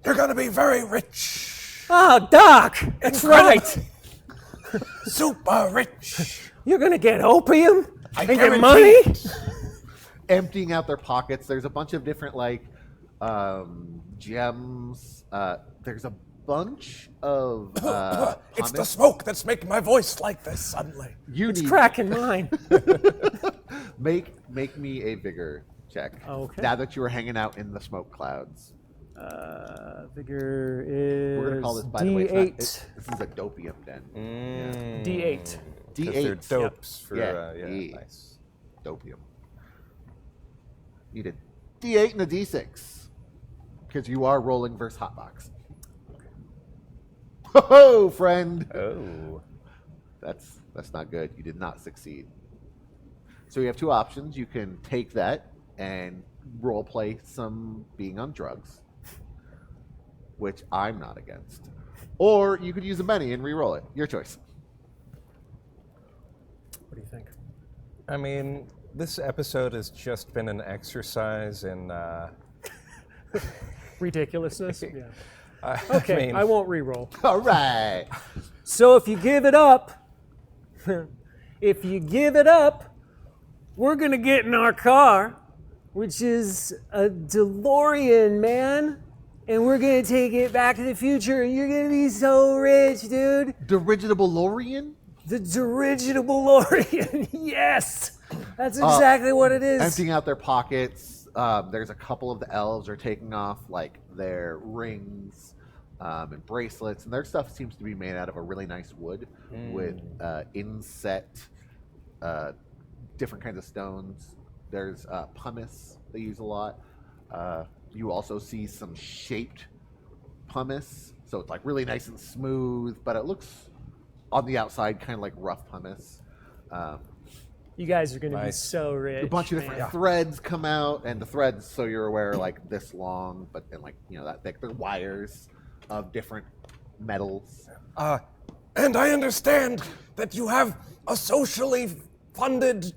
Speaker 3: You're gonna be very rich.
Speaker 4: Oh, Doc, that's right.
Speaker 3: Super rich.
Speaker 4: You're gonna get opium and get
Speaker 3: guarantee
Speaker 4: money.
Speaker 3: it.
Speaker 2: Emptying out their pockets. There's a bunch of different, like, gems. There's a bunch of
Speaker 3: It's the
Speaker 2: hummus.
Speaker 3: smoke that's making my voice like this suddenly.
Speaker 2: You
Speaker 4: It's
Speaker 2: need
Speaker 4: cracking mine.
Speaker 2: make me a vigor check.
Speaker 4: Okay.
Speaker 2: Now that you were hanging out in the smoke clouds.
Speaker 4: Vigor is
Speaker 2: We're gonna call this, by the way,
Speaker 4: D8.
Speaker 2: this is a dopium den.
Speaker 4: D8.
Speaker 3: Because they're
Speaker 2: D8.
Speaker 3: dopes for
Speaker 2: Yeah.
Speaker 3: nice.
Speaker 2: Dopium. Need a D8 and a D6 because you are rolling versus hotbox. Ho, friend.
Speaker 3: Oh.
Speaker 2: That's not good. You did not succeed. So you have two options. You can take that and role play some being on drugs, which I'm not against. Or you could use a Benny and re-roll it. Your choice.
Speaker 4: What do you think?
Speaker 3: I mean, this episode has just been an exercise in.
Speaker 4: Ridiculousness? Yeah.
Speaker 3: I
Speaker 4: Okay,
Speaker 3: mean,
Speaker 4: I won't re-roll.
Speaker 2: All right.
Speaker 4: So if you give it up, we're gonna get in our car, which is a DeLorean, man, and we're gonna take it back to the future, and you're gonna be so rich, dude.
Speaker 2: Dirigible Lorian?
Speaker 4: The dirigible DeLorean, yes, that's exactly what it is.
Speaker 2: Emptying out their pockets. There's a couple of the elves are taking off like their rings and bracelets, and their stuff seems to be made out of a really nice wood with inset, different kinds of stones. There's pumice they use a lot. You also see some shaped pumice, so it's like really nice and smooth, but it looks on the outside kind of like rough pumice.
Speaker 4: You guys are gonna be
Speaker 3: Nice.
Speaker 4: so rich.
Speaker 2: A bunch of different
Speaker 4: man.
Speaker 2: threads come out, and the threads, so you're aware, are like this long, but then like that thick. They're wires of different metals.
Speaker 3: and I understand that you have a socially funded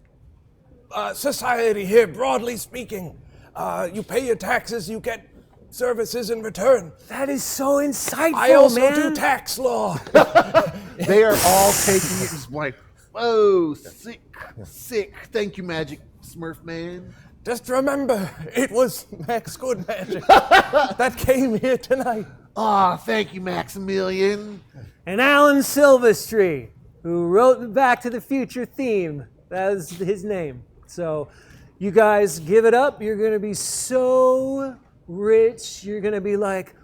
Speaker 3: society here, broadly speaking. You pay your taxes, you get services in return.
Speaker 4: That is so insightful,
Speaker 3: I also
Speaker 4: man.
Speaker 3: do tax law.
Speaker 2: They are all taking it just like, whoa, sick. Thank you, Magic Smurf Man.
Speaker 3: Just remember, it was Max Good Magic that came here tonight.
Speaker 2: Thank you, Maximilian.
Speaker 4: And Alan Silvestri, who wrote the Back to the Future theme. That was his name. So you guys give it up. You're going to be so rich. You're going to be like,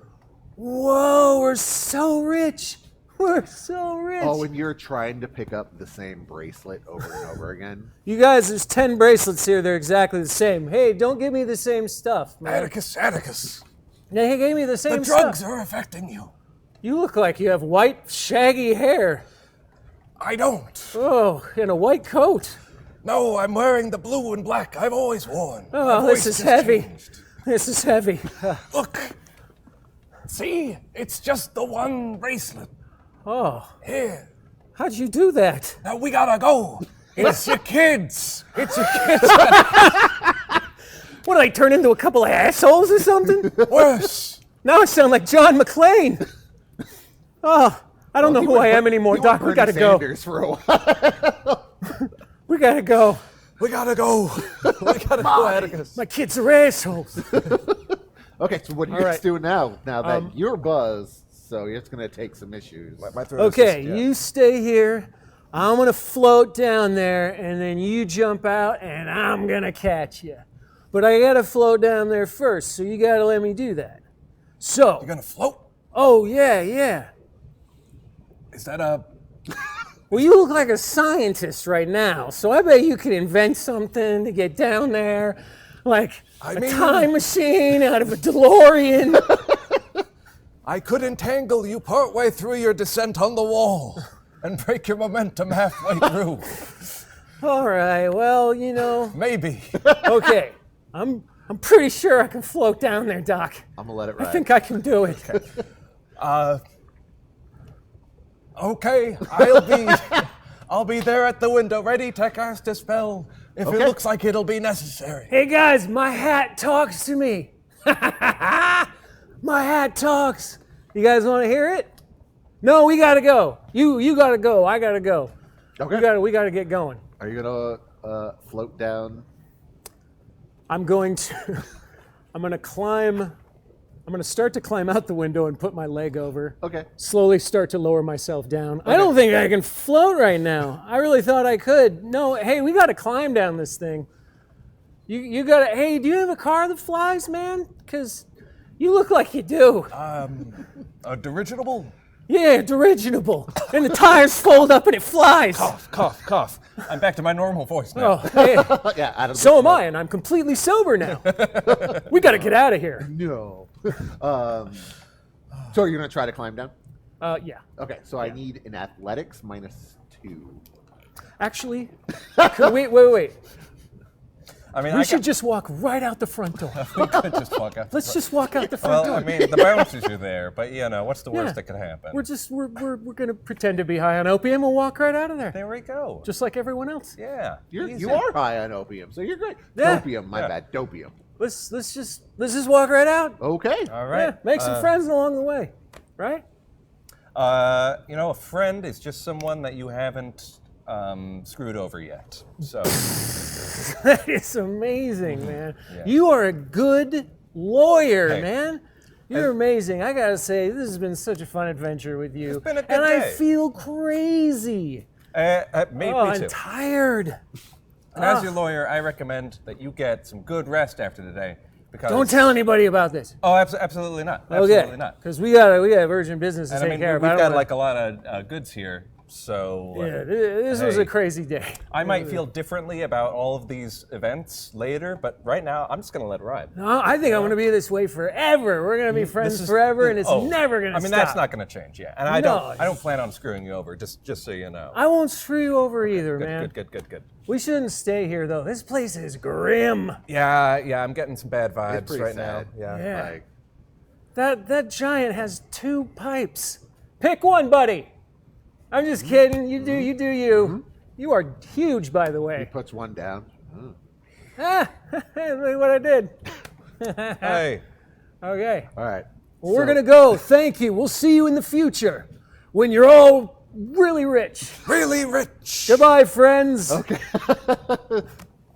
Speaker 4: whoa, we're so rich. We're so rich.
Speaker 2: Oh, and you're trying to pick up the same bracelet over and over again.
Speaker 4: You guys, there's 10 bracelets here. They're exactly the same. Hey, don't give me the same stuff, man.
Speaker 3: Atticus,
Speaker 4: They gave me the same
Speaker 3: the drugs
Speaker 4: stuff.
Speaker 3: are affecting you.
Speaker 4: You look like you have white, shaggy hair.
Speaker 3: I don't.
Speaker 4: Oh, and a white coat.
Speaker 3: No, I'm wearing the blue and black I've always worn. My
Speaker 4: Oh,
Speaker 3: voice
Speaker 4: this is
Speaker 3: just
Speaker 4: heavy.
Speaker 3: changed.
Speaker 4: This is heavy.
Speaker 3: Look. See? It's just the one bracelet.
Speaker 4: Oh,
Speaker 3: Here.
Speaker 4: how'd you do that?
Speaker 3: Now we gotta go. It's your kids. It's your kids.
Speaker 4: What, did I turn into a couple of assholes or something?
Speaker 3: Worse.
Speaker 4: Now I sound like John McClane. Oh, I don't know who I am anymore.
Speaker 2: You were
Speaker 4: Doc, we
Speaker 2: Bernie
Speaker 4: gotta go.
Speaker 2: Sanders for a while.
Speaker 4: We gotta go.
Speaker 3: We gotta go. We gotta go, Atticus.
Speaker 4: My kids are assholes.
Speaker 2: Okay, so what are you
Speaker 4: All
Speaker 2: guys
Speaker 4: right.
Speaker 2: doing now? Now that you're buzzed, so it's going to take some issues.
Speaker 3: My throat is
Speaker 4: Okay,
Speaker 3: just-
Speaker 4: you stay here. I'm gonna float down there, and then you jump out, and I'm gonna catch you. But I gotta float down there first, so you gotta let me do that. So,
Speaker 3: You're gonna float?
Speaker 4: oh yeah.
Speaker 3: Is that a...
Speaker 4: Well, you look like a scientist right now, so I bet you could invent something to get down there, like a time machine out of a DeLorean.
Speaker 3: I could entangle you partway through your descent on the wall and break your momentum halfway through.
Speaker 4: All right, well,
Speaker 3: Maybe.
Speaker 4: okay. I'm pretty sure I can float down there, Doc.
Speaker 6: I'm gonna let it
Speaker 4: I
Speaker 6: ride.
Speaker 4: think I can do it.
Speaker 3: Okay, I'll be there at the window, ready to cast a spell if it looks like it'll be necessary.
Speaker 4: Hey guys, my hat talks to me. My hat talks. You guys want to hear it? No, we gotta go. You gotta go. I gotta go.
Speaker 6: Okay.
Speaker 4: We gotta get going.
Speaker 6: Are you gonna float down?
Speaker 4: I'm going to start to climb out the window and put my leg over.
Speaker 6: Okay.
Speaker 4: Slowly start to lower myself down. I don't think I can float right now. I really thought I could. No, hey, we gotta climb down this thing. You gotta, hey, do you have a car that flies, man? Because you look like you do.
Speaker 3: A dirigible?
Speaker 4: Yeah, dirigible. And the tires fold up and it flies.
Speaker 3: Cough. I'm back to my normal voice now.
Speaker 4: Oh, hey.
Speaker 6: Yeah, out of the
Speaker 4: So am
Speaker 6: float.
Speaker 4: I, and I'm completely sober now. We gotta get out of here.
Speaker 6: No. So you're gonna try to climb down?
Speaker 4: Yeah.
Speaker 6: Okay, so I need an athletics -2.
Speaker 4: Actually, wait.
Speaker 3: I mean,
Speaker 4: We should just walk right out the front door.
Speaker 3: we could just walk out.
Speaker 4: Let's just walk out the front
Speaker 3: Well,
Speaker 4: door.
Speaker 3: I mean, the bounces are there, but what's the worst
Speaker 4: Yeah.
Speaker 3: that could happen?
Speaker 4: We're gonna pretend to be high on opium. We'll walk right out of there,
Speaker 3: There we go.
Speaker 4: just like everyone else.
Speaker 3: Yeah.
Speaker 6: You
Speaker 3: easy.
Speaker 6: are high on opium, so you're great.
Speaker 4: Yeah.
Speaker 6: Dopium, my
Speaker 3: Yeah.
Speaker 6: bad. Dopium.
Speaker 4: Let's just walk right out.
Speaker 6: Okay.
Speaker 3: All right.
Speaker 4: Yeah, make some friends along the way, right?
Speaker 3: A friend is just someone that you haven't screwed over yet. So
Speaker 4: That is amazing, man.
Speaker 3: Yeah.
Speaker 4: You are a good lawyer,
Speaker 3: Hey.
Speaker 4: man. You're amazing. I gotta say, this has been such a fun adventure with you.
Speaker 3: It's been a good
Speaker 4: and I
Speaker 3: day.
Speaker 4: feel crazy.
Speaker 3: me
Speaker 4: I'm
Speaker 3: too.
Speaker 4: tired.
Speaker 3: And as your lawyer, I recommend that you get some good rest after today. Because
Speaker 4: Don't tell anybody about this.
Speaker 3: Oh, absolutely not. Absolutely
Speaker 4: Okay.
Speaker 3: not.
Speaker 4: Because we got urgent business to
Speaker 3: And I
Speaker 4: take
Speaker 3: mean,
Speaker 4: care of.
Speaker 3: we've
Speaker 4: I don't
Speaker 3: got
Speaker 4: wanna-
Speaker 3: like a lot of goods here, so
Speaker 4: Yeah, this was
Speaker 3: hey.
Speaker 4: a crazy day.
Speaker 3: I might feel differently about all of these events later, but right now I'm just gonna let it ride.
Speaker 4: No, I think I'm going to be this way forever. We're going to be friends forever, and it's never going to
Speaker 3: I mean,
Speaker 4: stop.
Speaker 3: that's not gonna change, yeah. And I
Speaker 4: No.
Speaker 3: don't plan on screwing you over. Just so you know.
Speaker 4: I won't screw you over either, man.
Speaker 3: Good.
Speaker 4: We shouldn't stay here, though. This place is grim.
Speaker 3: Yeah. I'm getting some bad vibes
Speaker 6: pretty
Speaker 3: right
Speaker 6: sad.
Speaker 3: now.
Speaker 4: Yeah.
Speaker 6: Like,
Speaker 4: That giant has 2 pipes. Pick one, buddy. I'm just kidding. You do you.
Speaker 3: Mm-hmm.
Speaker 4: You are huge, by the
Speaker 6: he
Speaker 4: way.
Speaker 6: puts one down.
Speaker 4: Ah, look what I did.
Speaker 3: Hey.
Speaker 4: Okay.
Speaker 6: All right.
Speaker 4: Well, we're going to go. Thank you. We'll see you in the future when you're all really rich.
Speaker 3: Really rich.
Speaker 4: Goodbye, friends.
Speaker 6: Okay.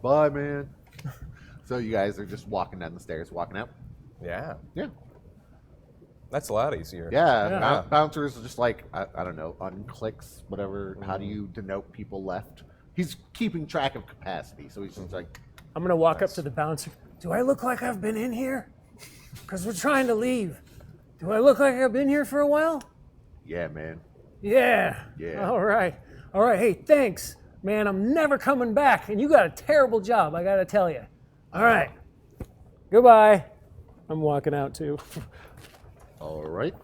Speaker 6: Bye, man. So you guys are just walking down the stairs, walking out?
Speaker 3: Yeah.
Speaker 6: Yeah.
Speaker 3: That's a lot easier.
Speaker 6: Yeah.
Speaker 4: Yeah.
Speaker 6: Bouncers are just like, I don't know, unclicks, whatever. How do you denote people left? He's keeping track of capacity, so he's just like,
Speaker 4: I'm going to walk up to the bouncer. Do I look like I've been in here? Because we're trying to leave. Do I look like I've been here for a while?
Speaker 6: yeah, man.
Speaker 4: Yeah.
Speaker 6: Yeah.
Speaker 4: All right. Hey, thanks. Man, I'm never coming back. And you got a terrible job, I got to tell you. All right. Goodbye. I'm walking out too.
Speaker 6: All right.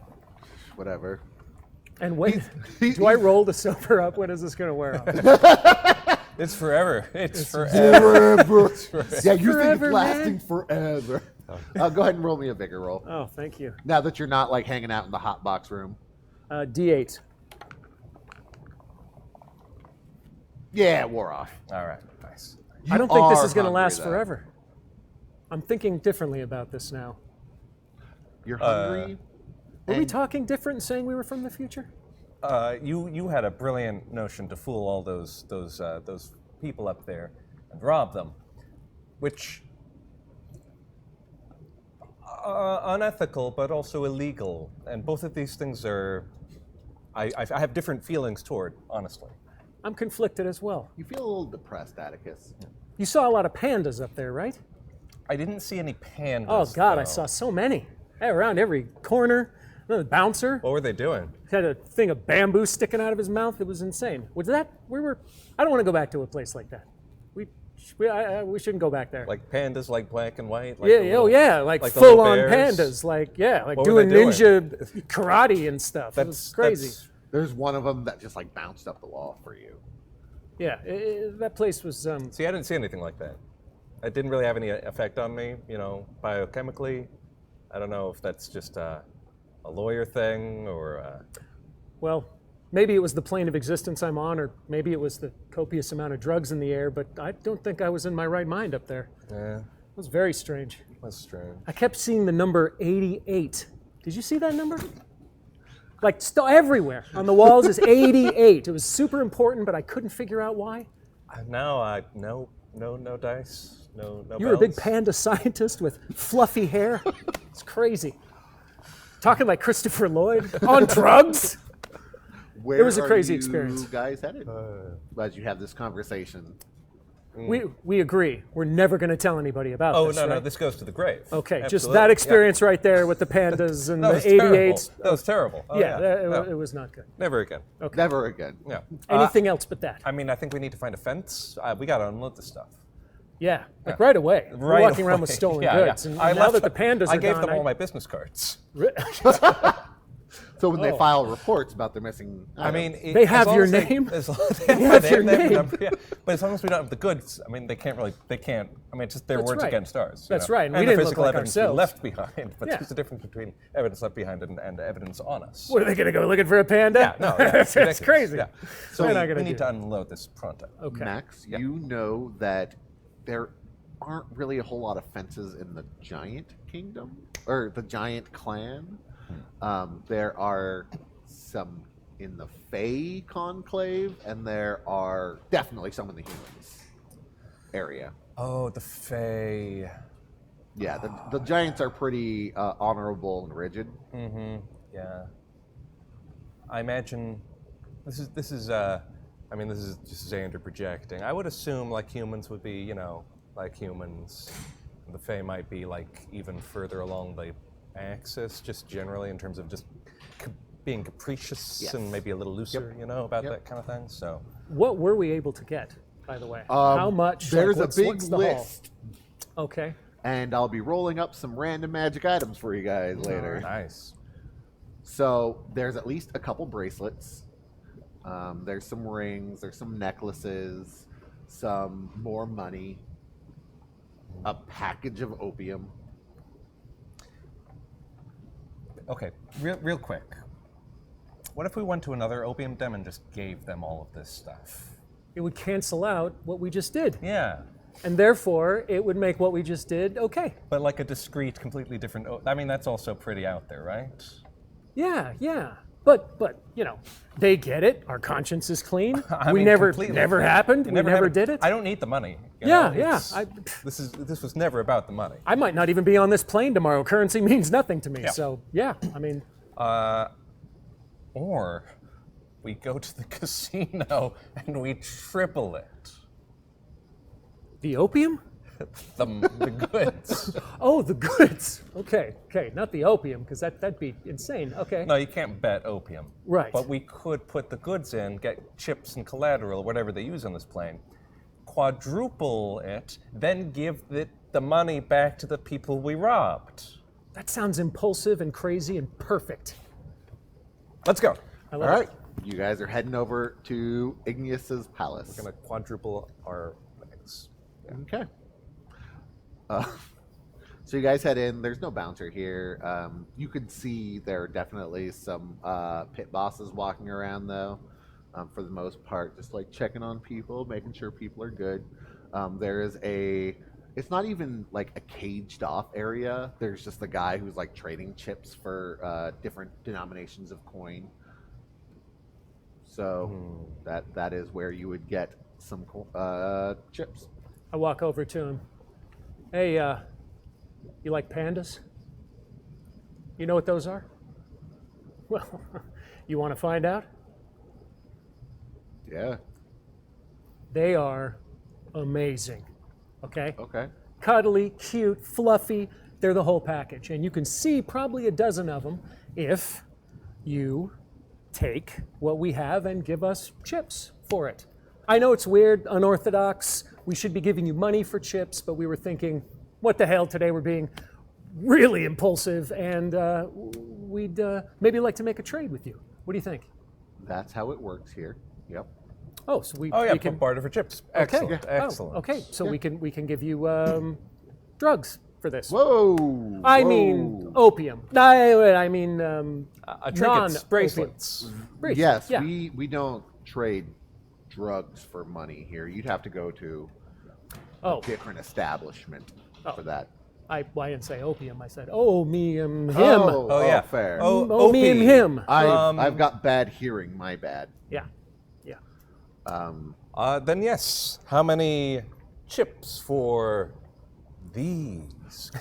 Speaker 6: Whatever.
Speaker 4: And wait, do I roll to sober up? When is this going to wear off?
Speaker 3: It's forever. It's forever.
Speaker 6: Forever. Yeah, you think
Speaker 4: forever,
Speaker 6: it's lasting forever. Go ahead and roll me a vigor roll.
Speaker 4: Oh, thank you.
Speaker 6: Now that you're not like hanging out in the hot box room.
Speaker 4: D8.
Speaker 6: Yeah, it wore off.
Speaker 3: All right. Nice.
Speaker 4: I don't think this
Speaker 6: are
Speaker 4: is going to
Speaker 6: hungry,
Speaker 4: last
Speaker 6: though.
Speaker 4: forever. I'm thinking differently about this now.
Speaker 6: You're hungry.
Speaker 4: Were we
Speaker 6: and-
Speaker 4: talking different and saying we were from the future?
Speaker 3: You had a brilliant notion to fool all those people up there and rob them, which unethical but also illegal. And both of these things are I have different feelings toward, honestly.
Speaker 4: I'm conflicted as well.
Speaker 6: You feel a little depressed, Atticus.
Speaker 4: You saw a lot of pandas up there, right?
Speaker 3: I didn't see any pandas.
Speaker 4: Oh, God, I
Speaker 3: though.
Speaker 4: saw so many. Around every corner. The bouncer
Speaker 3: What were they doing?
Speaker 4: had a thing of bamboo sticking out of his mouth. It was insane. Was that, I don't want to go back to a place like that. we shouldn't go back there.
Speaker 3: Like pandas, like black and white. Like
Speaker 4: Yeah,
Speaker 3: the
Speaker 4: oh
Speaker 3: little-
Speaker 4: yeah, like
Speaker 3: like the little
Speaker 4: full-on
Speaker 3: bears?
Speaker 4: pandas, like
Speaker 3: What were
Speaker 4: doing
Speaker 3: they doing?
Speaker 4: ninja karate and stuff. It was crazy.
Speaker 6: There's one of them that just like bounced up the wall for you.
Speaker 4: Yeah, that place was.
Speaker 3: See, I didn't see anything like that. It didn't really have any effect on me, biochemically. I don't know if that's just a lawyer thing or.
Speaker 4: Well, maybe it was the plane of existence I'm on, or maybe it was the copious amount of drugs in the air. But I don't think I was in my right mind up there.
Speaker 3: Yeah,
Speaker 4: It was very strange.
Speaker 3: that's strange.
Speaker 4: I kept seeing the number 88. Did you see that number? Like everywhere on the walls is 88. It was super important, but I couldn't figure out why.
Speaker 3: Now, no dice, no.
Speaker 4: You were a big
Speaker 3: bells.
Speaker 4: panda scientist with fluffy hair. It's crazy. Talking like Christopher Lloyd on drugs.
Speaker 6: Where
Speaker 4: was a
Speaker 6: are
Speaker 4: crazy
Speaker 6: you
Speaker 4: experience.
Speaker 6: guys headed as you have this conversation?
Speaker 4: We agree. We're never going to tell anybody about
Speaker 3: Oh
Speaker 4: this.
Speaker 3: no,
Speaker 4: right?
Speaker 3: this goes to the grave.
Speaker 4: Okay, just
Speaker 3: Absolutely.
Speaker 4: that
Speaker 3: Yeah.
Speaker 4: experience right there with the pandas and
Speaker 3: That
Speaker 4: the
Speaker 3: was terrible.
Speaker 4: 88s.
Speaker 3: That was terrible. Oh,
Speaker 4: Yeah,
Speaker 3: No.
Speaker 4: it was not good.
Speaker 3: Never again.
Speaker 6: Never again.
Speaker 3: Yeah.
Speaker 4: Anything else but that?
Speaker 3: I mean, I think we need to find a fence. We got to unload the stuff.
Speaker 4: Yeah, like right away. We're
Speaker 3: Right
Speaker 4: walking around
Speaker 3: away.
Speaker 4: with stolen
Speaker 3: Yeah,
Speaker 4: goods.
Speaker 3: yeah.
Speaker 4: And
Speaker 3: I
Speaker 4: now
Speaker 3: left-
Speaker 4: that the pandas
Speaker 3: I
Speaker 4: are
Speaker 3: gave
Speaker 4: gone,
Speaker 3: them all my business cards.
Speaker 6: So when they
Speaker 4: Oh.
Speaker 6: file reports about their missing,
Speaker 3: I mean,
Speaker 4: They have your name?
Speaker 3: As long,
Speaker 4: They have your
Speaker 3: they
Speaker 4: name.
Speaker 3: number, yeah. But as long as we don't have the goods, I mean, they can't. I mean, it's just their
Speaker 4: That's
Speaker 3: words
Speaker 4: right.
Speaker 3: against ours.
Speaker 4: That's right, and
Speaker 3: And
Speaker 4: we
Speaker 3: the
Speaker 4: didn't look
Speaker 3: physical
Speaker 4: like
Speaker 3: evidence
Speaker 4: ourselves.
Speaker 3: we left behind. But
Speaker 4: Yeah.
Speaker 3: there's a difference between evidence left behind and evidence on us.
Speaker 4: What are they going to go looking for a panda?
Speaker 3: Yeah, no, yeah, it's
Speaker 4: That's
Speaker 3: ridiculous.
Speaker 4: crazy.
Speaker 3: Yeah.
Speaker 4: So
Speaker 3: So
Speaker 4: we're not
Speaker 3: we
Speaker 4: going to
Speaker 3: need to unload this pronto.
Speaker 4: Okay.
Speaker 6: Max,
Speaker 3: Yeah.
Speaker 6: you know that there aren't really a whole lot of fences in the Giant Kingdom or the Giant Clan. There are some in the Fey Conclave, and there are definitely some in the humans area.
Speaker 3: Oh, the Fae.
Speaker 6: Yeah, the Giants are pretty honorable and rigid.
Speaker 3: Yeah. I imagine this is I mean, this is just Xander projecting. I would assume like humans would be, like humans. The Fae might be like even further along the axis, just generally in terms of just being capricious
Speaker 6: Yes.
Speaker 3: and maybe a little looser, about
Speaker 6: Yep.
Speaker 3: that kind of thing. So
Speaker 4: What were we able to get, by the way? How much?
Speaker 6: There's
Speaker 4: what's
Speaker 6: a big
Speaker 4: the haul?
Speaker 6: list,
Speaker 4: Okay.
Speaker 6: and I'll be rolling up some random magic items for you guys later.
Speaker 3: nice.
Speaker 6: So there's at least a couple bracelets. There's some rings. There's some necklaces. Some more money. A package of opium.
Speaker 3: Okay, real quick. What if we went to another opium den and just gave them all of this stuff?
Speaker 4: It would cancel out what we just did.
Speaker 3: Yeah.
Speaker 4: And therefore, it would make what we just did okay.
Speaker 3: But like a discrete, completely different. I mean, that's also pretty out there, right?
Speaker 4: Yeah. But they get it. Our conscience is clean.
Speaker 3: I
Speaker 4: we
Speaker 3: mean,
Speaker 4: never
Speaker 3: completely.
Speaker 4: happened.
Speaker 3: It
Speaker 4: We never
Speaker 3: happened.
Speaker 4: did it.
Speaker 3: I don't need the money.
Speaker 4: Yeah.
Speaker 3: It's-
Speaker 4: I
Speaker 3: This was never about the money.
Speaker 4: I might not even be on this plane tomorrow. Currency means nothing to me.
Speaker 3: Yeah.
Speaker 4: So yeah, I mean,
Speaker 3: Or we go to the casino and we triple it.
Speaker 4: the opium?
Speaker 3: The goods.
Speaker 4: Oh, the goods. Okay, not the opium, because that'd be insane. Okay.
Speaker 3: No, you can't bet opium.
Speaker 4: Right.
Speaker 3: But we could put the goods in, get chips and collateral, whatever they use on this plane, quadruple it, then give the money back to the people we robbed.
Speaker 4: That sounds impulsive and crazy and perfect.
Speaker 3: Let's go.
Speaker 4: I
Speaker 6: All
Speaker 4: love
Speaker 6: right.
Speaker 4: it.
Speaker 6: You guys are heading over to Igneus's palace.
Speaker 3: We're gonna quadruple our bags.
Speaker 6: Okay. So you guys head in. There's no bouncer here. You can see there are definitely some pit bosses walking around, though. For the most part, just like checking on people, making sure people are good. There is it's not even like a caged off area. There's just a guy who's like trading chips for different denominations of coin. So that is where you would get some chips.
Speaker 4: I walk over to him. Hey, you like pandas? You know what those are? Well, you want to find out?
Speaker 6: Yeah.
Speaker 4: They are amazing. Okay?
Speaker 6: Okay.
Speaker 4: Cuddly, cute, fluffy. They're the whole package. And you can see probably a dozen of them if you take what we have and give us chips for it. I know it's weird, unorthodox, we should be giving you money for chips, but we were thinking, what the hell, today we're being really impulsive, and we'd maybe like to make a trade with you. What do you think?
Speaker 2: That's how it works here. Yep.
Speaker 4: Oh, so we
Speaker 3: Oh yeah,
Speaker 4: we can
Speaker 3: barter for chips.
Speaker 4: okay.
Speaker 3: Excellent, excellent.
Speaker 4: Oh, okay, so we can give you drugs for this.
Speaker 2: Whoa.
Speaker 4: I mean opium. I mean
Speaker 3: Trinkets,
Speaker 4: non-opium.
Speaker 3: bracelets.
Speaker 2: Yes,
Speaker 4: yeah.
Speaker 2: we don't trade drugs for money here. You'd have to go to
Speaker 4: Oh,
Speaker 2: a different establishment for that.
Speaker 4: I didn't say opium. I said him.
Speaker 3: Oh yeah,
Speaker 2: fair.
Speaker 4: Oh, me and
Speaker 3: Opie.
Speaker 4: him.
Speaker 2: I've got bad hearing. My bad.
Speaker 4: Yeah.
Speaker 3: Then yes. How many chips for these?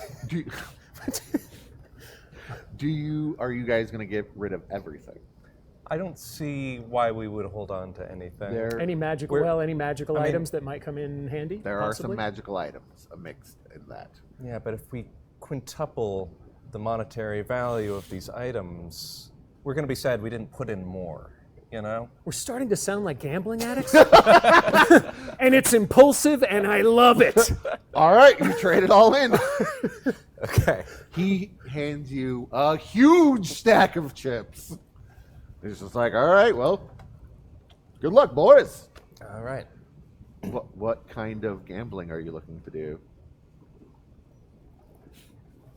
Speaker 2: Are you guys going to get rid of everything?
Speaker 3: I don't see why we would hold on to anything.
Speaker 4: Any magical items that might come in handy?
Speaker 2: There are
Speaker 4: possibly?
Speaker 2: some magical items mixed in that.
Speaker 3: Yeah, but if we quintuple the monetary value of these items, we're going to be sad we didn't put in more. You know?
Speaker 4: We're starting to sound like gambling addicts. And it's impulsive, and I love it.
Speaker 2: All right, you trade it all in.
Speaker 3: Okay.
Speaker 2: He hands you a huge stack of chips. He's just like, all right, well, good luck, boys.
Speaker 3: All right.
Speaker 2: What kind of gambling are you looking to do?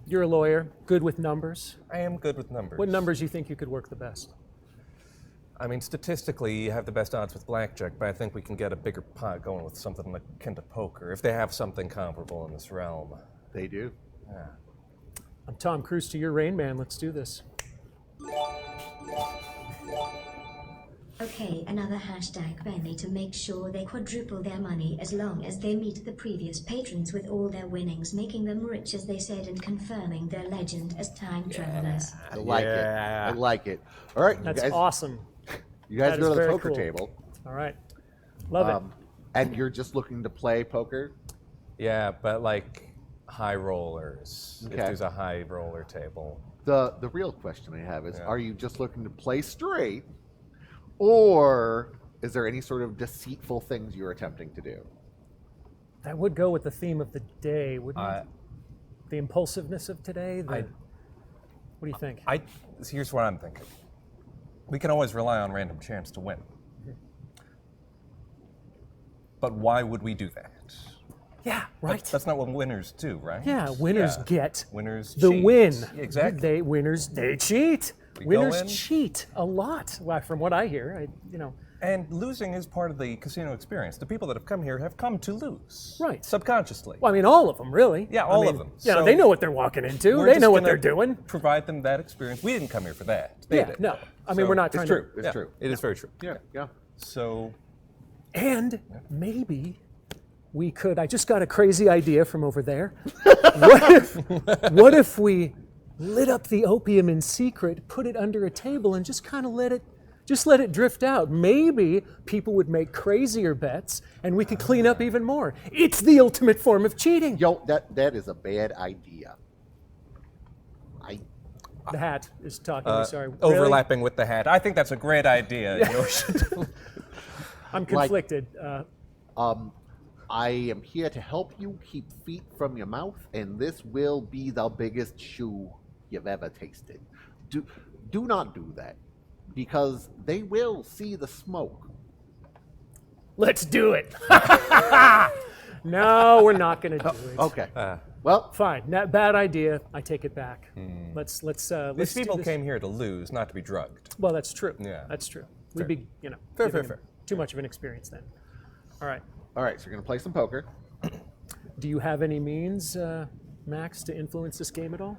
Speaker 4: You're a lawyer, good with numbers.
Speaker 3: I am good with numbers.
Speaker 4: What numbers do you think you could work the best?
Speaker 3: I mean, statistically, you have the best odds with blackjack, but I think we can get a bigger pot going with something like akin to poker, if they have something comparable in this realm.
Speaker 2: They do.
Speaker 3: Yeah.
Speaker 4: I'm Tom Cruise to your Rain Man. Let's do this.
Speaker 5: Okay, another hashtag Benny to make sure they quadruple their money as long as they meet the previous patrons with all their winnings, making them rich as they said and confirming their legend as time travelers.
Speaker 2: I like it. I like it. All right,
Speaker 4: That's
Speaker 2: you guys,
Speaker 4: awesome.
Speaker 2: you guys
Speaker 4: that
Speaker 2: go
Speaker 4: is
Speaker 2: to the
Speaker 4: very
Speaker 2: poker
Speaker 4: cool.
Speaker 2: table.
Speaker 4: All right. Love it.
Speaker 2: And you're just looking to play poker?
Speaker 3: Yeah, but like high rollers.
Speaker 2: Okay.
Speaker 3: If there's a high roller table.
Speaker 2: The real question I have is, are you just looking to play straight, or is there any sort of deceitful things you're attempting to do?
Speaker 4: That would go with the theme of the day, wouldn't it? The impulsiveness of today? What do you think?
Speaker 3: Here's what I'm thinking. We can always rely on random chance to win. But why would we do that?
Speaker 4: Yeah, right.
Speaker 3: That's not what winners do, right?
Speaker 4: Yeah, winners get
Speaker 3: winners
Speaker 4: the
Speaker 3: cheat.
Speaker 4: win.
Speaker 3: Exactly.
Speaker 4: Winners cheat.
Speaker 3: We
Speaker 4: Winners
Speaker 3: go in.
Speaker 4: cheat a lot. Well, from what I hear,
Speaker 3: And losing is part of the casino experience. The people that have come here have come to lose.
Speaker 4: Right.
Speaker 3: Subconsciously.
Speaker 4: Well, I mean, all of them, really.
Speaker 3: Yeah, all of them.
Speaker 4: Yeah,
Speaker 3: So
Speaker 4: they know what they're walking into.
Speaker 3: We're
Speaker 4: They
Speaker 3: just
Speaker 4: know what
Speaker 3: gonna
Speaker 4: they're doing.
Speaker 3: Provide them that experience. We didn't come here for that. They did.
Speaker 4: No. I mean, we're not trying
Speaker 2: It's true.
Speaker 4: to.
Speaker 2: It's true.
Speaker 3: It is very true.
Speaker 2: Yeah.
Speaker 3: So,
Speaker 4: And maybe we could. I just got a crazy idea from over there. What if we lit up the opium in secret, put it under a table, and just kind of let it drift out? Maybe people would make crazier bets, and we could clean up even more. It's the ultimate form of cheating.
Speaker 2: Yo, that is a bad idea.
Speaker 4: The hat is talking. to me, sorry. Really?
Speaker 3: overlapping with the hat. I think that's a great idea. You know, we should-
Speaker 4: I'm conflicted.
Speaker 2: I am here to help you keep feet from your mouth, and this will be the biggest shoe you've ever tasted. Do not do that, because they will see the smoke.
Speaker 4: Let's do it. No, we're not going to do it.
Speaker 2: Okay. Well,
Speaker 4: Fine. Bad idea. I take it back. Let's
Speaker 3: These
Speaker 4: do
Speaker 3: people
Speaker 4: this.
Speaker 3: came here to lose, not to be drugged.
Speaker 4: Well, that's true.
Speaker 3: Yeah.
Speaker 4: That's true.
Speaker 3: Fair.
Speaker 4: We'd be,
Speaker 3: Fair,
Speaker 4: giving
Speaker 3: fair.
Speaker 4: them too much of an experience then. All right.
Speaker 2: all right, so you're going to play some poker.
Speaker 4: Do you have any means, Max, to influence this game at all?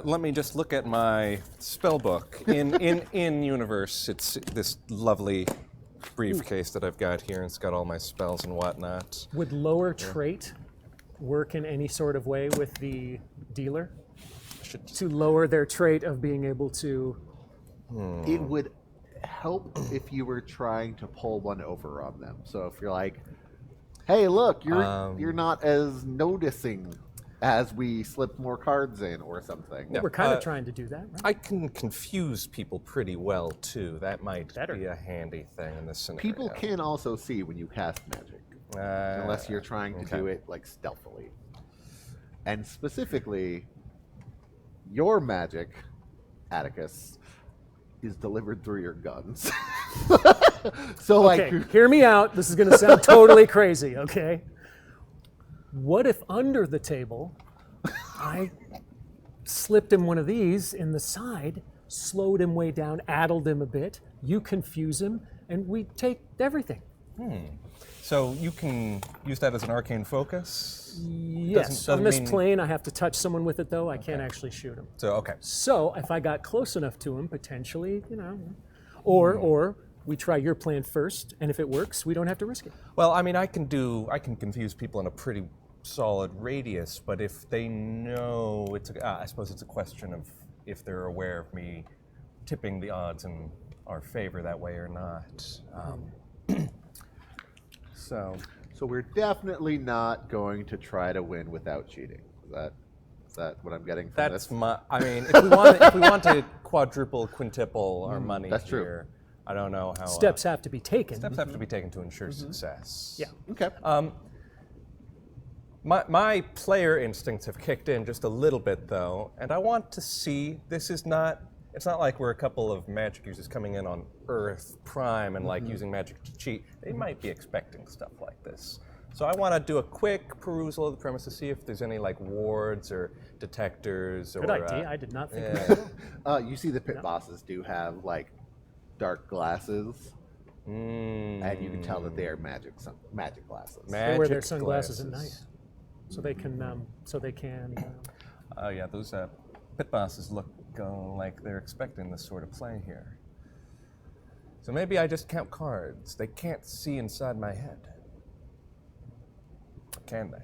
Speaker 3: Let me just look at my spell book. In universe, it's this lovely briefcase that I've got here, and it's got all my spells and whatnot.
Speaker 4: Would lower trait work in any sort of way with the dealer? To lower their trait of being able to.
Speaker 2: It would help if you were trying to pull one over on them. So if you're like, hey, look, you're not as noticing as we slip more cards in or something.
Speaker 3: Yeah.
Speaker 4: We're kind of trying to do that, right?
Speaker 3: I can confuse people pretty well, too. That might
Speaker 4: Better.
Speaker 3: be a handy thing in this scenario.
Speaker 2: People can also see when you cast magic. unless you're trying to do it like stealthily. And specifically, your magic, Atticus, is delivered through your guns. So
Speaker 4: Okay, hear me out. This is going to sound totally crazy, okay? What if under the table, I slipped him one of these in the side, slowed him way down, addled him a bit, you confuse him, and we take everything.
Speaker 3: So you can use that as an arcane focus?
Speaker 4: Yes, on this plane, I have to touch someone with it, though. I can't actually shoot him.
Speaker 3: So, okay.
Speaker 4: So if I got close enough to him, potentially, or we try your plan first, and if it works, we don't have to risk it.
Speaker 3: Well, I mean, I can confuse people in a pretty solid radius, but if they know I suppose it's a question of if they're aware of me tipping the odds in our favor that way or not. So
Speaker 2: we're definitely not going to try to win without cheating. Is that what I'm getting from this?
Speaker 3: I mean, if we want to quadruple, quintuple our money
Speaker 2: that's true.
Speaker 3: here, I don't know how.
Speaker 4: Steps have to be taken.
Speaker 3: Steps have to be taken to ensure success.
Speaker 4: Yeah.
Speaker 2: Okay.
Speaker 3: My player instincts have kicked in just a little bit, though, and I want to see, it's not like we're a couple of magic users coming in on Earth Prime and like using magic to cheat. They might be expecting stuff like this. So I want to do a quick perusal of the premise to see if there's any like wards or detectors.
Speaker 4: Good idea. I did not think of that.
Speaker 2: You see the pit bosses do have like dark glasses, and you can tell that they are magic glasses.
Speaker 4: They wear their sunglasses at night, so they can.
Speaker 3: Oh yeah, those pit bosses look like they're expecting this sort of play here. So maybe I just count cards. They can't see inside my head. Can they?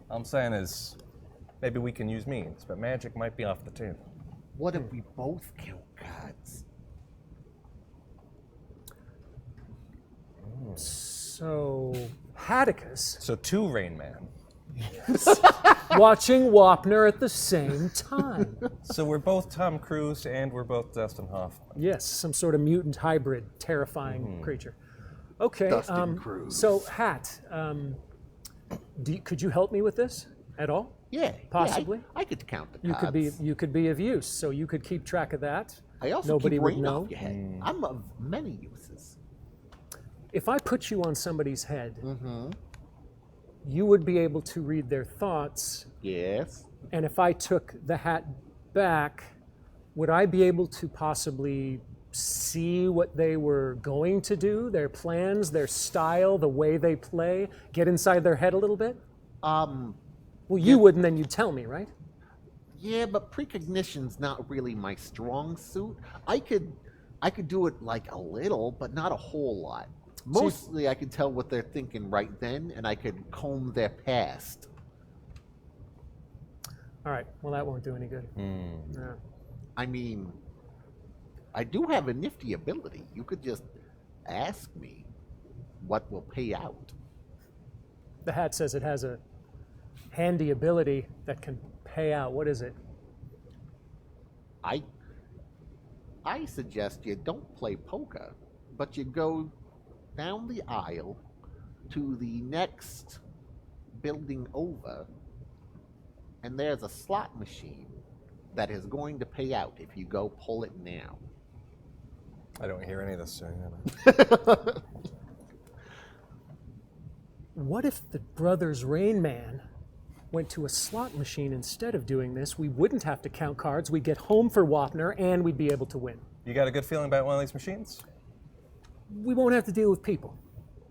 Speaker 3: All I'm saying is, maybe we can use means, but magic might be off the table.
Speaker 2: What if we both count cards?
Speaker 4: So, Atticus
Speaker 3: So 2 Rain Man.
Speaker 4: watching Wapner at the same time.
Speaker 3: So we're both Tom Cruise and we're both Dustin Hoffman.
Speaker 4: Yes, some sort of mutant hybrid, terrifying creature. Okay.
Speaker 2: Dustin Cruise.
Speaker 4: So, Hat, could you help me with this at all?
Speaker 2: Yeah.
Speaker 4: Possibly.
Speaker 2: Yeah, I could count the
Speaker 4: You
Speaker 2: cards.
Speaker 4: could be of use. So you could keep track of that.
Speaker 2: I also
Speaker 4: Nobody
Speaker 2: keep
Speaker 4: would
Speaker 2: rain
Speaker 4: know.
Speaker 2: off your head. I'm of many uses.
Speaker 4: If I put you on somebody's head, you would be able to read their thoughts.
Speaker 2: Yes.
Speaker 4: And if I took the hat back, would I be able to possibly see what they were going to do, their plans, their style, the way they play, get inside their head a little bit? Well, you would, and then you'd tell me, right?
Speaker 2: Yeah, but precognition's not really my strong suit. I could do it like a little, but not a whole lot. Mostly I could tell what they're thinking right then, and I could comb their past.
Speaker 4: All right, well, that won't do any good. No.
Speaker 2: I mean, I do have a nifty ability. You could just ask me what will pay out.
Speaker 4: The hat says it has a handy ability that can pay out. What is it?
Speaker 2: I suggest you don't play poker, but you go down the aisle to the next building over, and there's a slot machine that is going to pay out if you go pull it now.
Speaker 3: I don't hear any of this.
Speaker 4: What if the brothers Rain Man went to a slot machine instead of doing this? We wouldn't have to count cards. We'd get home for Wapner, and we'd be able to win.
Speaker 3: You got a good feeling about one of these machines?
Speaker 4: We won't have to deal with people.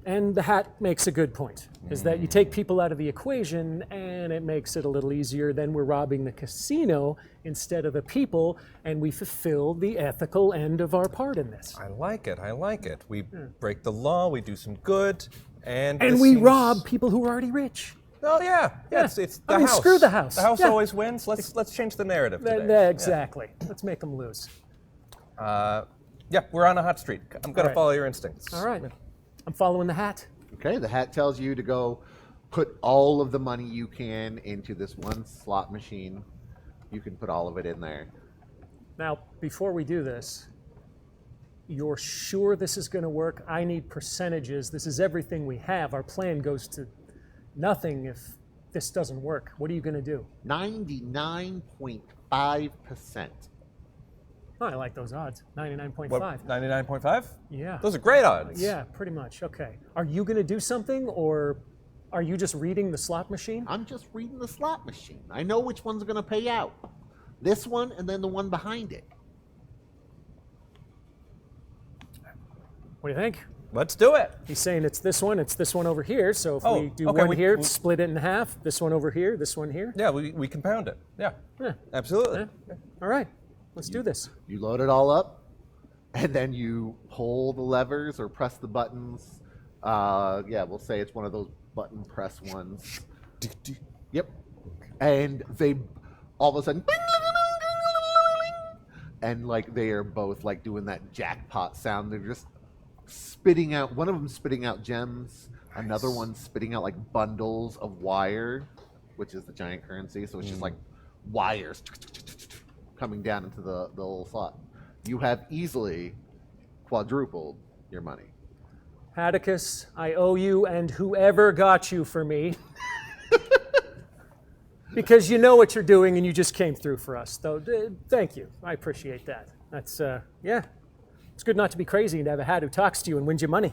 Speaker 4: And the hat makes a good point, is that you take people out of the equation, and it makes it a little easier. Then we're robbing the casino instead of the people, and we fulfill the ethical end of our part in this.
Speaker 3: I like it. We break the law, we do some good, and
Speaker 4: we rob people who are already rich.
Speaker 3: Oh yeah. It's the
Speaker 4: I mean,
Speaker 3: house.
Speaker 4: screw the house.
Speaker 3: The house
Speaker 4: Yeah.
Speaker 3: always wins. Let's change the narrative today.
Speaker 4: Exactly. Let's make them lose.
Speaker 3: Yeah, we're on a hot streak. I'm gonna
Speaker 4: right.
Speaker 3: follow your instincts.
Speaker 4: All right. I'm following the hat.
Speaker 2: Okay, the hat tells you to go put all of the money you can into this one slot machine. You can put all of it in there.
Speaker 4: Now, before we do this, You're sure this is going to work? I need percentages. This is everything we have. Our plan goes to nothing if this doesn't work. What are you going to do?
Speaker 2: 99.5%.
Speaker 4: Oh, I like those odds. 99.5.
Speaker 3: What, 99.5?
Speaker 4: Yeah.
Speaker 3: Those are great odds.
Speaker 4: Yeah, pretty much. Okay. Are you going to do something, or are you just reading the slot machine?
Speaker 2: I'm just reading the slot machine. I know which one's going to pay out. This one and then the one behind it.
Speaker 4: What do you think?
Speaker 3: Let's do it.
Speaker 4: He's saying it's this one over here. So if
Speaker 3: Oh,
Speaker 4: we do
Speaker 3: okay,
Speaker 4: one here,
Speaker 3: we-
Speaker 4: split it in half. This one over here, this one here.
Speaker 3: Yeah, we can pound it. Yeah,
Speaker 4: Yeah.
Speaker 3: absolutely.
Speaker 4: Yeah. All right. Let's do this.
Speaker 2: You load it all up, and then you pull the levers or press the buttons. Yeah, we'll say it's one of those button press ones. Yep. And they all of a sudden, and like they are both like doing that jackpot sound. They're just spitting out. One of them spitting out gems. Another one spitting out like bundles of wire, which is the giant currency. So it's just like wires coming down into the little slot. You have easily quadrupled your money.
Speaker 4: Atticus, I owe you and whoever got you for me. Because you know what you're doing and you just came through for us. So thank you. I appreciate that. That's, yeah. It's good not to be crazy and to have a hat who talks to you and wins you money.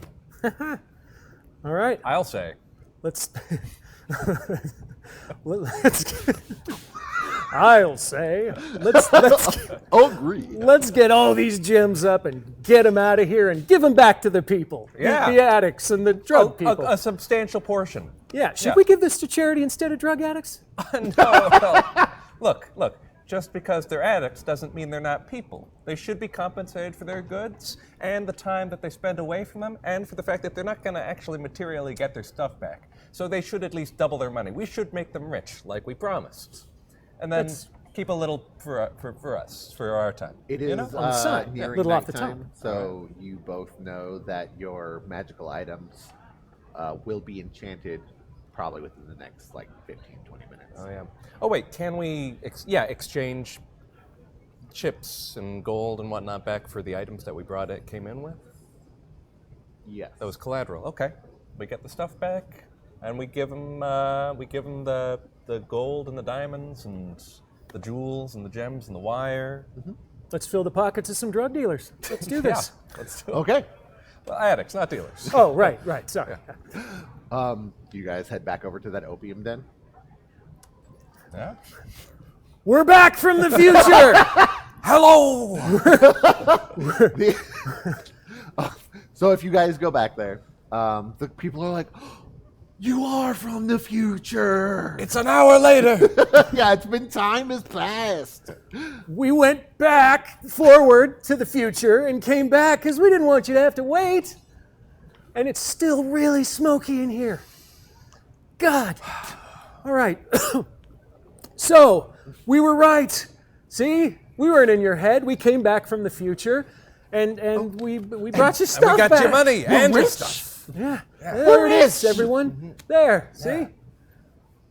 Speaker 4: All right.
Speaker 3: I'll say.
Speaker 4: Let's I'll say let's
Speaker 2: Agree.
Speaker 4: let's get all these gems up and get them out of here and give them back to the people.
Speaker 3: Yeah.
Speaker 4: The addicts and the drug people.
Speaker 3: A substantial portion.
Speaker 4: Yeah, should
Speaker 3: Yeah.
Speaker 4: we give this to charity instead of drug addicts?
Speaker 3: No. Look. Just because they're addicts doesn't mean they're not people. They should be compensated for their goods and the time that they spend away from them, and for the fact that they're not going to actually materially get their stuff back. So they should at least double their money. We should make them rich, like we promised, and then keep a little for us for our time.
Speaker 2: It is
Speaker 4: On the side, yeah,
Speaker 2: nearing
Speaker 4: little off the
Speaker 2: nighttime,
Speaker 4: top.
Speaker 2: so you both know that your magical items will be enchanted probably within the next like 15, 20 minutes.
Speaker 3: Oh yeah. Oh wait, can we exchange chips and gold and whatnot back for the items that we came in with?
Speaker 2: Yes.
Speaker 3: That was collateral. Okay, we get the stuff back, and we give them the gold and the diamonds and the jewels and the gems and the wire.
Speaker 4: Let's fill the pockets of some drug dealers. Let's do this.
Speaker 3: Yeah, let's do it.
Speaker 2: Okay.
Speaker 3: Well, addicts, not dealers.
Speaker 4: Oh, right. Sorry.
Speaker 2: You guys head back over to that opium den.
Speaker 3: Yeah.
Speaker 4: We're back from the future.
Speaker 3: Hello.
Speaker 2: So if you guys go back there, the people are like, "You are from the future."
Speaker 3: It's an hour later.
Speaker 2: Yeah, time has passed.
Speaker 4: We went back forward to the future and came back because we didn't want you to have to wait. And it's still really smoky in here. God. All right. So, we were right. See? We weren't in your head. We came back from the future, and we brought you stuff
Speaker 3: And we got
Speaker 4: back.
Speaker 3: your money and your stuff.
Speaker 4: Yeah. There it is, everyone. There. See?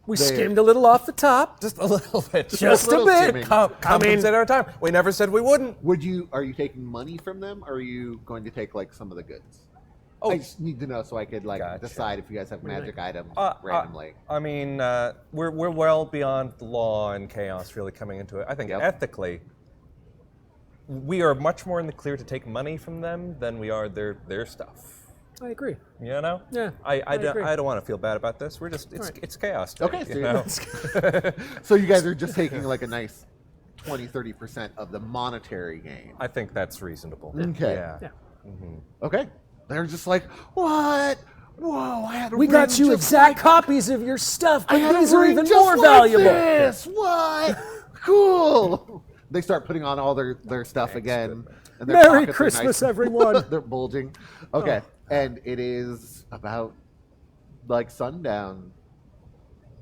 Speaker 4: We skimmed a little off the top.
Speaker 3: Just a little bit.
Speaker 4: Just a
Speaker 2: little
Speaker 4: bit.
Speaker 2: skimming.
Speaker 3: Compensate our time. We never said we wouldn't.
Speaker 2: Are you taking money from them, or are you going to take like some of the goods?
Speaker 3: Oh.
Speaker 2: I just need to know so I could like
Speaker 3: Gotcha.
Speaker 2: decide if you guys have magic items
Speaker 3: Uh,
Speaker 2: randomly.
Speaker 3: I mean, we're well beyond the law and chaos really coming into it. I think
Speaker 2: Yep.
Speaker 3: ethically, we are much more in the clear to take money from them than we are their stuff.
Speaker 4: I agree.
Speaker 3: You know?
Speaker 4: Yeah,
Speaker 3: I
Speaker 4: agree.
Speaker 3: don't want to feel bad about this. We're just
Speaker 4: Right.
Speaker 3: it's chaos.
Speaker 2: Okay,
Speaker 3: you
Speaker 2: so,
Speaker 3: know?
Speaker 2: So you guys are just taking like a nice 20-30% of the monetary gain.
Speaker 3: I think that's reasonable.
Speaker 2: Okay.
Speaker 3: Yeah.
Speaker 4: Yeah.
Speaker 2: Okay. They're just like, what? Whoa, I had a
Speaker 4: We
Speaker 2: ring
Speaker 4: got you
Speaker 2: just
Speaker 4: exact
Speaker 2: like-
Speaker 4: copies of your stuff,
Speaker 2: I
Speaker 4: but
Speaker 2: had a
Speaker 4: these are
Speaker 2: ring
Speaker 4: even
Speaker 2: just
Speaker 4: more
Speaker 2: like
Speaker 4: valuable.
Speaker 2: This. What? Cool. They start putting on all their stuff again. And their
Speaker 4: Merry
Speaker 2: pockets are
Speaker 4: Christmas,
Speaker 2: nice.
Speaker 4: everyone.
Speaker 2: They're bulging. Okay. And it is about like sundown.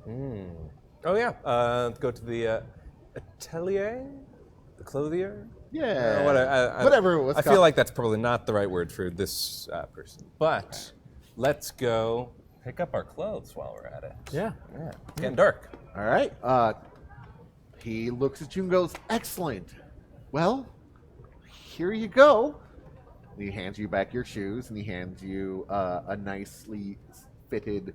Speaker 3: Oh yeah. Go to the atelier, the clothier.
Speaker 2: Yeah.
Speaker 3: Whatever
Speaker 2: it was
Speaker 3: I
Speaker 2: called.
Speaker 3: feel like that's probably not the right word for this person. But let's go pick up our clothes while we're at it.
Speaker 4: Yeah.
Speaker 3: Yeah. Getting dark.
Speaker 2: All right. He looks at you and goes, "Excellent. Well, here you go. He hands you back your shoes, and he hands you a nicely fitted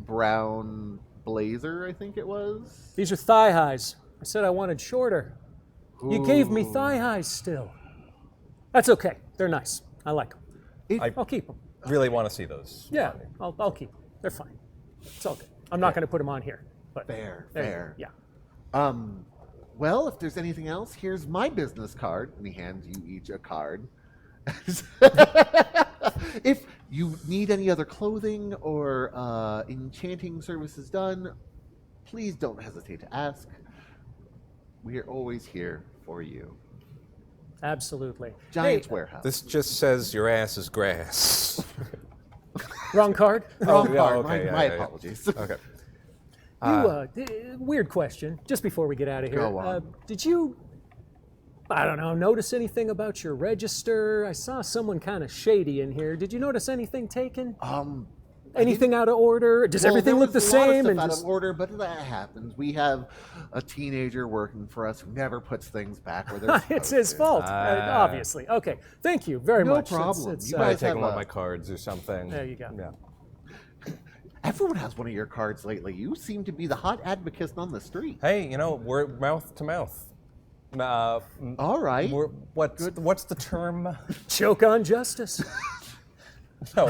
Speaker 2: brown blazer, I think it was.
Speaker 4: These are thigh highs. I said I wanted shorter. You gave me thigh highs still. That's okay. They're nice. I like them. I'll keep them.
Speaker 3: Really want to see those.
Speaker 4: Yeah, I'll keep them. They're fine. It's all good. I'm not going to put them on here. But
Speaker 2: Fair.
Speaker 4: Yeah.
Speaker 2: Well, if there's anything else, here's my business card, and he hands you each a card. If you need any other clothing or enchanting services done, please don't hesitate to ask. We are always here for you.
Speaker 4: Absolutely.
Speaker 2: Giant's
Speaker 4: Hey,
Speaker 2: Warehouse.
Speaker 3: This just says your ass is grass.
Speaker 4: wrong card.
Speaker 2: Wrong
Speaker 3: yeah,
Speaker 2: card.
Speaker 3: okay,
Speaker 2: My
Speaker 3: yeah.
Speaker 2: apologies.
Speaker 3: Okay.
Speaker 4: Weird question, just before we get out of here.
Speaker 2: Go on.
Speaker 4: Did you, I don't know, notice anything about your register? I saw someone kind of shady in here. Did you notice anything taken? Anything out of order? Does everything look the same?
Speaker 2: And out of order, but that happens. We have a teenager working for us who never puts things back where they're supposed
Speaker 4: It's his
Speaker 2: to.
Speaker 4: fault, obviously. Okay, thank you very
Speaker 2: No
Speaker 4: much.
Speaker 2: problem.
Speaker 4: It's,
Speaker 2: You
Speaker 3: Might have
Speaker 2: guys
Speaker 3: taken
Speaker 2: have
Speaker 3: one of
Speaker 2: a-
Speaker 3: my cards or something.
Speaker 4: There you go.
Speaker 3: Yeah.
Speaker 2: Everyone has one of your cards lately. You seem to be the hot advocate on the street.
Speaker 3: Hey, we're mouth to mouth.
Speaker 2: All right.
Speaker 3: What's the term?
Speaker 4: choke on justice.
Speaker 3: No,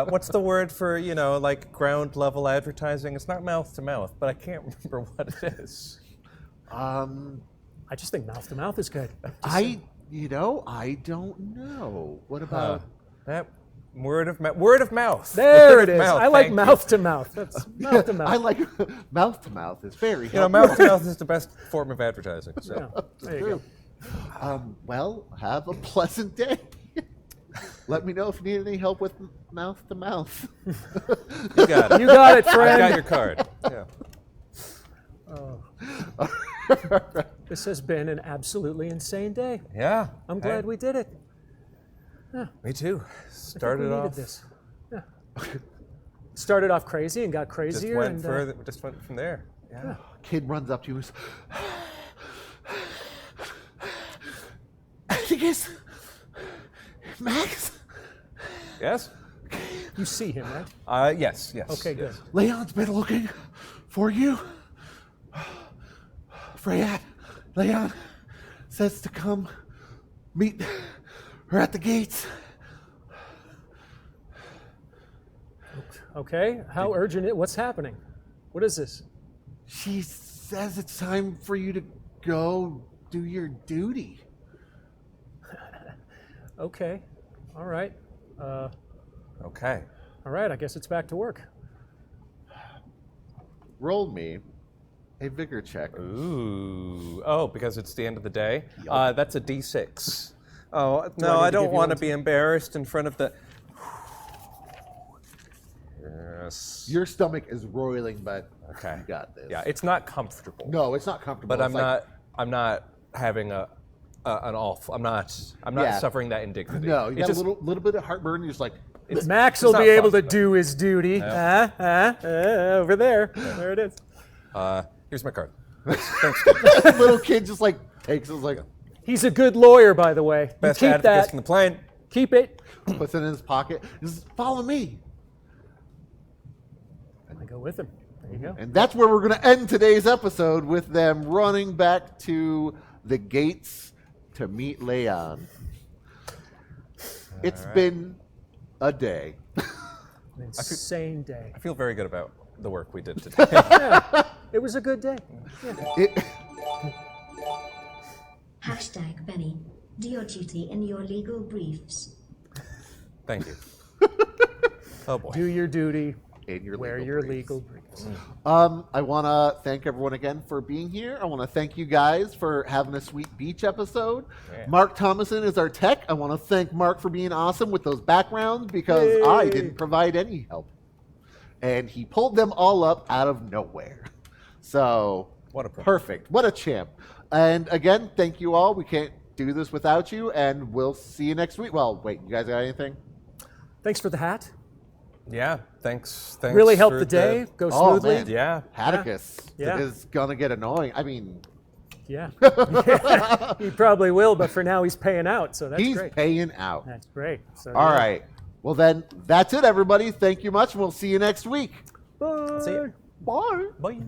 Speaker 3: what's the word for, like ground level advertising? It's not mouth to mouth, but I can't remember what it is.
Speaker 4: I just think mouth to mouth is good.
Speaker 2: I don't know. What about
Speaker 3: That word of mouth. Word of mouth.
Speaker 4: There
Speaker 3: Word
Speaker 4: it
Speaker 3: of
Speaker 4: is.
Speaker 3: mouth,
Speaker 4: I like
Speaker 3: thank you.
Speaker 4: mouth to mouth. That's mouth to mouth.
Speaker 2: I like mouth to mouth is very
Speaker 3: Mouth to mouth is the best form of advertising. So.
Speaker 4: Yeah, there you go.
Speaker 2: Well, have a pleasant day. Let me know if you need any help with mouth to mouth.
Speaker 3: You got it.
Speaker 4: You got it,
Speaker 3: I
Speaker 4: friend.
Speaker 3: got your card. Yeah.
Speaker 4: This has been an absolutely insane day.
Speaker 3: Yeah.
Speaker 4: I'm glad we did it.
Speaker 3: Me too.
Speaker 4: I think
Speaker 3: Started
Speaker 4: we needed
Speaker 3: off.
Speaker 4: this. Yeah. Started off crazy and got crazier.
Speaker 3: Just went
Speaker 4: and,
Speaker 3: further. Just went from there. Yeah.
Speaker 2: Kid runs up to you. I think it's Max.
Speaker 3: Yes.
Speaker 4: You see him, right?
Speaker 3: Yes.
Speaker 4: Okay, good.
Speaker 3: yes.
Speaker 2: Leon's been looking for you. Leon says to come meet her at the gates.
Speaker 4: Okay. How urgent it? What's happening? What is this?
Speaker 2: She says it's time for you to go do your duty.
Speaker 4: Okay. All right.
Speaker 3: Okay.
Speaker 4: All right. I guess it's back to work.
Speaker 2: Roll me a vigor check.
Speaker 3: Ooh. Oh, because it's the end of the day?
Speaker 2: Yup.
Speaker 3: That's a D6. Oh,
Speaker 4: I
Speaker 3: no,
Speaker 4: need
Speaker 3: I
Speaker 4: to
Speaker 3: don't
Speaker 4: give you
Speaker 3: want to
Speaker 4: one
Speaker 3: be embarrassed in front of the... Yes.
Speaker 2: Your stomach is roiling, but
Speaker 3: Okay.
Speaker 2: you got this.
Speaker 3: Yeah, it's not comfortable.
Speaker 2: No, it's not comfortable.
Speaker 3: But
Speaker 2: It's like-
Speaker 3: I'm not having an awful... I'm not
Speaker 2: Yeah.
Speaker 3: suffering that indignity.
Speaker 2: No, you
Speaker 3: It
Speaker 2: got
Speaker 3: just-
Speaker 2: a little bit of heartburn. You're just like,
Speaker 4: Max
Speaker 3: it's
Speaker 4: will
Speaker 3: not
Speaker 4: be able to
Speaker 3: fun,
Speaker 4: do his duty. Over there. There it is.
Speaker 3: Here's my card. Thanks.
Speaker 2: little kid just like takes it, like
Speaker 4: He's a good lawyer, by the way. You
Speaker 3: Best
Speaker 4: keep
Speaker 3: advocates
Speaker 4: that.
Speaker 3: in the plane.
Speaker 4: Keep it.
Speaker 2: puts it in his pocket. Just follow me.
Speaker 4: I go with him. There you go.
Speaker 2: And that's where we're going to end today's episode, with them running back to the gates to meet Leon. It's been a day.
Speaker 4: An insane day.
Speaker 3: I feel very good about the work we did today.
Speaker 4: It was a good day.
Speaker 2: It,
Speaker 5: Hashtag Benny. Do your duty in your legal briefs.
Speaker 3: Thank you. Oh boy.
Speaker 4: Do your duty.
Speaker 2: in your
Speaker 4: Wear
Speaker 2: legal
Speaker 4: your
Speaker 2: briefs.
Speaker 4: legal briefs.
Speaker 2: I want to thank everyone again for being here. I want to thank you guys for having a sweet beach episode.
Speaker 3: Yeah.
Speaker 2: Mark Thomason is our tech. I want to thank Mark for being awesome with those backgrounds, because I
Speaker 4: Yay.
Speaker 2: didn't provide any help. And he pulled them all up out of nowhere. So,
Speaker 3: What a pro.
Speaker 2: perfect. What a champ. And again, thank you all. We can't do this without you, and we'll see you next week. Well, wait, you guys got anything?
Speaker 4: Thanks for the hat.
Speaker 3: Yeah. Thanks.
Speaker 4: Really helped
Speaker 3: for
Speaker 4: the day go
Speaker 2: Oh,
Speaker 4: smoothly.
Speaker 2: man.
Speaker 3: Yeah.
Speaker 2: Atticus
Speaker 4: Yeah.
Speaker 2: is going to get annoying. I mean,
Speaker 4: Yeah. He probably will, but for now he's paying out, so that's
Speaker 2: He's
Speaker 4: great.
Speaker 2: paying out.
Speaker 4: That's great. So,
Speaker 2: All
Speaker 4: yeah.
Speaker 2: right. Well, then, that's it, everybody. Thank you much, and we'll see you next week.
Speaker 4: Bye.
Speaker 3: See ya.
Speaker 2: Bye.
Speaker 3: Bye.